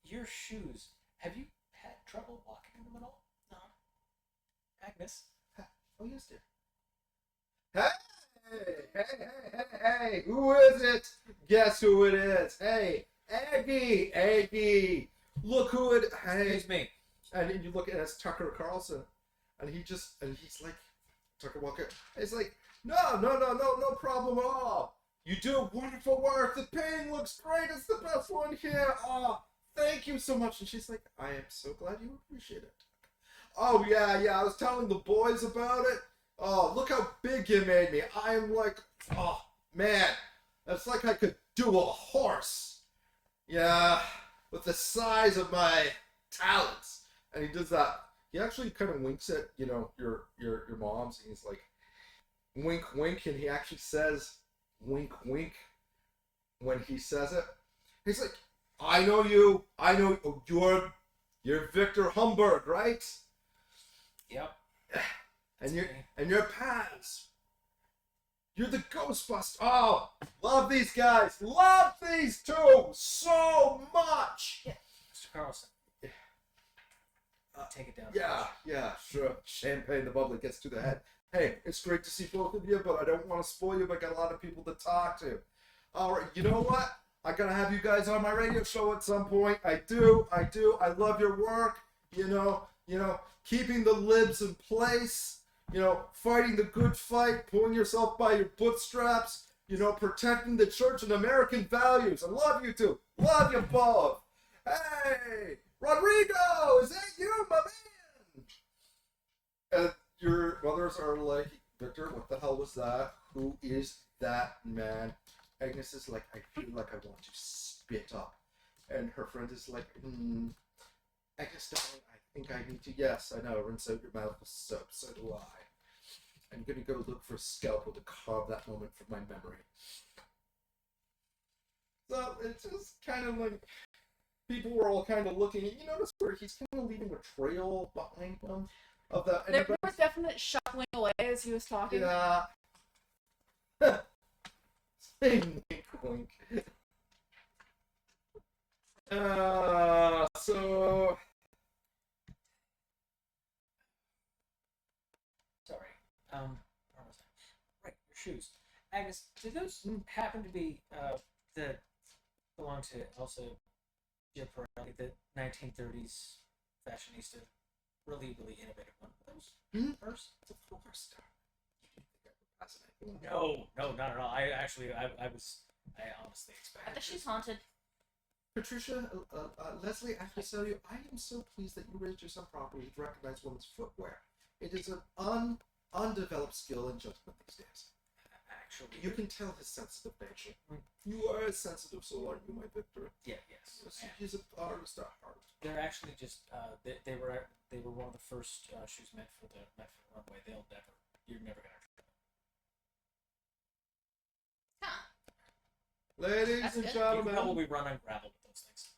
your shoes. Have you had trouble walking in them at all? No. Agnes. Oh, yes, dear. Hey! Who is it? Guess who it is? Hey, Aggie! Look who it. Hey. Excuse me. And then you look at it as Tucker Carlson, and he's like, Tucker Walker. He's like, no problem at all. You do wonderful work. The painting looks great. It's the best one here. Oh, thank you so much. And she's like, I am so glad you appreciate it. Oh, yeah, I was telling the boys about it. Oh, look how big you made me. I'm like, oh, man. It's like I could do a horse. Yeah, with the size of my talents. And he does that. He actually kind of winks at, your moms. And he's like, wink, wink. And he actually says, wink, wink, when he says it. He's like, I know you. You're Victor Humberg, right? Yep. And you're Paz. You're the Ghostbusters. Oh, love these guys. Love these two so much. Yeah. Mr. Carlson. Take it down. Yeah, sure. Champagne, the bubbly gets to the head. Hey, it's great to see both of you, but I don't want to spoil you. But I got a lot of people to talk to. All right, you know what? I gotta have you guys on my radio show at some point. I do. I love your work. You know, keeping the libs in place. You know, fighting the good fight, pulling yourself by your bootstraps. You know, protecting the church and American values. I love you two. Love you both. Hey, Rodrigo, is that you, my man? And your mothers are like, Victor, what the hell was that? Who is that man? Agnes is like, I feel like I want to spit up. And her friend is like, Agnes, darling, I think I need to, yes, I know, rinse out your mouth with soap, so do I. I'm gonna go look for a scalpel to carve that moment from my memory. So it's just kind of like, people were all kind of looking, you notice where he's kind of leaving a trail behind him of that. There was definite shuffling away as he was talking. Yeah. Wink, wink. So. Sorry. Where was I? Right, your shoes. Agnes, do those happen to be that belong to Elsa Giaparelli, the 1930s fashionista, really innovative one of those? Hers? Of course. No, not at all. I honestly I expected. think she's haunted. Patricia, Leslie, I have to tell you, I am so pleased that you raised your son properly to recognize women's footwear. It is an undeveloped skill in judgment these days. Actually, You can tell his sensitive nature. You are a sensitive soul, aren't you, my Victor? yes. He's an artist at heart. They're actually just they were one of the first shoes meant for the runway. You're never gonna. Huh. Ladies That's and good. You gentlemen, can probably run on gravel with those things.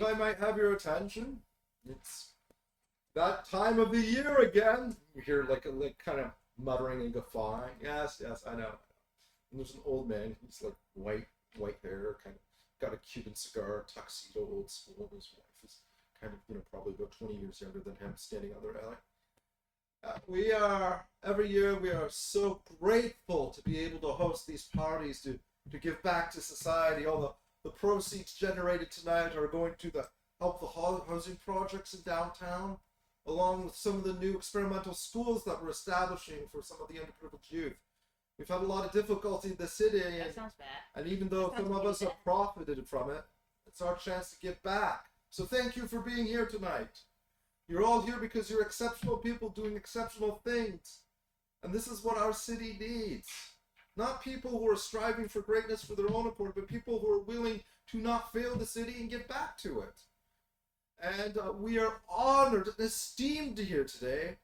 if I might have your attention, it's that time of the year again. You hear like kind of muttering and guffawing. Yes, I know. And there's an old man. He's like white hair, kind of got a Cuban cigar, tuxedo, old school. His wife is kind of probably about 20 years younger than him, standing on their alley. Every year we are so grateful to be able to host these parties to give back to society. All the proceeds generated tonight are going to help the housing projects in downtown, along with some of the new experimental schools that we're establishing for some of the underprivileged youth. We've had a lot of difficulty in the city, That sounds bad. and even though That some sounds of us really have profited from it, it's our chance to give back. So thank you for being here tonight. You're all here because you're exceptional people doing exceptional things. And this is what our city needs. Not people who are striving for greatness for their own accord, but people who are willing to not fail the city and give back to it. And we are honored and esteemed here today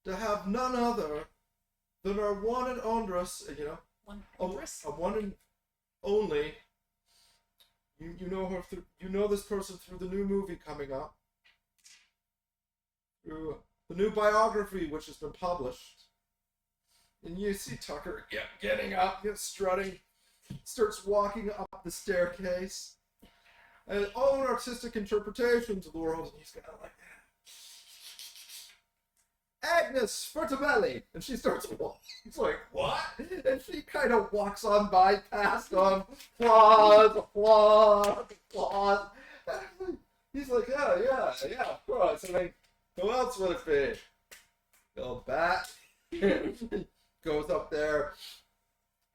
to have none other than our one and only, one and only. You know her. You know this person through the new movie coming up. Through the new biography which has been published. And you see Tucker getting up, strutting, starts walking up the staircase. And own artistic interpretations of the world, and he's kind of like, Agnes Furtabelli! And she starts walking. He's like, what? And she kind of walks on by, past him, applause. He's like, yeah, of course. I mean, who else would it be? Bill Bat goes up there,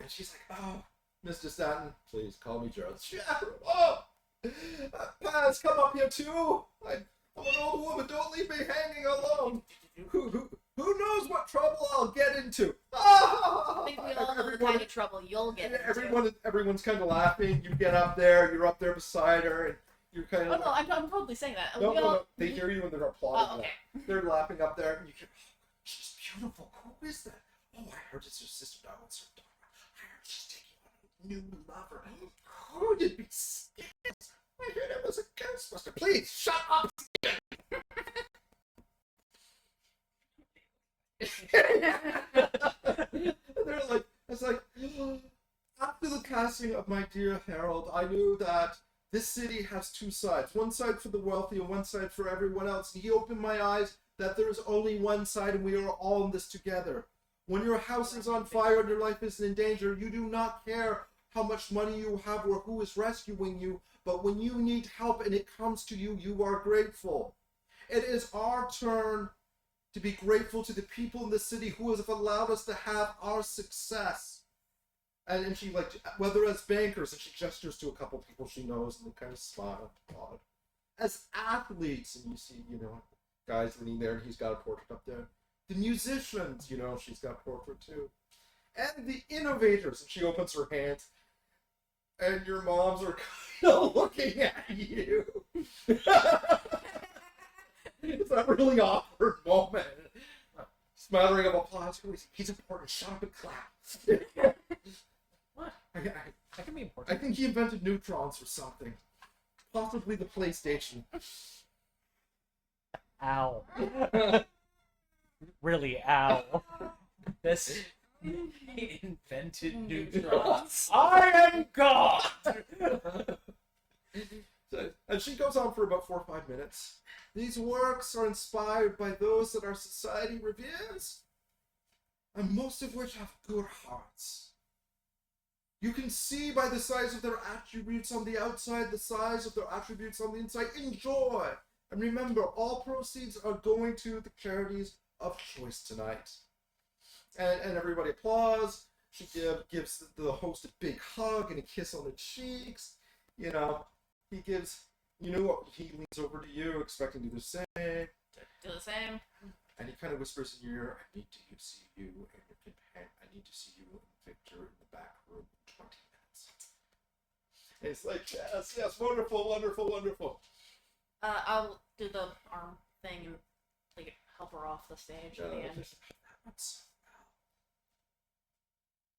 and she's like, oh, Mr. Stanton, please call me Gerald. Oh! Paz, come up here too. I'm an old woman. Don't leave me hanging alone. Who knows what trouble I'll get into? I think we all know the kind of trouble you'll get into. Everyone's kind of laughing. You get up there. You're up there beside her, and you're kind of. Oh no, I'm totally saying that. No. They hear you and they're applauding. Oh, okay. They're laughing up there, and you hear, oh, she's beautiful. Who is that? Oh, I heard it's her sister. No, it's her daughter. I heard she's taking on a new lover. Who did be scared? I heard it was a Ghostbuster. Please shut up. They're like, it's like, after the casting of my dear Harold, I knew that this city has two sides. One side for the wealthy and one side for everyone else. And he opened my eyes that there is only one side and we are all in this together. When your house is on fire and your life is in danger, you do not care how much money you have or who is rescuing you, but when you need help and it comes to you, you are grateful. It is our turn to be grateful to the people in the city who have allowed us to have our success. And she, like, whether as bankers, and she gestures to a couple people she knows, and they kind of smile. Odd. As athletes, and you see, guys leaning there, and he's got a portrait up there. The musicians, she's got a portrait too. And the innovators, and she opens her hands, and your moms are kind of looking at you. It's a really awkward moment. Smattering of applause. He's important. Shut up and clap. What? I can be important. I think he invented neutrons or something. Possibly the PlayStation. Ow. Really, ow. This... He invented neutrons. I am God! And she goes on for about 4 or 5 minutes. These works are inspired by those that our society reveres, and most of which have good hearts. You can see by the size of their attributes on the outside, the size of their attributes on the inside. Enjoy! And remember, all proceeds are going to the charities of choice tonight. And everybody applauds. She gives the host a big hug and a kiss on the cheeks. He gives, he leans over to you, expecting to do the same. Do the same. And he kind of whispers in your ear, I need to see you and your companion. I need to see you and Victor in the back room in 20 minutes. And it's like, yes, wonderful, wonderful, wonderful. I'll do the arm thing and help her off the stage at the end.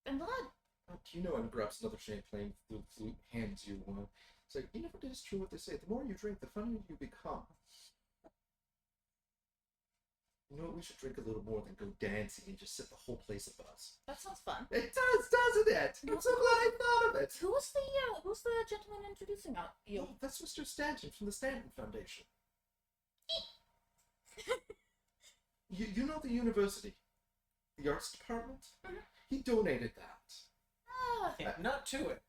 And blood. And grabs another champagne flute, hands you one. It's like, it is true what they say. The more you drink, the funnier you become. We should drink a little more than go dancing and just set the whole place abuzz. That sounds fun. It does, doesn't it? I'm so glad I thought of it. Who's the gentleman introducing you? Oh, that's Mr. Stanton from the Stanton Foundation. you know the university, the arts department? Mm-hmm. He donated that. Yeah, not to it.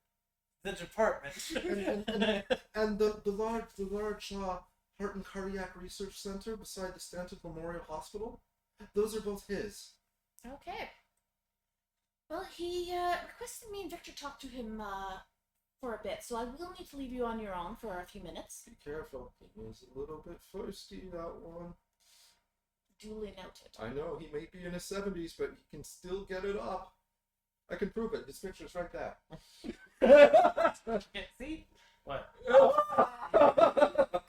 The department. and the large Heart and Cardiac Research Center beside the Stanton Memorial Hospital, those are both his. Okay. Well, he requested me and Victor talk to him for a bit, so I will need to leave you on your own for a few minutes. Be careful. He is a little bit thirsty, that one. Duly noted. I know, he may be in his 70s, but he can still get it up. I can prove it. This picture's right there. See? What?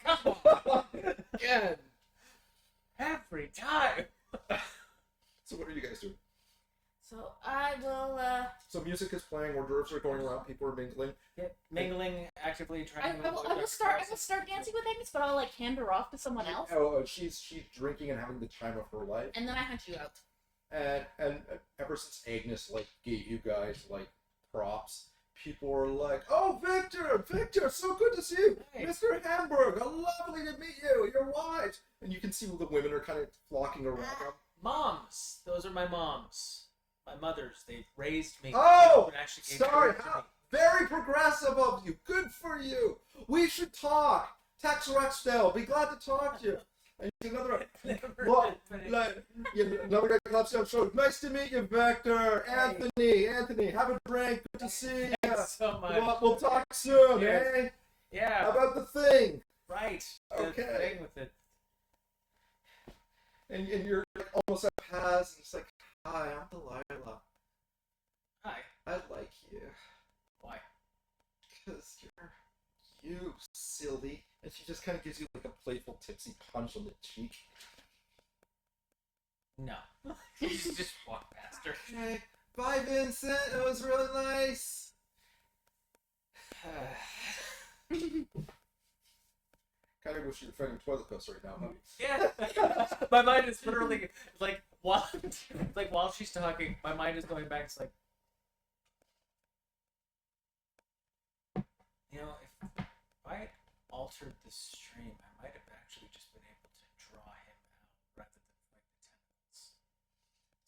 Come on! Again! Every time! So what are you guys doing? So I will, So music is playing, hors d'oeuvres are going around, people are mingling. Yeah, mingling, actively trying to... I will start dancing with Agnes, but I'll, hand her off to someone else. Oh, she's drinking and having the time of her life. And then I hunt you out. And ever since Agnes, gave you guys, props, people are like, oh, Victor, so good to see you. Hey. Mr. Hamburg, lovely to meet you, your wives. And you can see the women are kind of flocking around him. Moms! Those are my moms. My mothers. They raised me. Oh! And actually gave Sorry, birth to me. very progressive of you. Good for you. We should talk. Tex Rexdale, be glad to talk to you. And another another guy claps down shoulder. Nice to meet you, Victor. Anthony, have a drink. Good to see you. Thanks so much. We'll talk soon, Yes. eh? Yeah. How about the thing? Right. Okay. The thing with it. And you're almost at Paz, and it's like, hi, I'm Delilah. Hi. I like you. Why? Because you silly. And she just kind of gives you a playful tipsy punch on the cheek. No. just walk past her. Okay. Bye, Vincent. It was really nice. Kind of wish you were finding toilet paper right now, huh? Yeah. My mind is literally while she's talking, my mind is going back. It's like, if I altered the stream, I might have actually just been able to draw him out rather than the tentacles.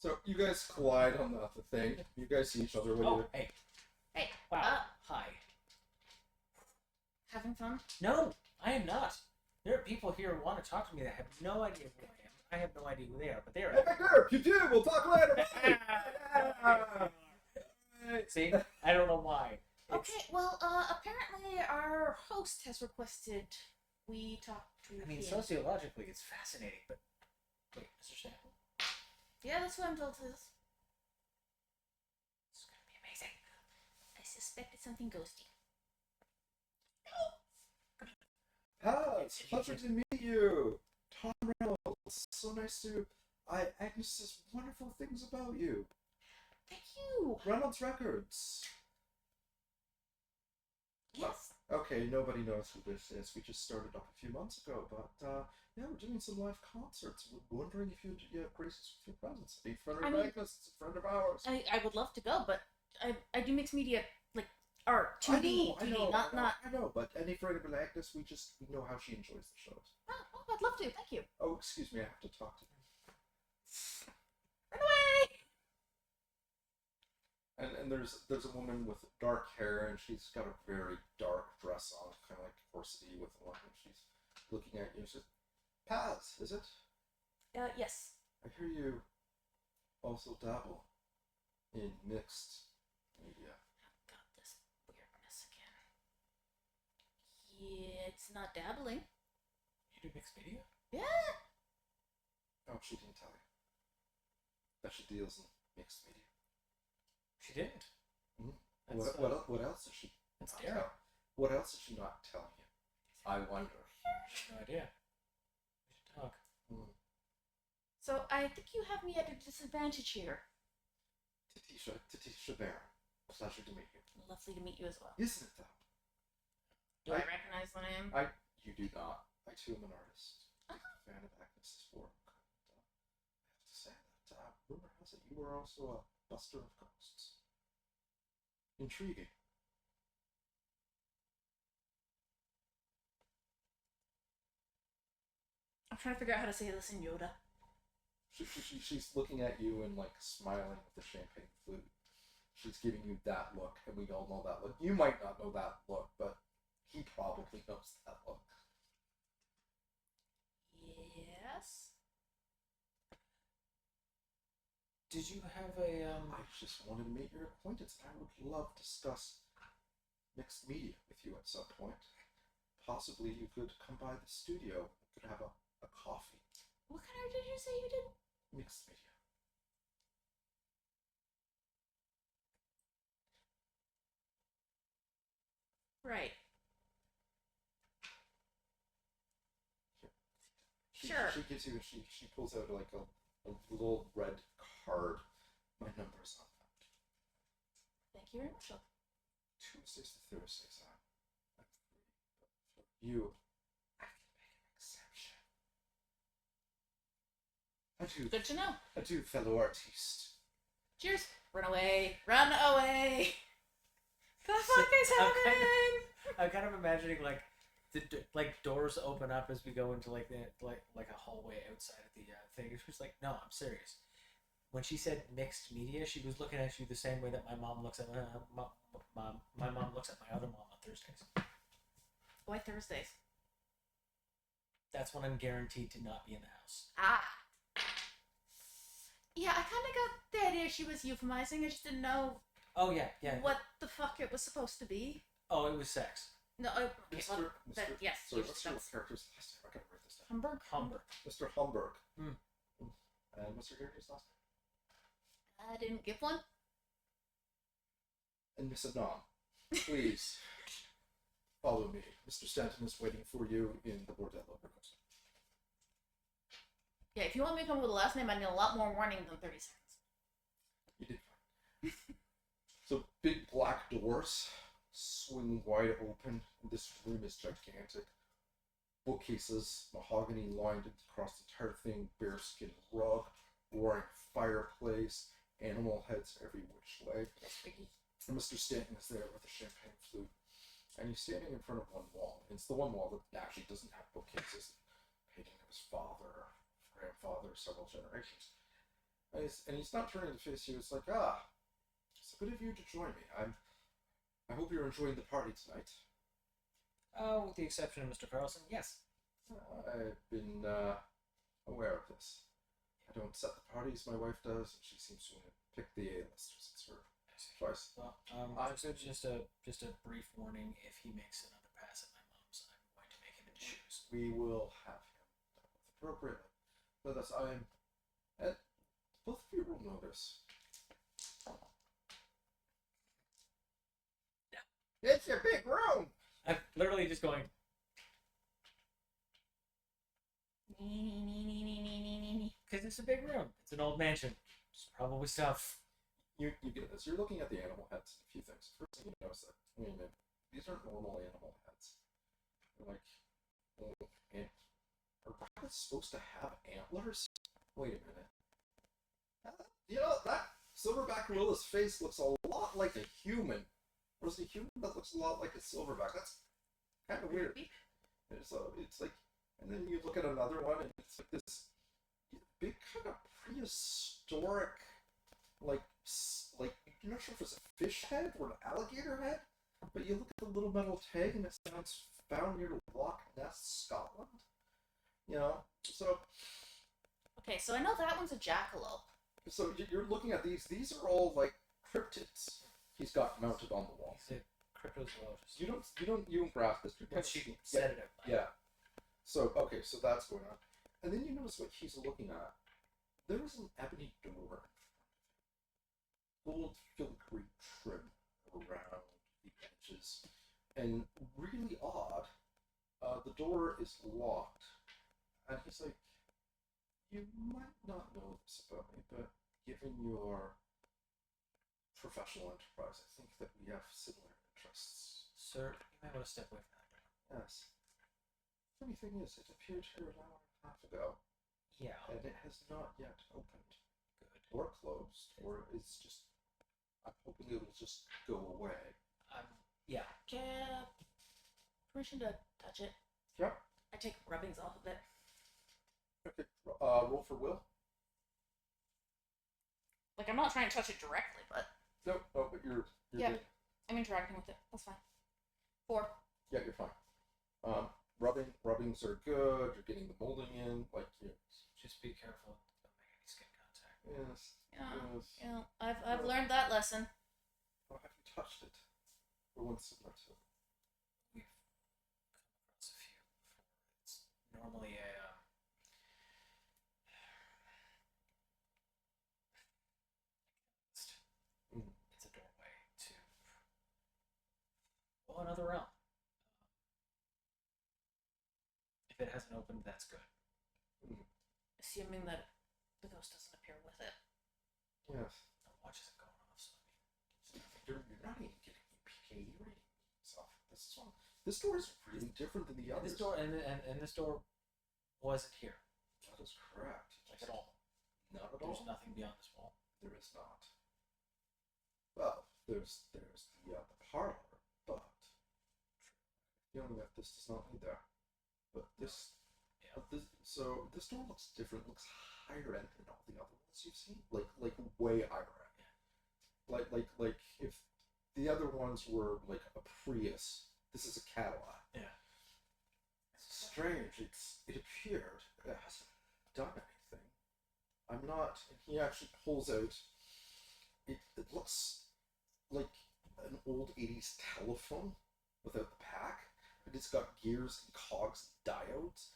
So you guys collide on the thing. You guys see each other. What do Oh, you do? hey. Hey, Wow. Hi. having fun? No, I am not. There are people here who want to talk to me that have no idea who I am. I have no idea who they are, but they are. Hey, Victor, you do. We'll talk later. See, I don't know why. Okay, well, apparently our host has requested we talk to I mean, him. sociologically, it's fascinating, but wait, Mr. Stanton, Yeah, that's what I'm told it is. this is gonna be amazing. I suspect it's something ghosty. It's a pleasure to meet you. Tom Reynolds. So nice to. Agnes says wonderful things about you. Thank you. Reynolds Records. Yes. Okay, nobody knows who this is. We just started up a few months ago, but yeah, we're doing some live concerts. We're wondering if you'd grace us with your presence. Be friend of Agnes, it's a friend of ours. I would love to go, but I do mixed media, like art, 2D, I know, not. I know, but any friend of Agnes, we know how she enjoys the shows. Oh, I'd love to. Thank you. Oh, excuse me, I have to talk to him. Run away! And there's a woman with dark hair, and she's got a very dark dress on, kind of like corset-y with one, and she's looking at you and says, Paz, is it? Yes. I hear you also dabble in mixed media. Got this weirdness again. Yeah, it's not dabbling. You do mixed media? Yeah. Oh, she didn't tell you that she deals in mixed media. She didn't. Mm-hmm. That's, What else is she? That's not daring. tell- What else is she not telling you? I wonder. No idea. We should talk. So I think you have me at a disadvantage here. Tatisha Baron. Pleasure to meet you. Lovely to meet you as well. Isn't it though? Do I recognize the name? You do not. I too am an artist. I'm a fan of Agnes's work. And, I have to say that rumor has it you were also a buster of ghosts. Intriguing. I'm trying to figure out how to say this in Yoda. She's looking at you and like smiling with the champagne flute. She's giving you that look, and we all know that look. You might not know that look, but he probably knows that look. Yes. Did you have a I just wanted to make your acquaintance, and I would love to discuss mixed media with you at some point. Possibly you could come by the studio. We could have a coffee. What kind of did you say you did? Mixed media. Right. Sure. Sure. She gives you. She pulls out like a little red card. My number's on that. Thank you very much. Tuesdays to Thursdays. I'm free. But for you, I can make an exception. Adieu. Good to know. Adieu, fellow artiste. Cheers. Run away. Run away. The fuck is happening? I'm kind of imagining like doors open up as we go into like a hallway outside of the thing. She's like, no, I'm serious. When she said mixed media, she was looking at you the same way that my mom looks at my mom looks at my other mom on Thursdays. Why Thursdays? That's when I'm guaranteed to not be in the house. Ah. Yeah, I kind of got the idea she was euphemizing. I just didn't know Oh yeah. what the fuck it was supposed to be. Oh, it was sex. No, okay, well, yes, Sorry, you what's just your character's last name? I gotta write this down. Humberg. Mr. Humberg. Hmm. And what's your character's last name? I didn't give one. And Miss Anon, please follow me. Mr. Stanton is waiting for you in the bordello. Yeah, if you want me to come up with a last name, I need a lot more warning than 30 seconds. You did fine. So big black doors swing wide open. This room is gigantic. Bookcases, mahogany lined across the entire thing, bearskin rug, roaring fireplace, animal heads every which way. And Mr. Stanton is there with a champagne flute. And he's standing in front of one wall. It's the one wall that actually doesn't have bookcases. Painting of his father, grandfather, several generations. And he's not turning to face you. It's like, it's good of you to join me. I hope you're enjoying the party tonight. With the exception of Mr. Carlson, yes. I've been aware of this. I don't set the parties, my wife does, and she seems to pick the A-listers. It's her choice. Well, just a brief warning. If he makes another pass at my mom's, I'm going to make him into shoes. We will have him dealt with appropriately. But that's and both of you will notice. Yeah. It's a big room. I'm literally just going. Because it's a big room. It's an old mansion. It's probably stuff. You get this. You're looking at the animal heads and a few things. First thing you notice that, wait a minute, these aren't normal animal heads. They're like, are rabbits supposed to have antlers? Wait a minute. That silverback gorilla's face looks a lot like a human. Or is it a human that looks a lot like a silverback? That's kind of weird. And so it's like, and then you look at another one, and it's like this big kind of prehistoric, like you're not sure if it's a fish head or an alligator head, but you look at the little metal tag, and it sounds found near Loch Ness, Scotland. So. Okay, so I know that one's a jackalope. So you're looking at these. These are all like cryptids he's got mounted on the wall. He's a cryptozoologist. You don't grasp this. But she said it out loud. Yeah. So so that's going on, and then you notice what he's looking at. There is an ebony door, gold filigree trim around the edges, and really odd. The door is locked, and he's like, "You might not know this about me, but given your professional enterprise, I think that we have similar interests." Sir, you might want to step away from that door. Yes. Funny thing is, it appeared here an hour and a half ago, Yeah. and it has not yet opened, Good. or closed, or it's just. I'm hoping it will just go away. Yeah. Yeah. Permission to touch it. Yep. I take rubbings off of it. Okay. Roll for will. Like, I'm not trying to touch it directly, but No, but you're Yeah. good. I'm interacting with it. That's fine. 4. Yeah, you're fine. Rubbings are good. You're getting the molding in. Like you. Just be careful. Don't make any skin contact. Yes. Yeah. Yes. Yeah. I've learned that lesson. Oh, have you touched it? Or one similar to it? We've come across a few before. It's normally a it's a doorway to another realm. If it hasn't opened, that's good. Assuming that the ghost doesn't appear with it. Yes. The watch isn't going off, so You're not even getting a PK rating stuff. This door is really different than the others. this door and this door wasn't here. That is correct. Like at all. Not at There's all. nothing beyond this wall. There is not. Well, there's the parlor, but feeling that this does not lead there. But this, so this door looks different. Looks higher end than all the other ones you've seen. Like way higher end. Like if the other ones were like a Prius, this is a Cadillac. Yeah. It's strange. It appeared. It hasn't done anything. I'm not. And he actually pulls out. It looks like an old 80s telephone without the pack, but it's got gears and cogs and diodes,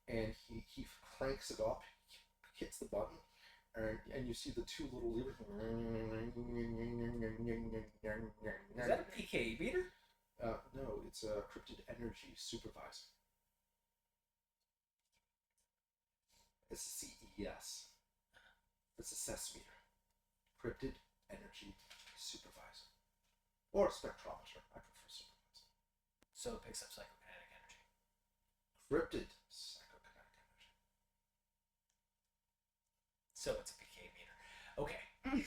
and he cranks it up, hits the button, and you see the two little levers. Is that a PK meter? No, it's a cryptid energy supervisor. It's a CES. It's a CES meter. Cryptid energy supervisor. Or spectrometer. I prefer supervisor. So it picks up psychokinetic energy. Cryptid psychokinetic energy. So it's a PK meter. Okay.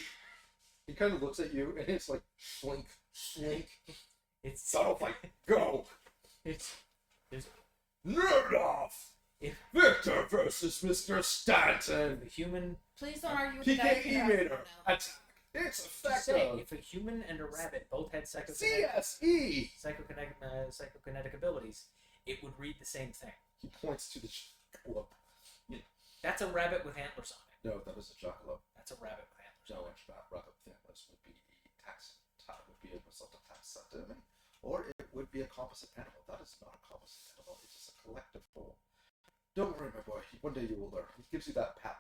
He kind of looks at you and it's like, slink, slink. It's Son of like, go! it's Nerd off! if Victor versus Mr. Stanton. The human. Please don't argue with the guy who PKE can meter. now. Attack. It's Just say, effective. if a human and a rabbit both had CSE. psychokinetic abilities, it would read the same thing. He points to the jackalope. That's a rabbit with antlers on it. No, that is a jackalope. That's a rabbit with antlers No, on it. that rabbit with antlers would be would be a result of tax enemy, or it would be a composite animal. That is not a composite animal. It is a collective whole. Don't worry, my boy. One day you will learn. He gives you that pat.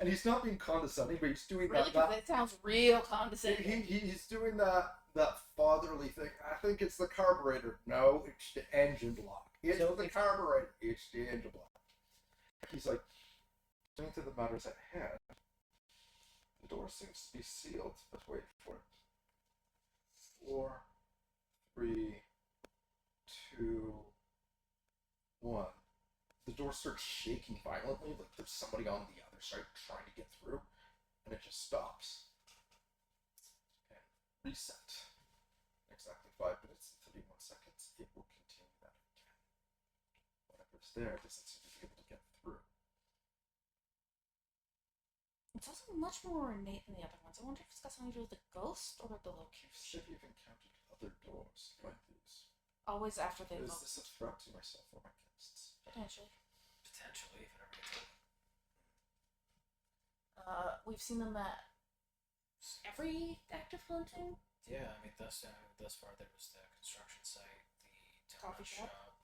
And he's not being condescending, but he's doing Really? that. Because that sounds real condescending. He's doing that fatherly thing. I think it's the carburetor. No, it's the engine block. It's So the carburetor. It's the engine block. He's like, turning to the matters at hand. The door seems to be sealed, but wait for it. 4, 3, 2, 1. The door starts shaking violently, like there's somebody on the other side trying to get through, and it just stops. And reset. Exactly 5 minutes and 31 seconds. It will continue that again. Whatever's there doesn't seem to be able to get through. It's also much more ornate than the other ones. I wonder if it's got something to do with the ghost or the location. Should you've encountered other doors like these. Always after they Is look. this a threat to myself or my guests? Potentially. Potentially, if it ever gets open. We've seen them at every active hunting. Yeah, I mean, thus far there was the construction site, the Coffee tavern shop.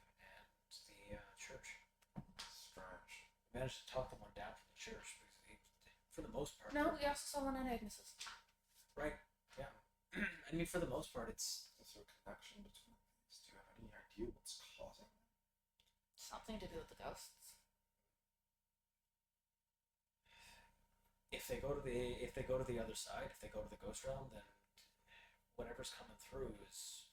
and the church. Strange. We managed to talk the one down from the church because for the most part. No, we also saw one at Agnes's. Right. Yeah. I mean, for the most part, it's. Is there a connection between these? Do you have any idea what's causing it? Something to do with the ghosts. If they go to the other side, if they go to the ghost realm, then whatever's coming through is.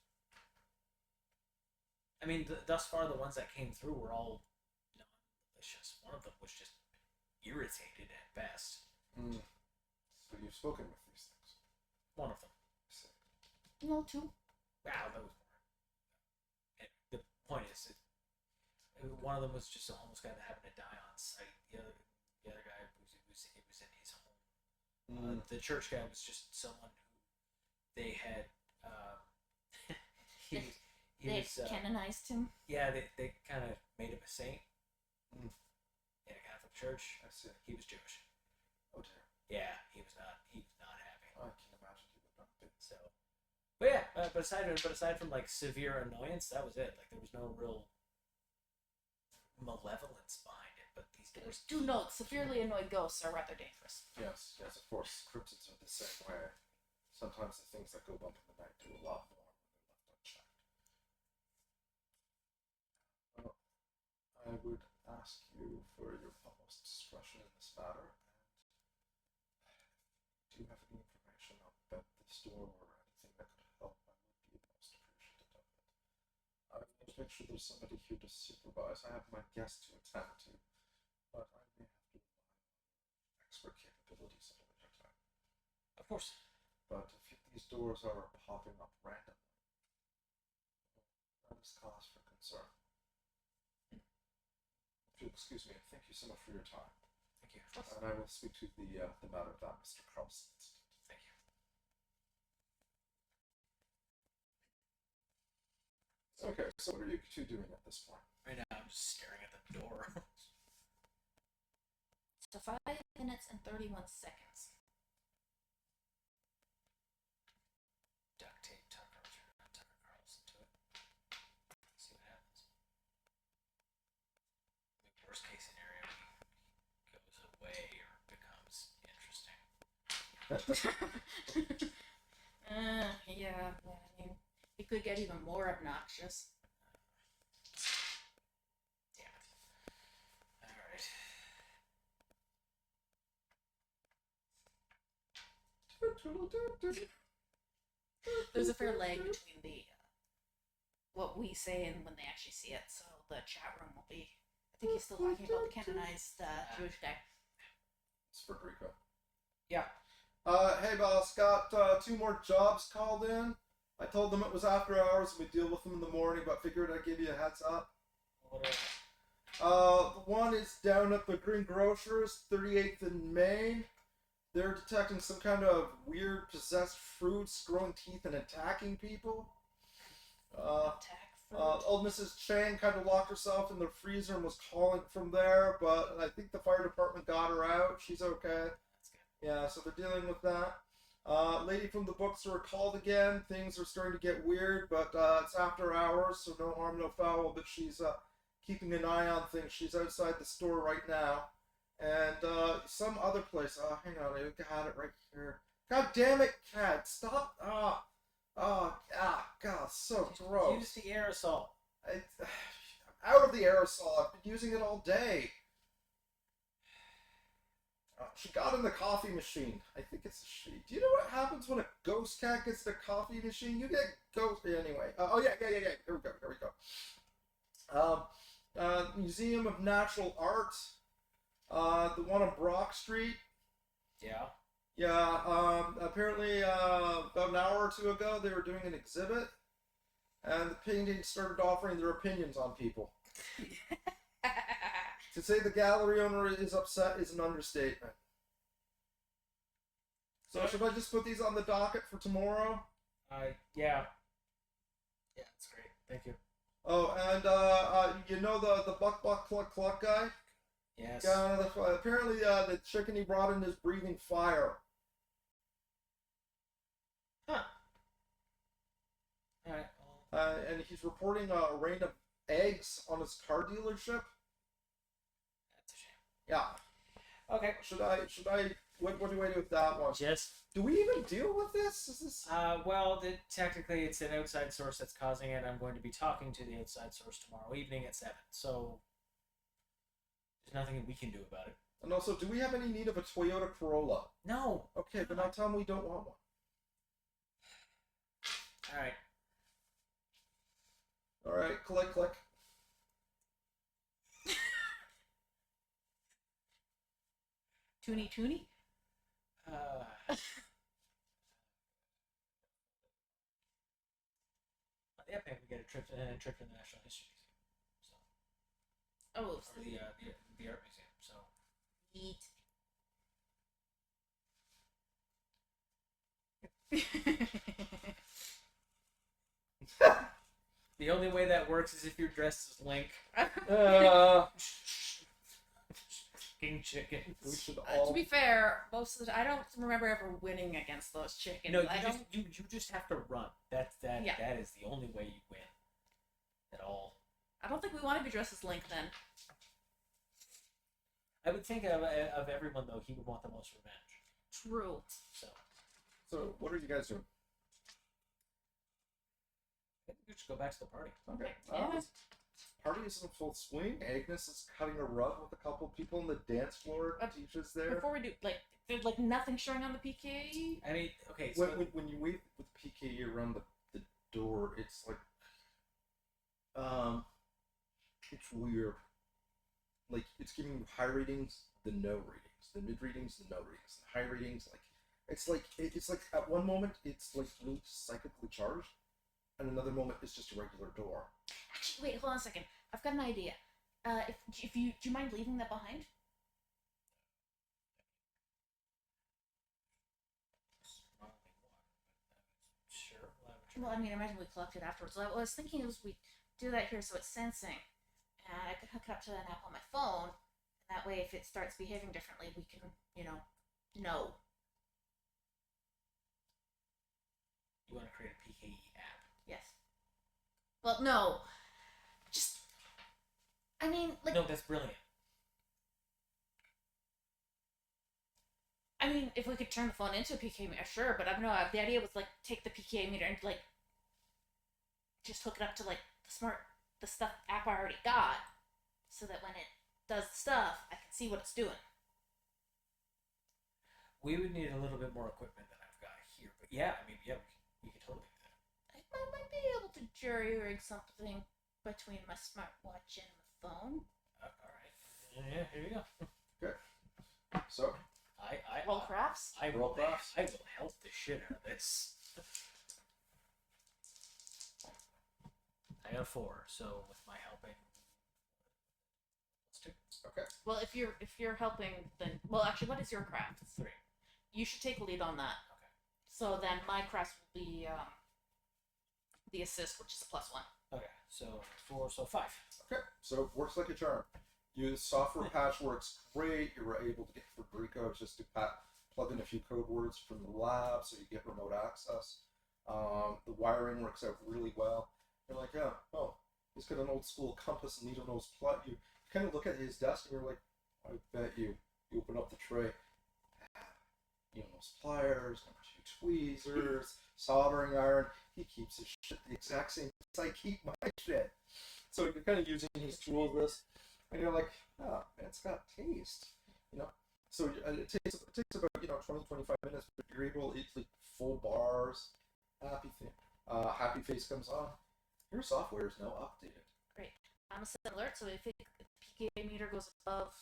I mean, thus far the ones that came through were all non-malicious. One of them was just irritated at best. So you've spoken with these things. One of them. I see. No, two. Wow, that was more. And the point is, one of them was just a homeless guy that happened to die on site. The other guy it was in his home. The church guy was just someone who they had. They canonized him. Yeah, they kind of made him a saint in a Catholic church. I see. He was Jewish. Oh dear. Yeah, he was not happy. I can imagine he would not be. So, but yeah, but aside from like severe annoyance, that was it. Like there was no real malevolence behind it. But these doors Do note, severely annoyed ghosts are rather dangerous. Yes, of course. Cryptids are the same way. Sometimes the things that go bump in the night do a lot more when they're left unchecked. Well, I would ask you for your utmost discretion in this matter, and do you have any information about this door or anything that could help? I would be most appreciative of it. I want to make sure there's somebody here to supervise. I have my guests to attend to, but I may have to rely on expert capabilities at a later time. of course. But if these doors are popping up randomly, that is cause for concern. If you'll excuse me, thank you so much for your time. Thank you. And I will speak to the matter of that, Mr. Carlson. Thank you. Okay, so what are you two doing at this point? Right now, I'm just staring at the door. So 5 minutes and 31 seconds. Duct tape Tucker Carlson to it. See what happens. The worst case scenario, he goes away or becomes interesting. Yeah, I mean, it could get even more obnoxious. Damn it. Alright. There's a fair lag between the what we say and when they actually see it, so the chat room will be. I think he's still talking about the canonized Jewish guy. It's Frederica. Yeah. Hey boss, got 2 more jobs called in. I told them it was after hours and we'd deal with them in the morning, but figured I'd give you a heads up. What One is down at the Green Grocers, 38th and Main. They're detecting some kind of weird possessed fruits, growing teeth, and attacking people. Attack fruit. Old Mrs. Chang kind of locked herself in the freezer and was calling from there, but I think the fire department got her out. She's okay. That's good. Yeah, so they're dealing with that. Lady from the bookstore called again. Things are starting to get weird, but it's after hours, so no harm, no foul. But she's keeping an eye on things. She's outside the store right now. And some other place. Hang on, I got it right here. God damn it, cat! Stop! God, so gross. Use the aerosol. I'm out of the aerosol. I've been using it all day. She got in the coffee machine. I think it's a she. Do you know what happens when a ghost cat gets in a coffee machine? You get ghost. Anyway. Yeah. Here we go. Museum of Natural Art. The one on Brock Street. Yeah. Yeah. Apparently, about an hour or two ago, they were doing an exhibit, and the painting started offering their opinions on people. To say the gallery owner is upset is an understatement. So should I just put these on the docket for tomorrow? Yeah. Yeah, that's great. Thank you. Oh, and you know the Buck Cluck Cluck guy? Yes. Apparently the chicken he brought in is breathing fire. Huh. Alright. And he's reporting a rain of eggs on his car dealership. That's a shame. Yeah. Okay. Should I what do I do with that one? Just Do we even deal with this? Is this well, technically it's an outside source that's causing it. I'm going to be talking to the outside source tomorrow evening at 7. So there's nothing we can do about it. And also, do we have any need of a Toyota Corolla? No. Okay, then I'll tell them we don't want one. Alright. Alright, click. Toony. Yeah, maybe we get a trip to the National History Museum. So, Oh, or the art museum. So, eat. the only way that works is if you're dressed as Link. King chickens. We should To all. be fair, most of the I don't remember ever winning against those chickens. No, I don't. you just have to run. That Yeah. That is the only way you win. At all. I don't think we want to be dressed as Link then. I would think of everyone though. He would want the most revenge. True. So, what are you guys doing? I think we should go back to the party. Okay. Yeah. Party is in full swing. Agnes is cutting a rug with a couple people on the dance floor. Teacher's there. Before we do, there's nothing showing on the PKE. I mean, okay. So When you wave with PKE around the door, it's like, it's weird. Like, it's giving you high ratings, the no ratings, the mid ratings, the no ratings, the high ratings. It's like at one moment it's like really psychically charged, and another moment it's just a regular door. Actually, wait, hold on a second. I've got an idea. If you do you mind leaving that behind? Sure. Well, I mean, imagine we collect it afterwards. What I was thinking is we do that here so it's sensing, and I could hook up to an app on my phone. And that way, if it starts behaving differently, we can, know. You want to create a PKE app? Yes. Well, no. I mean, No, that's brilliant. I mean, if we could turn the phone into a PK meter, sure. But I don't know. The idea was take the PK meter and just hook it up to the stuff app I already got, so that when it does the stuff, I can see what it's doing. We would need a little bit more equipment than I've got here, but yeah, I mean, yeah, we could totally do that. I might be able to jury rig something between my smartwatch and my phone. All right. Yeah, here you go. Okay. So, Roll crafts. I Roll will crafts. I will help the shit out of this. I got a 4, so with my helping, Okay. Well, if you're helping, then actually, what is your craft? 3. You should take lead on that. Okay. So then my craft will be the assist, which is a +1. Okay, so 4, so 5. Okay, so it works like a charm. The software patch works great. You were able to get Fabrico just to plug in a few code words from the lab so you get remote access. The wiring works out really well. You're like, yeah, oh, he's got an old school compass and needle nose plug. You kind of look at his desk and you're like, I bet you open up the tray. Needle nose pliers, #2 tweezers, soldering iron. He keeps his shit the exact same place I keep my shit. So you're kind of using his tool list, and you're like, oh, man, it's got taste, So it takes about 20-25 minutes, but you're able to eat like full bars. Happy face comes on. Your software is now updated. Great. I'm gonna set an alert, so if the PKA meter goes above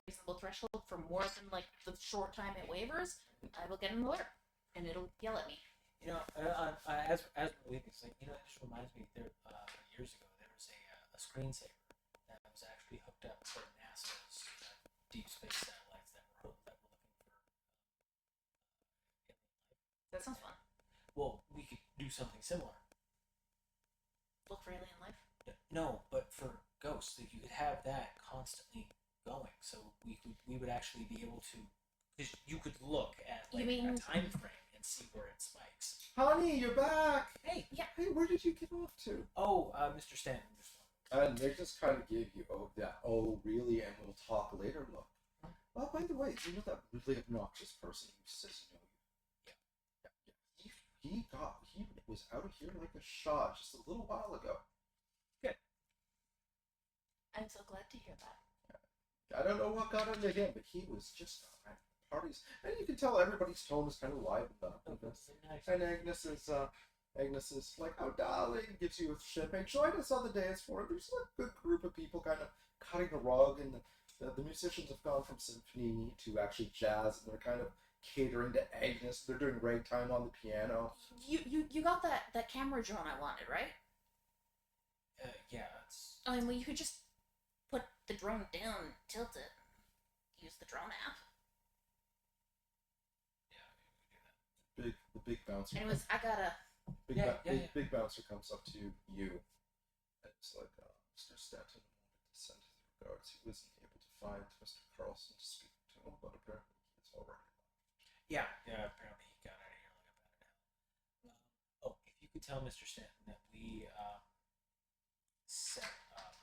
reasonable threshold for more than like the short time it wavers, I will get an alert, and it'll yell at me. As we're leaving, it's like, it just reminds me there years ago there was a screensaver that was actually hooked up to NASA's deep space satellites that were looking for. That sounds fun. Well, we could do something similar. Look for alien life. No, but for ghosts, that you could have that constantly going, so we would actually be able to, because you could look at like a time frame and see where it spikes. Honey, you're back. Hey, yeah. Hey, where did you get off to? Oh, Mr. Stanton. And they just kind of gave you, oh, really, and we'll talk later look. Oh, by the way, you know that really obnoxious person who says you know you? Yeah. He was out of here like a shot just a little while ago. Good. I'm so glad to hear that. I don't know what got into him, but he was just around parties. And you can tell everybody's tone is kind of livened up with this. And Agnes is like, oh, darling, gives you a champagne. Join us on the dance floor. There's a good group of people kind of cutting a rug, and the musicians have gone from symphony to actually jazz, and they're kind of catering to Agnes. They're doing ragtime on the piano. You got that camera drone I wanted, right? Yeah, it's... I mean, well, you could just put the drone down, tilt it, use the drone app. The big bouncer. Anyways, I gotta... Big bouncer comes up to you. And it's like, Mr. Stanton wanted to send his regards. He wasn't able to find Mr. Carlson to speak to him, but apparently he's already left. Yeah, apparently he got out of here like a bat out of hell. If you could tell Mr. Stanton that we set up,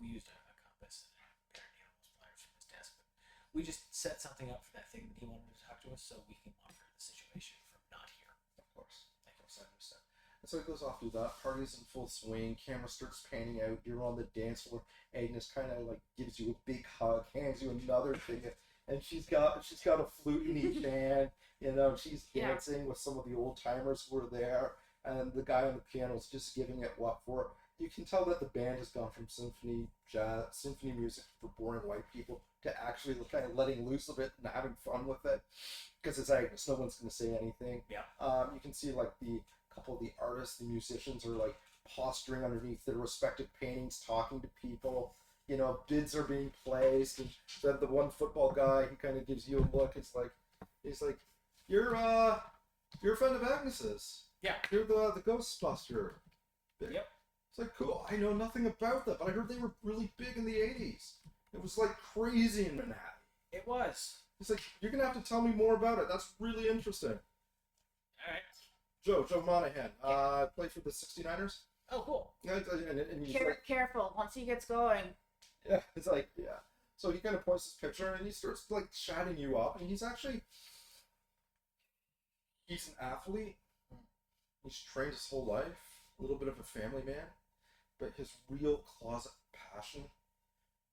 we used a compass and a pair of needle nose pliers from his desk, but we just set something up for that thing that he wanted to talk to us, so we can monitor the situation from not here. Of course, I understand. And so it goes off to that. Party's in full swing. Camera starts panning out. You're on the dance floor. Agnes kind of like gives you a big hug, hands you another thing, and she's got a flute in each hand. She's dancing with some of the old timers who were there, and the guy on the piano is just giving it what for. You can tell that the band has gone from symphony music for boring white people to actually kind of letting loose of it and having fun with it, because it's Agnes. No one's going to say anything. Yeah. You can see like the couple of the artists, the musicians are like posturing underneath their respective paintings, talking to people. Bids are being placed, and then the one football guy, he kind of gives you a look. He's like, you're a friend of Agnes's. Yeah. You're the Ghostbuster. Yep. It's like, cool. I know nothing about that, but I heard they were really big in the 80s. It was like crazy in Manhattan. It was. He's like, you're gonna have to tell me more about it. That's really interesting. All right. Joe Monahan. Played for the 69ers. Oh, cool. And he's like, Careful, once he gets going. yeah, it's like, yeah. So he kind of points his picture and he starts like chatting you up, and he's an athlete. He's trained his whole life, a little bit of a family man, but his real closet passion,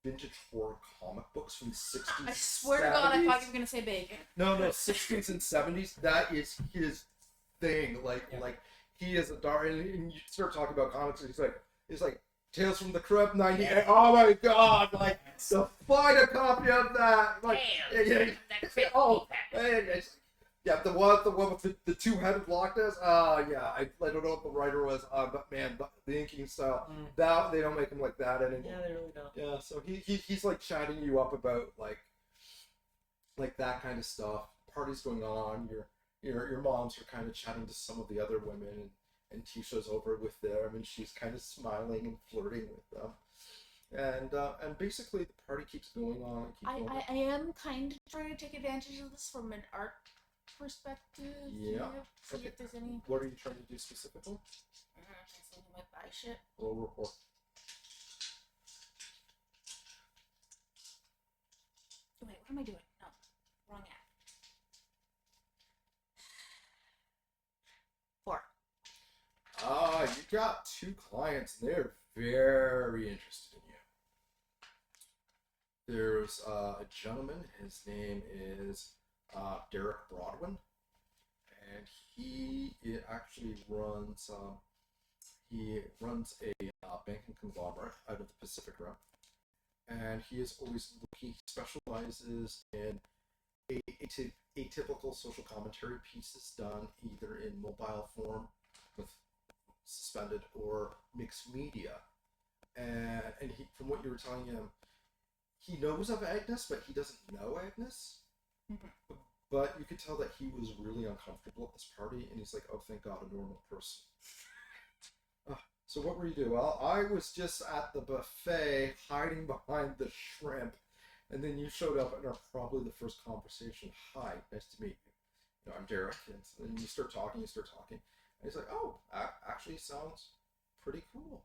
vintage horror comic books from the 60s. I swear to God, I thought you were gonna say bacon. No, 60s and 70s. That is his thing. Like he is a dark. And you start talking about comics, and he's like Tales from the Crypt '98. Oh my God! Like, so find a copy of that. Like, Damn, yeah, Yeah, the one with the two-headed Loch Ness. Yeah, I don't know what the writer was, but man, the inking style, that they don't make him like that anymore. Yeah, they really don't. Yeah, so he's like chatting you up about like that kind of stuff. Parties going on. Your moms are kind of chatting to some of the other women, and Tisha's over with them, and she's kind of smiling and flirting with them. And basically the party keeps going on. I am kind of trying to take advantage of this from an art perspective. Yeah. See if there's any. What are you trying to do specifically? Something might buy shit. Roll report. Wait, what am I doing? No, wrong app. 4. You got 2 clients, and they're very interested in you. There's a gentleman. His name is Derek Broadwin, and he actually runs a banking conglomerate out of the Pacific Rim, and he is always looking. He specializes in atypical social commentary pieces done either in mobile form with suspended or mixed media, and he, from what you were telling him, he knows of Agnes, but he doesn't know Agnes. Mm-hmm. But you could tell that he was really uncomfortable at this party, and he's like, "Oh, thank God, a normal person." So what were you doing? Well, I was just at the buffet, hiding behind the shrimp, and then you showed up, and our probably the first conversation. Hi, nice to meet you. You know, I'm Derek, and then you start talking, and he's like, "Oh, actually, sounds pretty cool."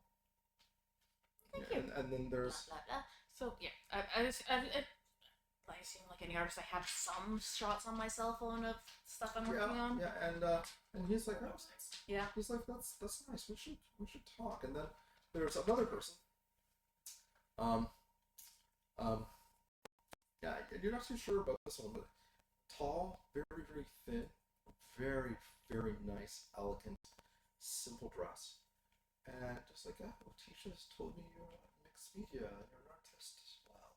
Thank you. And then there's. Blah, blah, blah. So yeah, I seem like any artist. I have some shots on my cell phone of stuff I'm working on. Yeah, and he's like, "Oh, yeah." He's like, that's nice. We should talk." And then there's another person. Yeah, you're not too sure about this one, but tall, very very thin, very very nice, elegant, simple dress, and just like, "Oh, Tisha's told me you're mixed media and you're an artist as well."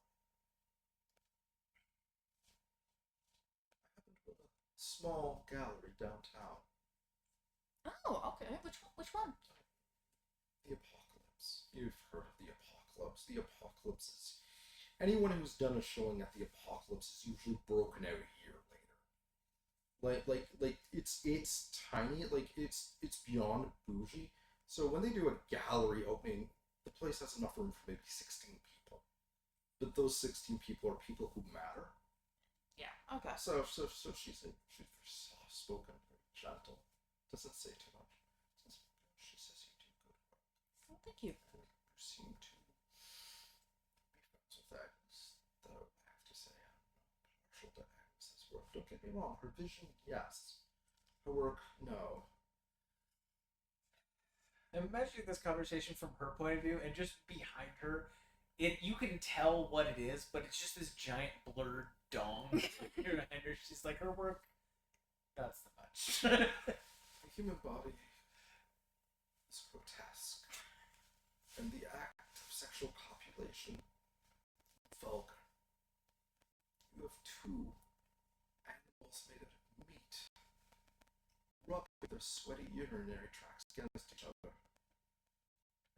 I happen to have a small gallery downtown. Oh, okay. Which one? The Apocalypse. You've heard of the Apocalypse. The Apocalypse is... Anyone who's done a showing at the Apocalypse is usually broken out a year later. Like it's tiny. Like it's beyond bougie. So when they do a gallery opening, the place has enough room for maybe 16 people. But those 16 people are people who matter. Yeah. Okay. So she's very soft spoken, very gentle. Doesn't say too much. She says you do good work. Well, thank you. And you seem to be friends with Agnes, though I have to say I'm not partial to Agnes's work. Don't get me wrong. Her vision, yes. Her work, no. I'm imagining this conversation from her point of view, and just behind her, you can tell what it is, but it's just this giant blurred dong behind her. She's like, her work, that's the much. The human body is grotesque, and the act of sexual copulation vulgar. You have 2 animals made out of meat, rubbing their sweaty urinary tracts against each other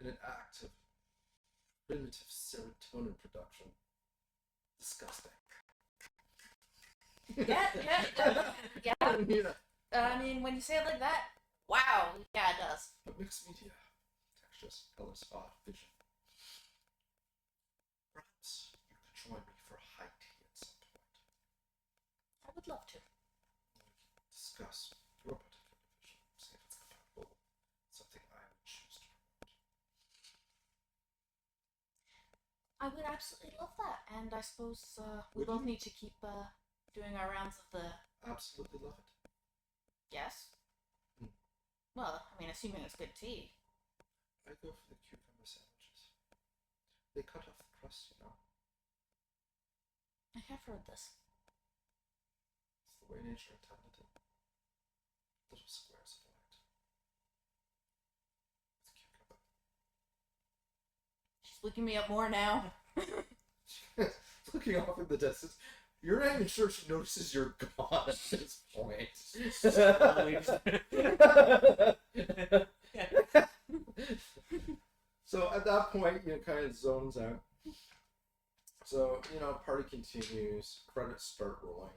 in an act of primitive serotonin production. Disgusting. Yeah. Yeah. I mean, when you say it like that, wow. Yeah, it does. But mixed media, textures, colors, art, vision. Perhaps you could join me for a high tea at some point. I would love to. Discuss your particular vision, see if it's compatible with something I would choose to promote. I would absolutely love that, and I suppose we both need to keep doing our rounds of the. Absolutely love it. Yes. Well, I mean, assuming it's good tea. I go for the cucumber sandwiches. They cut off the crust, you know. I have heard this. It's the way nature intended it. Little squares of light. With cucumber. She's looking me up more now. Looking off in the distance. You're not even sure she notices you're gone at this point. So at that point, kind of zones out. So, party continues. Credits start rolling.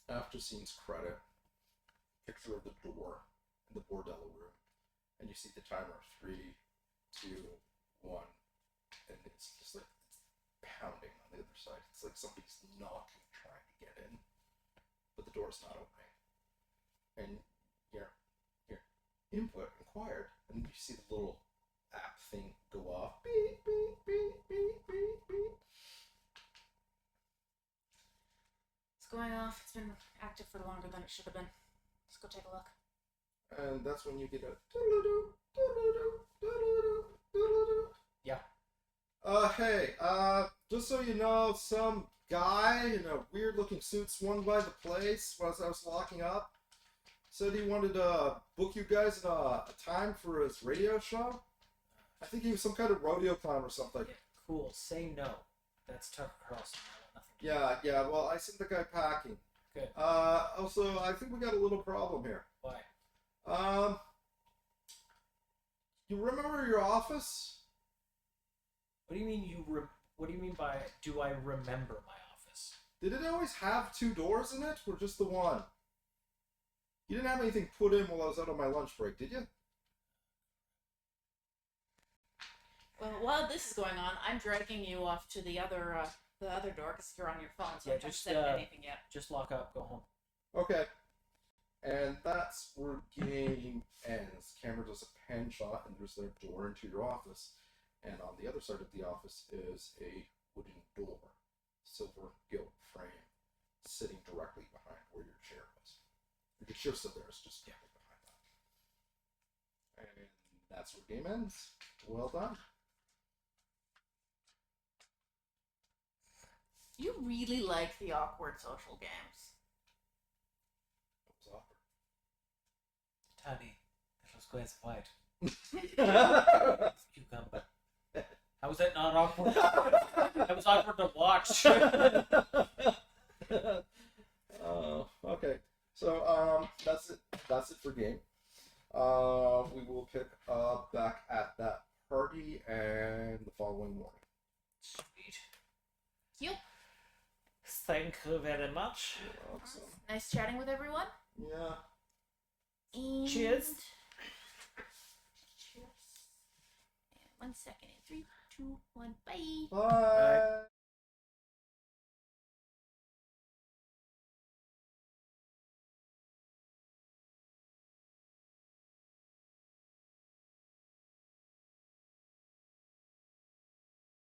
After scenes credit. Picture of the door in the bordello room. And you see the timer of 3, 2, 1. And it's just like pounding on the other side. It's like somebody's knocking, trying to get in. But the door's not opening. And your input inquired. And you see the little app thing go off. Beep, beep, beep, beep, beep, beep. It's going off. It's been active for longer than it should have been. Let's go take a look. And that's when you get a doodle-doo, doodle-doo, doodle-doo, doodle-doo. Yeah. Hey, just so you know, some guy in a weird looking suit swung by the place while I was locking up. Said he wanted to book you guys in a time for his radio show. I think he was some kind of rodeo clown or something. Yeah, cool. Say no. That's Tucker Carlson. I want nothing to Yeah, well, I sent the guy packing. Good. Also, I think we got a little problem here. Why? You remember your office? What do you mean what do you mean by do I remember my office? Did it always have 2 doors in it, or just the one? You didn't have anything put in while I was out on my lunch break, did you? Well, while this is going on, I'm dragging you off to the other door because you're on your phone, so Yeah, I haven't just, said anything yet. Just lock up, go home. Okay. And that's where game ends. Camera does a pan shot, and there's their door into your office. And on the other side of the office is a wooden door, silver gilt frame, sitting directly behind where your chair was. Your chair's still there, it's just directly behind that. And that's where game ends. Well done. You really like the awkward social games. It was awkward. Tony, that was quite a fight. Cucumber. How was that not awkward? That was awkward to watch. Okay. So that's it. That's it for game. We will pick up back at that party and the following morning. Sweet. Yep. Thank you very much. Awesome. Nice chatting with everyone. Yeah. And... Cheers. Cheers. And 1 second. 3, 2, 1. Bye. Bye.